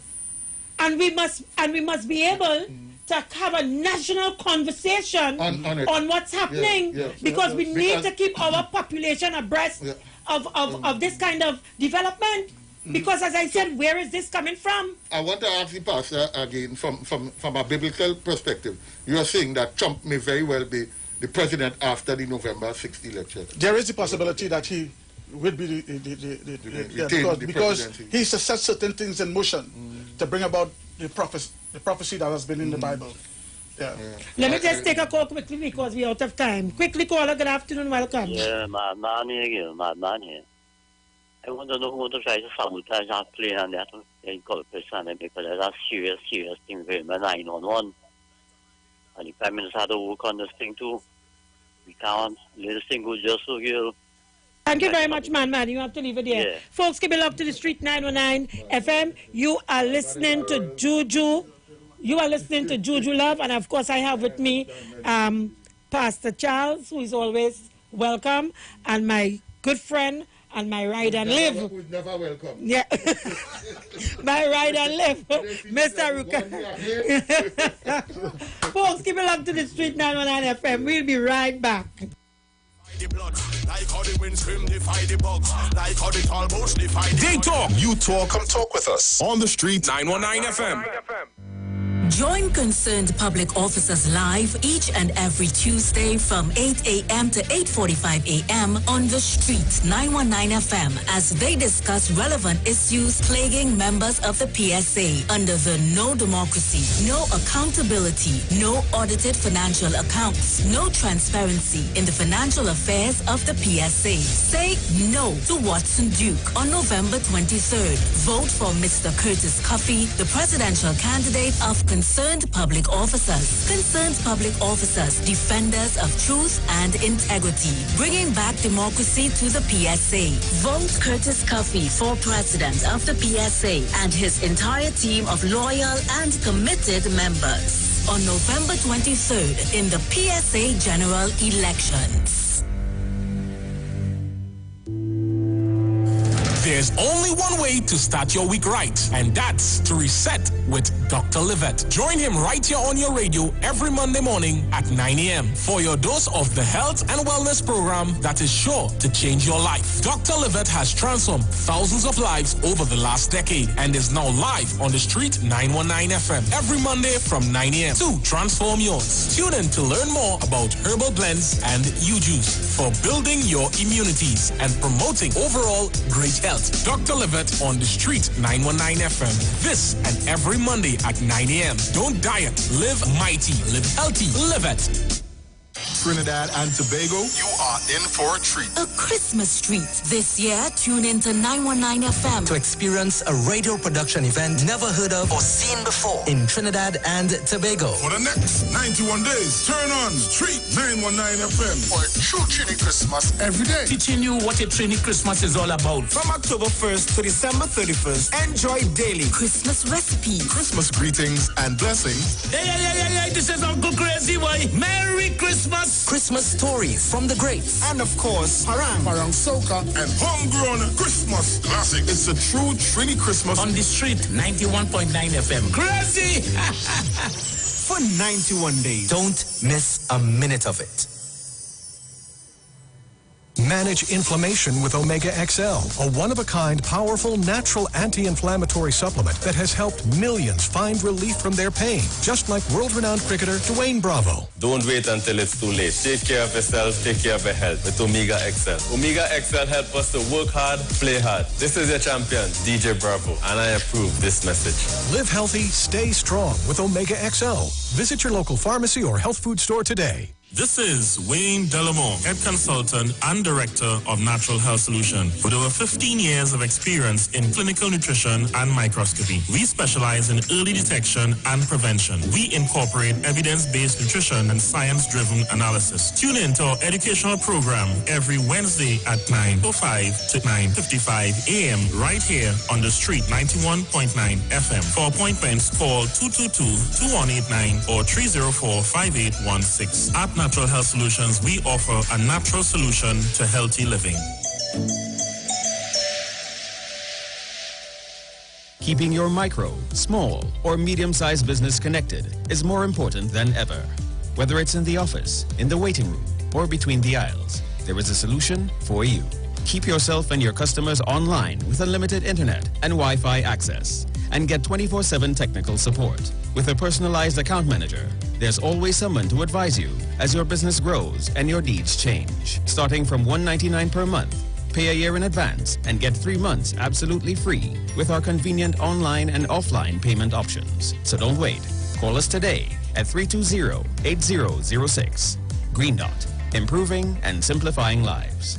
And we must be able to have a national conversation on what's happening because we need to keep our population abreast of this kind of development. Because as I said, where is this coming from? I want to ask the pastor again from a biblical perspective. You are saying that Trump may very well be the president after the November 6th election. There is the possibility that he will be because he set certain things in motion to bring about the prophecy that has been in the Bible. Let me just take a call quickly because we're out of time. Quickly, caller, good afternoon, welcome. Yeah, Madman here. I want to know who to try to sabotage our plane and that person because there's a serious thing with 911. And the Prime Minister had to work on this thing too. We can't let this thing go just so good. Thank you very much, man. You have to leave it there. Yeah. Folks, keep it up to the Street 919 FM. You are listening to Juju. You are listening to Juju Love. And, of course, I have with me Pastor Charles, who is always welcome, and my good friend and my ride and live. Who's never welcome. Yeah. My ride and live, Mr. Ruka. Folks, keep it up to the Street 919 FM. We'll be right back. Like how the wind scream, defy the bugs. Like how the tall bush defy the... They talk. You talk. Come talk with us. On the Street 919 FM. Join concerned public officers live each and every Tuesday from 8 a.m. to 8:45 a.m. on The Street 919 FM as they discuss relevant issues plaguing members of the PSA under the No Democracy, No Accountability, No Audited Financial Accounts, No Transparency in the Financial Affairs of the PSA. Say no to Watson Duke on November 23rd. Vote for Mr. Curtis Cuffey, the presidential candidate of concerned public officers. Concerned public officers, defenders of truth and integrity, bringing back democracy to the PSA. Vote Curtis Cuffey for president of the PSA and his entire team of loyal and committed members on November 23rd in the PSA general elections. There's only one way to start your week right, and that's to reset with Dr. Livette. Join him right here on your radio every Monday morning at 9 a.m. for your dose of the health and wellness program that is sure to change your life. Dr. Livette has transformed thousands of lives over the last decade and is now live on The Street 919 FM every Monday from 9 a.m. to transform yours. Tune in to learn more about herbal blends and U-Juice for building your immunities and promoting overall great health. Dr. Livette on The Street 919 FM. This and every Monday at 9 a.m. Don't diet, live mighty, live healthy, live it. Trinidad and Tobago, you are in for a treat. A Christmas treat. This year, tune into 919 FM to experience a radio production event never heard of or seen before in Trinidad and Tobago. For the next 91 days, turn on Street 919 FM for a true Trini Christmas every day. Teaching you what a Trini Christmas is all about. From October 1st to December 31st, enjoy daily Christmas recipes, Christmas greetings and blessings. Hey, this is Uncle Crazy Boy. Merry Christmas. Christmas stories from the greats. And of course, Parang Soca, and homegrown Christmas classics. It's a true Trini Christmas on The Street 91.9 FM. Crazy! For 91 days. Don't miss a minute of it. Manage inflammation with Omega XL, a one-of-a-kind, powerful, natural anti-inflammatory supplement that has helped millions find relief from their pain, just like world-renowned cricketer Dwayne Bravo. Don't wait until it's too late. Take care of yourself, take care of your health with Omega XL. Omega XL helps us to work hard, play hard. This is your champion, DJ Bravo, and I approve this message. Live healthy, stay strong with Omega XL. Visit your local pharmacy or health food store today. This is Wayne Delamore, Head Consultant and Director of Natural Health Solution. With over 15 years of experience in clinical nutrition and microscopy, we specialize in early detection and prevention. We incorporate evidence-based nutrition and science-driven analysis. Tune in to our educational program every Wednesday at 9:05 to 9:55 a.m. right here on The Street 91.9 FM. For appointments, call 222-2189 or 304-5816. At Natural Health Solutions, we offer a natural solution to healthy living. Keeping your micro, small, or medium-sized business connected is more important than ever. Whether it's in the office, in the waiting room, or between the aisles, there is a solution for you. Keep yourself and your customers online with unlimited internet and Wi-Fi access, and get 24/7 technical support. With a personalized account manager, there's always someone to advise you as your business grows and your needs change. Starting from $199 per month, pay a year in advance and get 3 months absolutely free with our convenient online and offline payment options. So don't wait. Call us today at 320-8006. Green Dot, improving and simplifying lives.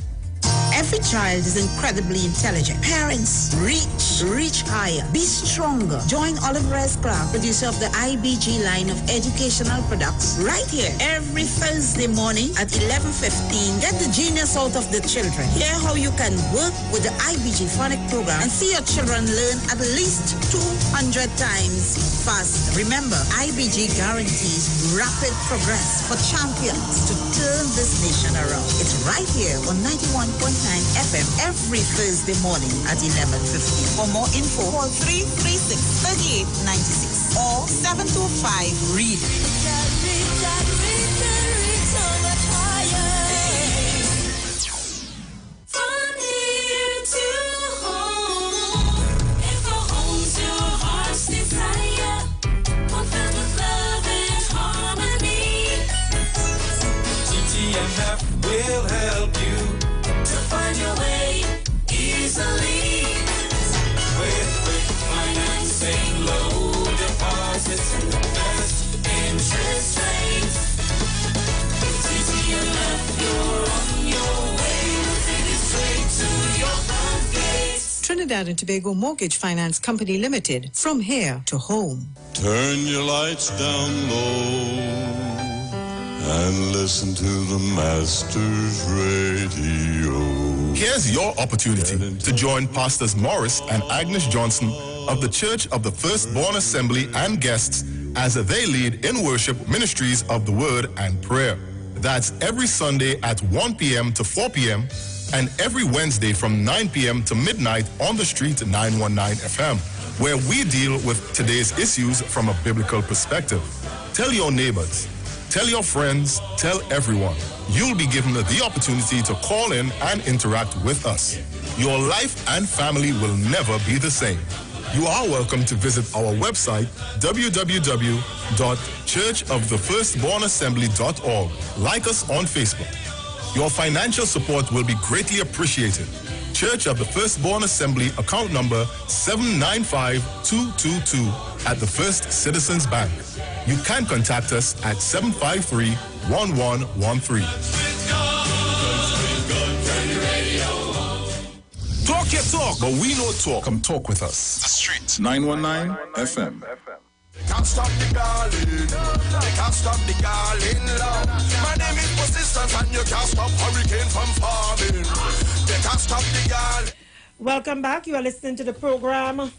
Every child is incredibly intelligent. Parents, reach higher. Be stronger. Join Olive Reyes Clark, producer of the IBG line of educational products, right here every Thursday morning at 11:15. Get the genius out of the children. Hear how you can work with the IBG phonic program and see your children learn at least 200 times faster. Remember, IBG guarantees rapid progress for champions to turn this nation around. It's right here on 91.9 FM every Thursday morning at 11:15. For more info, call 336-3896 or 725-READ. Trinidad and Tobago Mortgage Finance Company Limited. From here to home. Turn your lights down low and listen to the Masters Radio. Here's your opportunity to join Pastors Morris and Agnes Johnson of the Church of the Firstborn Assembly and guests as they lead in worship ministries of the Word and Prayer. That's every Sunday at 1 p.m. to 4 p.m. and every Wednesday from 9 p.m. to midnight on the street 919 FM, where we deal with today's issues from a biblical perspective. Tell your neighbors, tell your friends, tell everyone. You'll be given the opportunity to call in and interact with us. Your life and family will never be the same. You are welcome to visit our website, www.churchofthefirstbornassembly.org. Like us on Facebook. Your financial support will be greatly appreciated. Church of the Firstborn Assembly, account number 795222 at the First Citizens Bank. You can contact us at 753-1113. Talk your talk, but we know talk. Come talk with us. The Street 919 FM. Can't stop the garland. They can't stop the garland, Lord. My name is Persistence, and you can't stop hurricane from forming. They can't stop the garland. Welcome back. You are listening to the program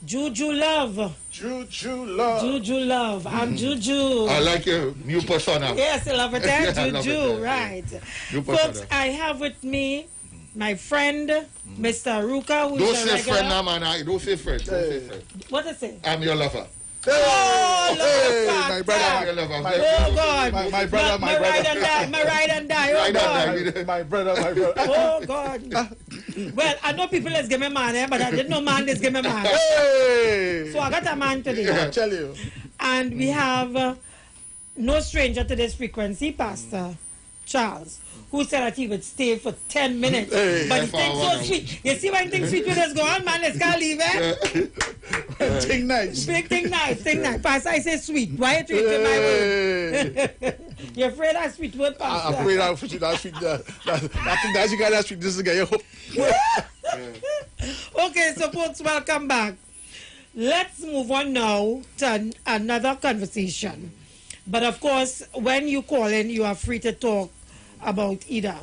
Juju Love. Juju Love. Juju Love. I'm Juju. I like your new persona. Yes, I love it. Eh? I love Juju, it, right. New persona. Folks, I have with me my friend, Mr. Ruka, who Don't is a say regular. friend now, man. Don't say friend. Don't say friend. What is it? I'm your lover. Oh, Hey, Lord, my brother, Father. my lover. Oh, God. My brother, my brother. ride and die. My ride and die. Oh, God. My brother, my brother. Oh, God. Well, I know people is give me man, but I didn't know man is give me man. Hey. So I got a man today. Yeah, I tell you. And we have no stranger to this frequency, Pastor Charles, who said that he would stay for 10 minutes. Hey, but he thinks so sweet. You see when things sweet with us go on, man, let's can't leave it. Think nice. Big thing nice, thing nice. Pastor, I say sweet. Why you treating my word? You're afraid of sweet word, Pastor? I'm afraid of sweet. That think that's you got that sweet. This is guy. Okay, so folks, welcome back. Let's move on now to another conversation. But of course, when you call in, you are free to talk about either.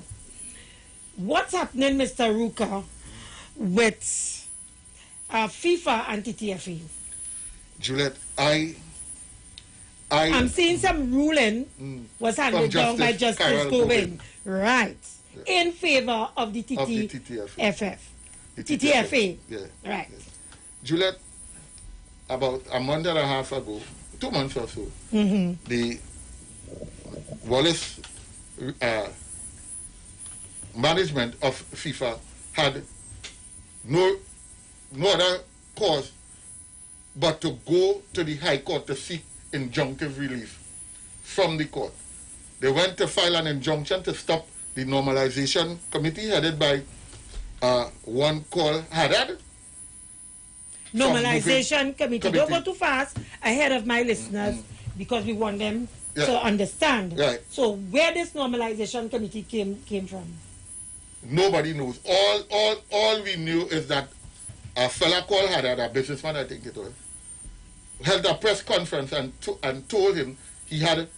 What's happening, Mr. Ruka, with FIFA and TTFE? Juliet, I'm seeing some ruling was handed down by Justice Gobin. Right. In favor of the TTFF. TTFA. Yeah. Right. Yeah. Juliet, about a month and a half ago, 2 months or so, the Wallace management of FIFA had no other cause but to go to the High Court to seek injunctive relief from the court. They went to file an injunction to stop the normalization committee headed by one called Haddad. Normalization committee. Don't go too fast ahead of my listeners because we want them to understand. Right. So where this normalization committee came from? Nobody knows. All we knew is that a fella called Haddad, a businessman I think it was, held a press conference and told him he had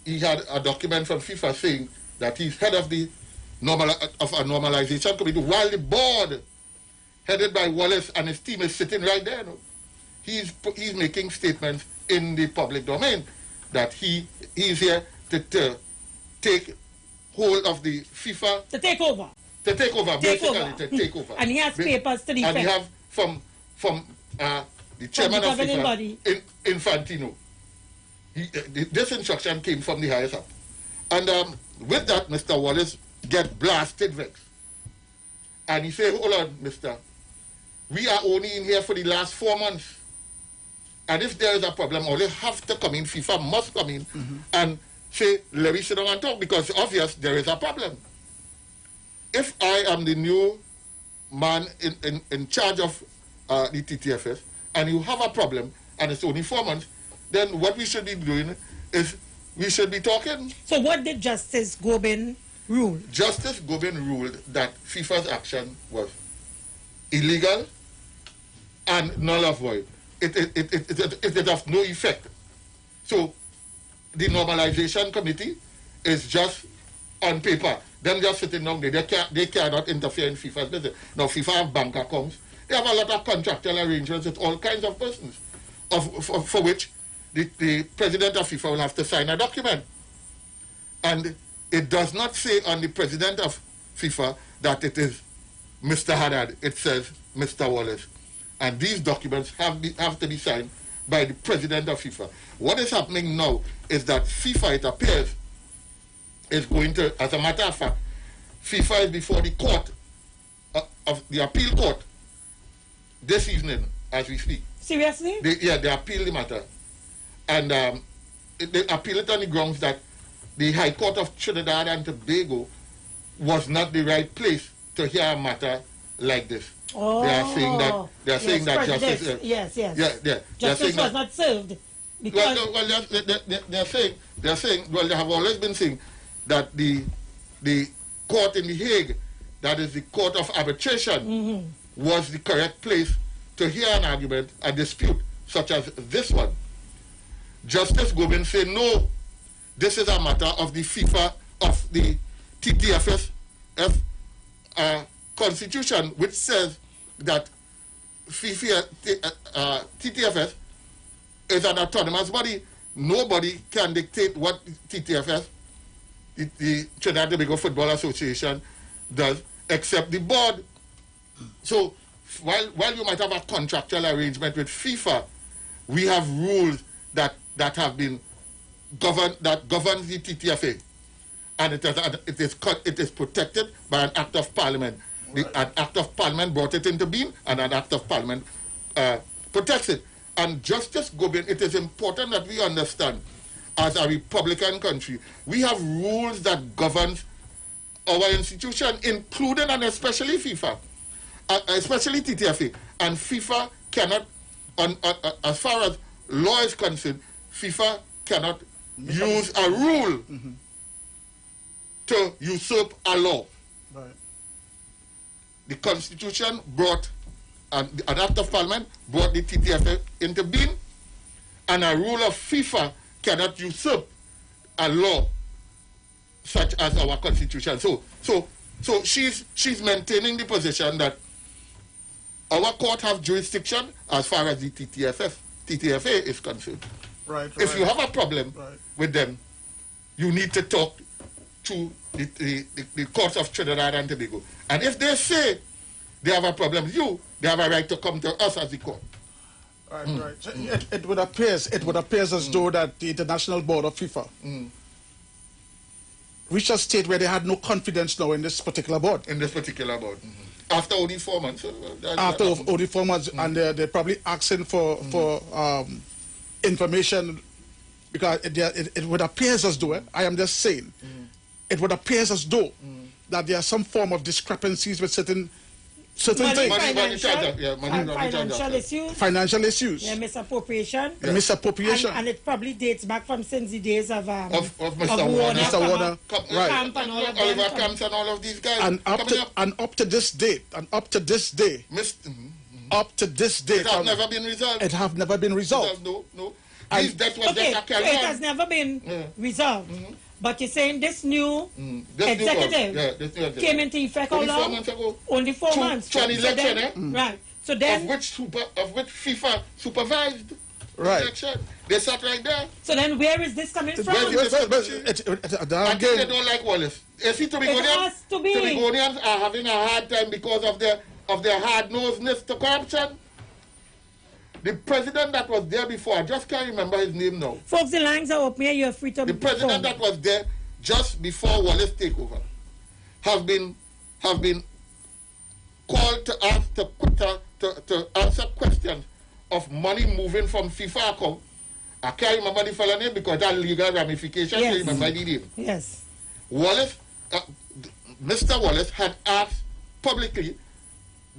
a document from FIFA saying that he's head of a normalization committee while the board headed by Wallace and his team is sitting right there. No? He's making statements in the public domain that he's here to take hold of the FIFA. To take over. To take over, basically, to take over. And he has papers to the And he effect. have from the chairman of FIFA, body. Infantino. This instruction came from the highest up. And with that, Mr. Wallace get blasted vexed. And he said, hold on, mister, we are only in here for the last 4 months. And if there is a problem, only have to come in, FIFA must come in and say, let me sit down and talk, because obvious there is a problem. If I am the new man in charge of the TTFS, and you have a problem, and it's only 4 months, then what we should be doing is we should be talking. So what did Justice Gobin rule? Justice Gobin ruled that FIFA's action was illegal and null and void. It is of no effect. So the normalization committee is just on paper. Them just sitting down there. They cannot interfere in FIFA's business. Now FIFA have bank accounts. They have a lot of contractual arrangements with all kinds of persons, for which the president of FIFA will have to sign a document. And it does not say on the president of FIFA that it is Mr. Haddad. It says Mr. Wallace. And these documents have to be signed by the president of FIFA. What is happening now is that FIFA, it appears, is going to, as a matter of fact, FIFA is before the court, of the appeal court, this evening, as we speak. Seriously? They appeal the matter. And they appeal it on the grounds that the High Court of Trinidad and Tobago was not the right place to hear a matter like this. Oh, they are saying that justice. Yes. Yeah. Justice was not served. Because they're saying. Well, they have always been saying that the court in The Hague, that is the court of arbitration, was the correct place to hear an argument, a dispute such as this one. Justice Gobin said no. This is a matter of the FIFA, of the TTFS constitution, which says that FIFA, TTFS is an autonomous body. Nobody can dictate what TTFS, the Trinidad and Tobago Football Association, does, except the board. So while you might have a contractual arrangement with FIFA, we have rules that have been govern the TTFA, and it is protected by an act of parliament. An act of parliament brought it into being, and an act of parliament protects it. And Justice Gobin, it is important that we understand, as a Republican country, we have rules that govern our institution, including and especially FIFA, especially TTFA. And FIFA cannot, as far as law is concerned, FIFA cannot use a rule to usurp a law. Right. The Constitution brought, an act of parliament brought the TTFA into being, and a rule of FIFA cannot usurp a law such as our Constitution. So she's maintaining the position that our court have jurisdiction as far as the TTFA is concerned. Right. If you have a problem with them, you need to talk to the courts of Trinidad and Tobago. And if they say they have a problem with you, they have a right to come to us as the court. Right. So it would appear as though that the International Board of FIFA reached a state where they had no confidence now in this particular board. After only 4 months. After only 4 months, and they're probably asking for information, because it would appear as though, I am just saying, it would appear as though that there are some form of discrepancies with certain things. Financial issues. Yeah, misappropriation. And it probably dates back from since the days of Mr. Warner. Right. Camp and all of them. Oliver Camps and all of these guys. And up to this day, up to this day, it has never been resolved. It have never been resolved. No. It has never been resolved. But you're saying this new executive came into effect only 4 months ago. Only 4 months. To an election, right. So then, of which FIFA supervised the election. They sat right there. So then, where is this coming from? I think they don't like Wallace. You see, Tobagonians are having a hard time because of their hard-nosedness to corruption. The president that was there before, I just can't remember his name now. Folks, the lines are open here. You're free to. The president that was there just before Wallace takeover have been called to ask to answer questions of money moving from FIFA account. I can't remember the fellow name because that legal ramification. Yes. I remember the name. Yes. Wallace, Mr. Wallace had asked publicly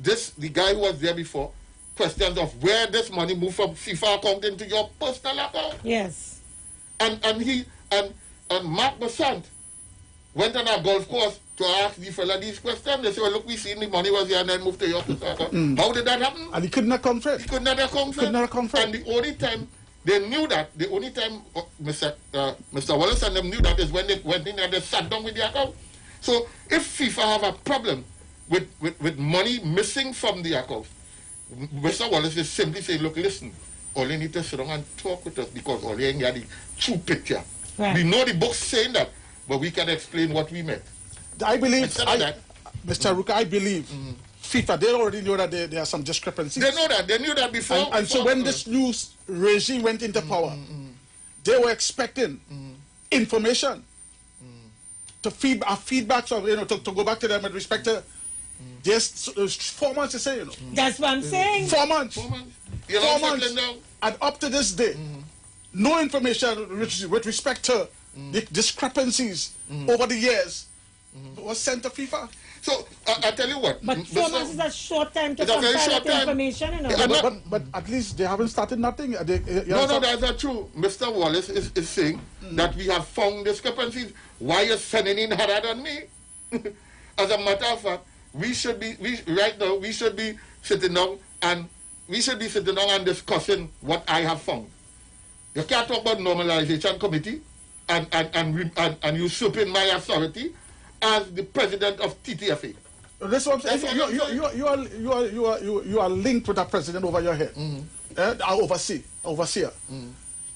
the guy who was there before, questions of where this money moved from FIFA account into your personal account. Yes. And Mark Besant went on a golf course to ask the fella these questions. They say, well, look, we seen the money was here and then moved to your office. How did that happen? And he could not confess. He could not confess. And the only time they knew that, the only time Mr. Wallace and them knew that is when they went in and they sat down with the account. So if FIFA have a problem with money missing from the account, Mr. Wallace is simply saying, look, listen, all you need to sit down and talk with us because all you ain't got the true picture. Right. We know the book's saying that, but we can explain what we meant. I believe, Mr. Ruka, I believe FIFA, they already know that there are some discrepancies. They know that. They knew that before. And so when this new regime went into power, they were expecting information to feedback, so, to go back to them with respect to just 4 months to say, That's what I'm saying. 4 months. 4 months. 4 months. And up to this day, no information with respect to the discrepancies over the years was sent to FIFA. So, I tell you what. But 4 months is a short time to It's a very compile short that time. information, But at least they haven't started nothing. No, that's not true. Mr. Wallace is saying that we have found discrepancies. Why are you sending in harder than me? As a matter of fact, right now, we should be sitting down and discussing what I have found. You can't talk about normalization committee and usurping my authority as the president of TTFA. That's what I'm saying. You are linked with that president over your head, our overseer.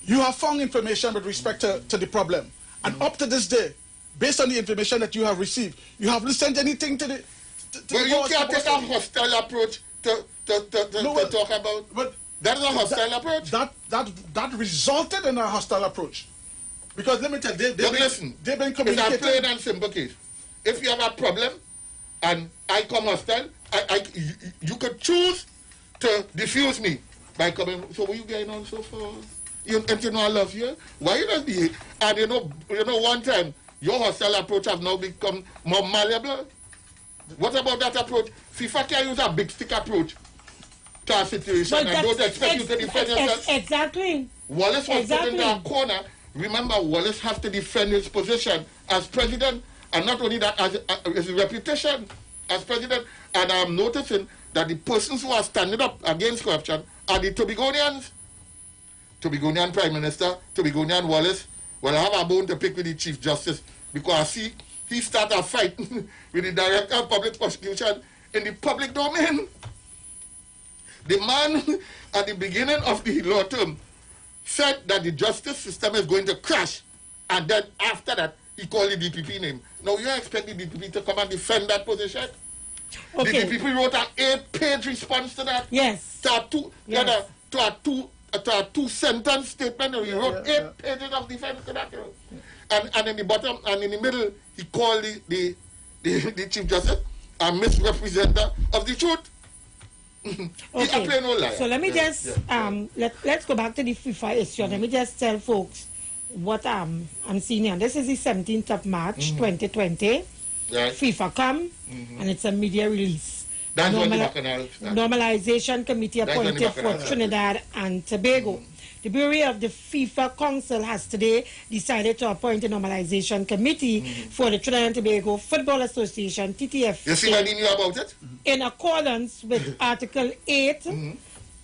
You have found information with respect to the problem, and up to this day, based on the information that you have received, you haven't sent anything to the. Well, you can't take a hostile approach to talk about. But that's a hostile approach. That resulted in a hostile approach, because let me tell you, they've been communicating. It's a plain and simple case. If you have a problem, and I come hostile, you could choose to diffuse me by coming. So what you getting on so far? You I love you. Why you not be? And you know, one time your hostile approach has now become more malleable. What about that approach? FIFA can use a big stick approach to a situation and don't expect you to defend yourself. Exactly. Wallace was put in that corner. Remember, Wallace has to defend his position as president, and not only that, as his reputation as president. And I'm noticing that the persons who are standing up against corruption are the Tobagonians. Tobagonian Prime Minister, Tobagonian Wallace. Well, I have a bone to pick with the Chief Justice because I see he started a fight with the Director of Public Prosecution in the public domain. The man at the beginning of the law term said that the justice system is going to crash, and then after that he called the DPP name. Now you expect the DPP to come and defend that position? Okay. The DPP wrote an 8-page response to that. Yes. To a two-sentence statement. He wrote 8 pages of defense to that. And in the bottom and in the middle, he called the Chief Justice a misrepresenter of the truth. Okay. So let me just let's go back to the FIFA issue. Let me just tell folks what I'm seeing here. This is the 17th of March 2020. Right. FIFA come and it's a media release. That's when the Bacchanal started. Normalization committee appointed for Trinidad and Tobago. The Bureau of the FIFA Council has today decided to appoint a normalization committee for the Trinidad and Tobago Football Association, TTF. You see what he knew about it? In accordance with Article 8,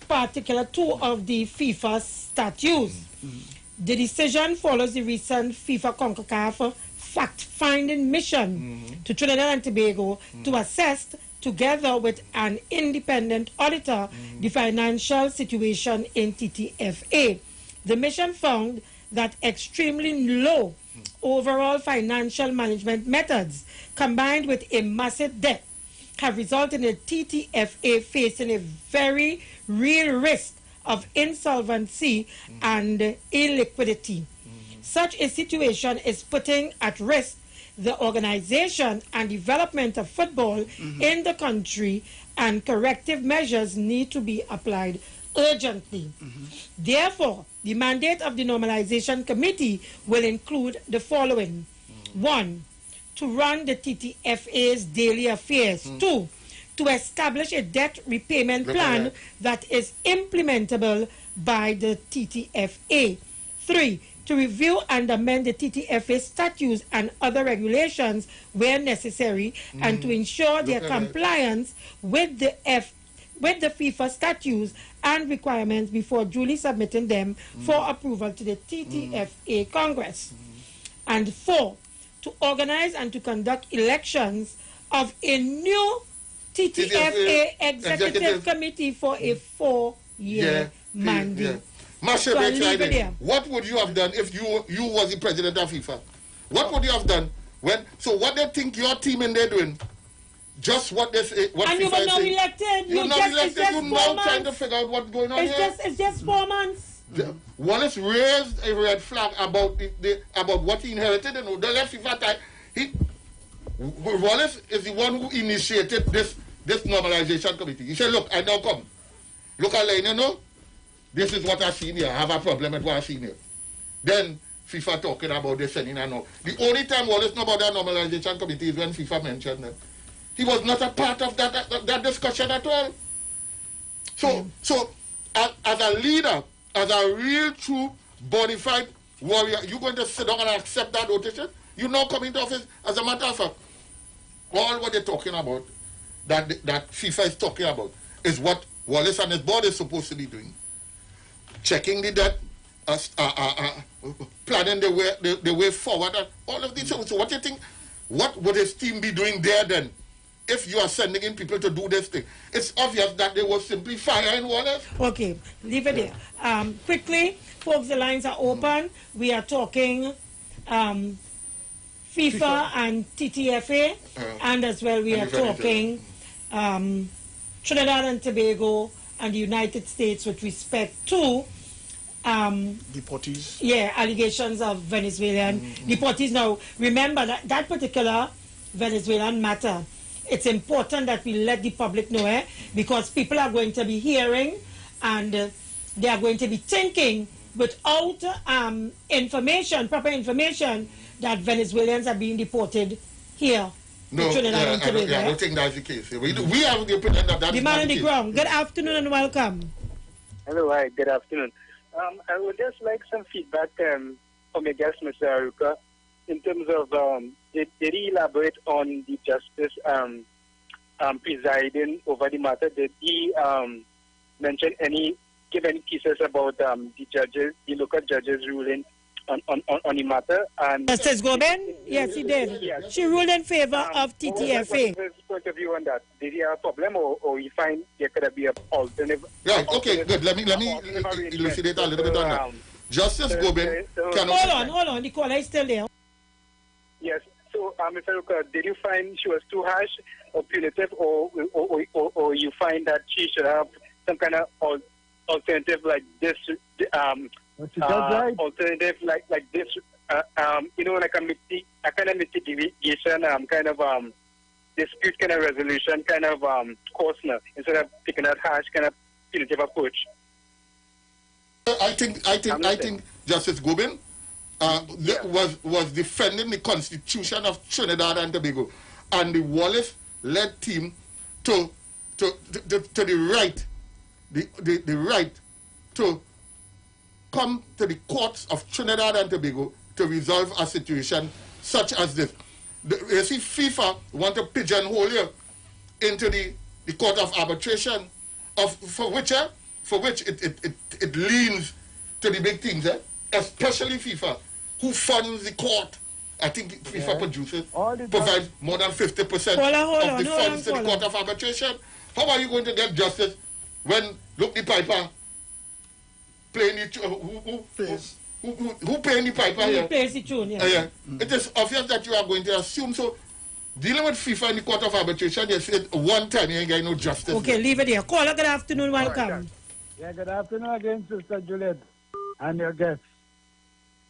Particular 2 of the FIFA statutes. The decision follows the recent FIFA CONCACAF fact-finding mission to Trinidad and Tobago to assess, together with an independent auditor, the financial situation in TTFA. The mission found that extremely low overall financial management methods, combined with a massive debt, have resulted in the TTFA facing a very real risk of insolvency and illiquidity. Such a situation is putting at risk the organization and development of football in the country, and corrective measures need to be applied urgently. Therefore, the mandate of the Normalization Committee will include the following. 1, to run the TTFA's daily affairs. 2, to establish a debt repayment plan that is implementable by the TTFA. 3, to review and amend the TTFA statutes and other regulations where necessary, and to ensure their compliance with the FIFA statutes and requirements before duly submitting them for approval to the TTFA Congress. And 4, to organize and to conduct elections of a new TTFA Executive Committee for a 4-year mandate. Masha, what would you have done if you was the president of FIFA? What would you have done so what they think your team in there doing? Just what they say. What and FIFA you were not elected. You're not elected. You're now trying to figure out what's going on here. It's just 4 months. Wallace raised a red flag about about what he inherited. And the left FIFA time. Wallace is the one who initiated this normalization committee. He said, "Look, I now come. Look at Lane, you know. This is what I've seen here. I have a problem with what I've seen here." Then FIFA talking about this and now. The only time Wallace know about that normalization committee is when FIFA mentioned them. He was not a part of that discussion at all. So as a leader, as a real, true, bona fide warrior, you're going to sit down and accept that notation? You now come into office. As a matter of fact, all what they're talking about, that FIFA is talking about, is what Wallace and his board is supposed to be doing. Checking the debt, planning the way forward, and all of these things. So what do you think, what would his team be doing there then? If you are sending in people to do this thing, it's obvious that they will simply fire in Wallace. Okay, leave it there. Quickly, folks, the lines are open. We are talking FIFA and TTFA, and as well we are talking Trinidad and Tobago and the United States with respect to deportees. Yeah, allegations of Venezuelan deportees. Now, remember that particular Venezuelan matter, it's important that we let the public know, because people are going to be hearing and they are going to be thinking without proper information, that Venezuelans are being deported here. No, I don't think that's the case. We have the opinion that the man on the ground. Good afternoon and welcome. Hello, hi, good afternoon. I would just like some feedback from your guest, Mr. Aruka, in terms of did he elaborate on the justice presiding over the matter? Did he give any pieces about the judges, the local judges ruling on the matter? And Justice Gobin? Yes, he did. Yes. She ruled in favor of TTFA. What was his point of view on that? Did he have a problem, or you find there could be an alternative? Right, okay, good. Let me elucidate a little bit on that. Justice Gobin cannot... Hold on. The caller is still there. Yes. So, Mr. Ruka, did you find she was too harsh or punitive, or you find that she should have some kind of alternative like this, alternative like this, like a kind of mitigation, kind of dispute kind of resolution kind of course now, instead of taking that harsh kind of punitive approach? I think Justice Gobin was defending the Constitution of Trinidad and Tobago, and the Wallace-led team to the right, the right to come to the courts of Trinidad and Tobago to resolve a situation such as this. You see, FIFA want to pigeonhole you into the court of arbitration, for which it leans to the big things, especially FIFA, who funds the court. I think FIFA provides more than 50% of the funds to the court of arbitration. How are you going to get justice when, look, the piper playing the who paying the piper here? Who plays the tune, yeah. It is obvious that you are going to assume. So, dealing with FIFA in the court of arbitration, you said one time you ain't got no justice. Okay, leave it here. Caller, good afternoon, welcome. Yeah, good afternoon again, Sister Juliet, and your guests.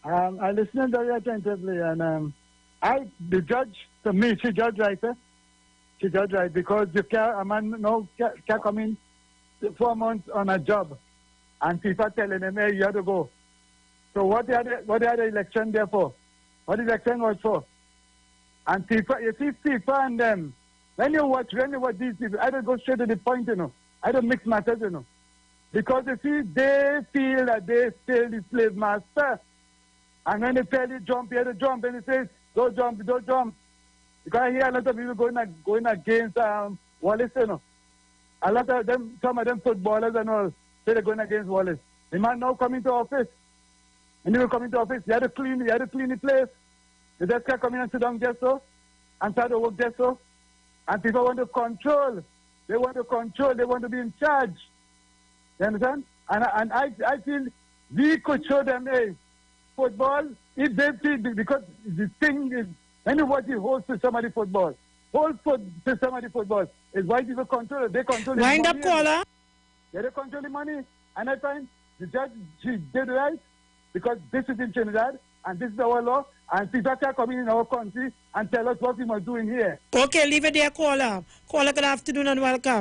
I listened very attentively, and the judge, to me, she judged right, She judged right, because a man now can't come in 4 months on a job, and FIFA telling him, hey, you have to go. So what they had the election there for? What the election was for? And FIFA, you see FIFA and them, when you watch these people, I don't go straight to the point, I don't mix matters, Because you see, they feel that they still the slave master. And when they tell you jump, you have to jump. And they say, don't jump, don't jump. Because I hear a lot of people going against Wallace, you know. A lot of them, some of them footballers and all, say they're going against Wallace. The man now coming to office. And he will come into office, you had to clean the place. The just can't come in and sit down just so, and start to work just so. And people want to control. They want to control. They want to be in charge. You understand? And I feel we could show them, hey, football, if they feel, because the thing is, when you watch the whole system of the football, system of the football is why people control it. They control the money. Wind up, caller. Yeah, they control the money. And I find the judge, she did right, because this is in Trinidad, and this is our law, and people can come in our country and tell us what we must do in here. Okay, leave it there, caller. Caller, good afternoon and welcome.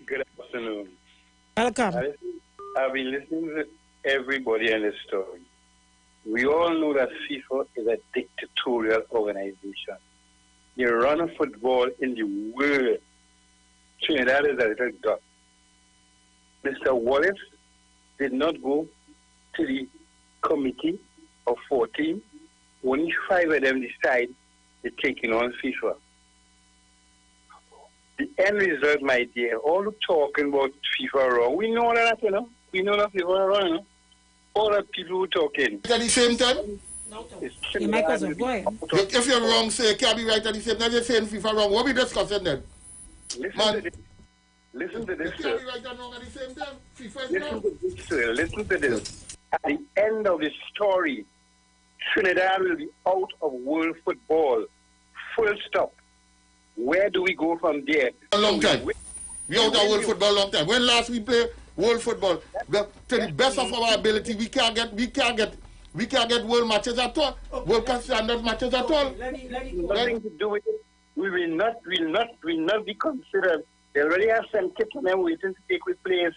Good afternoon. Welcome. I've been listening to everybody in this story. We all know that FIFA is a dictatorial organization. They run a football in the world. Trinidad is a little dot. Mr. Wallace did not go to the committee of 14. Only 5 of them decide they're taking on FIFA. The end result, my dear, all the talking about FIFA wrong, we know that, you know. We know that FIFA wrong, you know. All the people who talking. At the same time? You might as well go ahead. If you're wrong, say you can't be right at the same time. You're saying FIFA wrong. What are we discussing then? Listen to this, you sir. can't be right and wrong at the same time. FIFA is Listen wrong. to this, sir. Listen to this. At the end of the story, Trinidad will be out of world football. Full stop. Where do we go from there? A long time. We out of world football a long time. When last we play world football? To the best of our ability, we can't get world matches at all. World standard matches at all. Nothing to do with it. We will not be considered. They already have some kids on them waiting to take with place,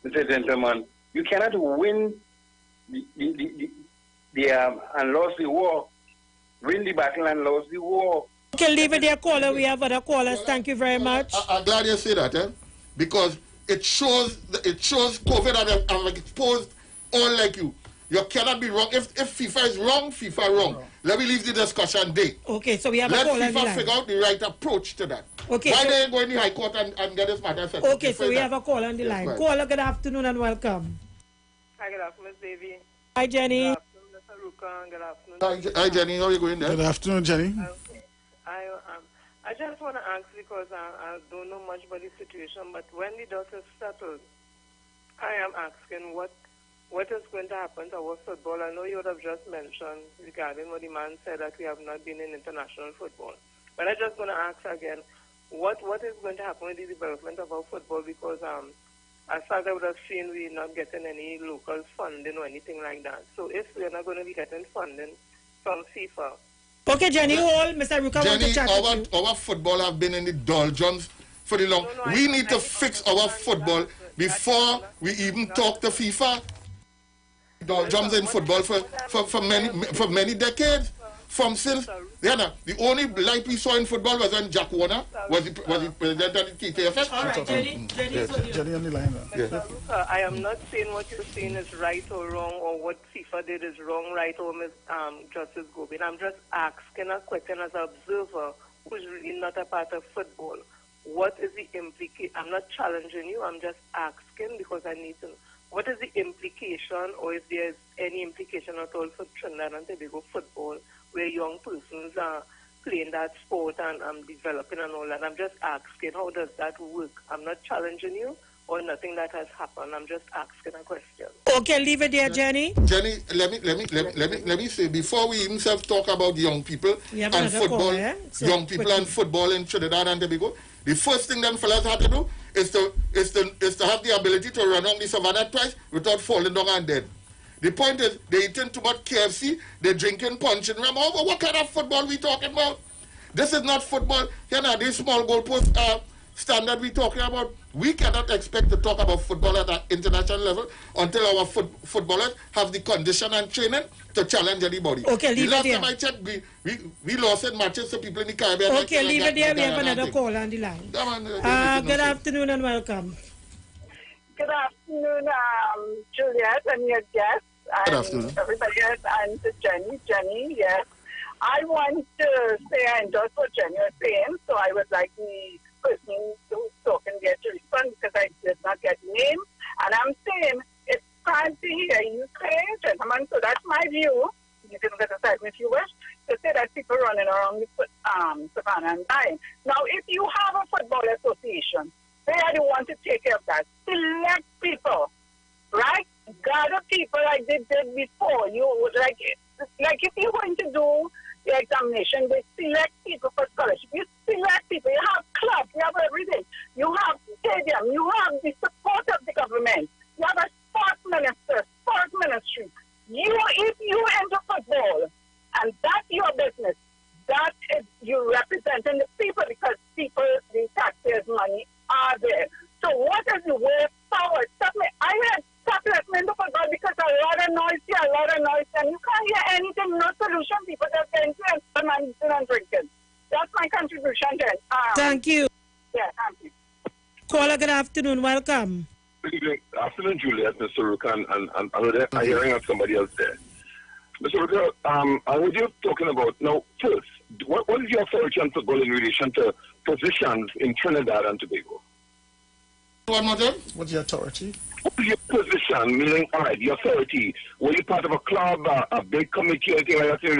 Mr. Gentleman. You cannot win and lose the war. Win the battle and lose the war. Okay, leave it there, caller. We have other callers. Thank you very much. I'm glad you say that, because it shows COVID have exposed all like you. You cannot be wrong. If FIFA is wrong, FIFA wrong. Let me leave the discussion day. Okay, so we have Let a caller. FIFA figure out the right approach to that. Okay, Why so they ain't going to the High Court and get this matter settled? okay, so we have a caller on the line. right. Caller, good afternoon and welcome. Hi, good afternoon, Miss Davy. Hi, Jenny. Good afternoon, Mr. Rukan. Good afternoon. Hi, Jenny. How are you going there? Good afternoon, Jenny. Okay. I just want to ask, because I don't know much about the situation, but when the dust is settled, I am asking what is going to happen to our football. I know you would have just mentioned regarding what the man said, that we have not been in international football. But I just want to ask again, what is going to happen with the development of our football? Because as far as I would have seen, we're not getting any local funding or anything like that. So if we're not going to be getting funding from FIFA. Okay, Jenny, hold. Mr. Ruka want to chat with you. Our football have been in the doldrums for the long. We need to fix our football before we even talk to FIFA. Doldrums in football for many decades. From since the only light we saw in football was when Jack Warner was the president of the TTFF. All right, Jenny on the line now. I am not saying what you're saying is right or wrong, or what FIFA did is wrong, right, or Justice Gobin. I'm just asking a question as an observer who's really not a part of football. What is the implication? I'm not challenging you. I'm just asking because I need to know. What is the implication, or if there's any implication at all for Trinidad and Tobago football, where young persons are playing that sport and developing and all that? I'm just asking, how does that work? I'm not challenging you or nothing that has happened. I'm just asking a question. Okay, leave it there, Jenny. Jenny, let me say, before we even talk about young people and football, young people and football in Trinidad and Tobago, the first thing them fellas have to do is to have the ability to run on the savannah twice without falling down and dead. The point is, they're eating too much KFC, they're drinking punch and rum. What kind of football we talking about? This is not football. This small goalpost standard we talking about. We cannot expect to talk about football at an international level until our footballers have the condition and training to challenge anybody. Okay, leave it there. The last time I checked, we lost in matches to people in the Caribbean. Okay, leave it there. We have another call on the line. Good afternoon and welcome. Good afternoon, Juliet and your guests. Good and afternoon. everybody else, and to Jenny. Jenny, yes. I want to say I endorse what Jenny was saying, so I would like the person who's talking there to respond because I did not get name. And I'm saying it's time to hear you say, gentlemen, so that's my view. You can get aside if you wish, to say that people running around the savannah and dying. Now, if you have a football association, they are the ones to take care of that. Select people, right? Gather people like they did before. You would like if you're going to do the examination, they select people for scholarship. You select people. You have clubs. You have everything. You have stadium. You have the support of the government. You have a sports minister, sports ministry. If you enter football, and that's your business, that is you representing the people because people, the taxpayers' money are there. So what is the way forward? I had stop listening to football because a lot of noise, and you can't hear anything, no solution. People just getting to and drinking. That's my contribution then. Thank you. Yeah, thank you. Caller, good afternoon. Welcome. Good afternoon, Juliet, Mr. Rukan, and I'm hearing of somebody else there. Mr. Rukan, I was just talking about, now, first, what is your authority on football in relation to positions in Trinidad and Tobago? What's your authority? What is your position, meaning, all right, the authority? Were you part of a club, a big committee, anything like that?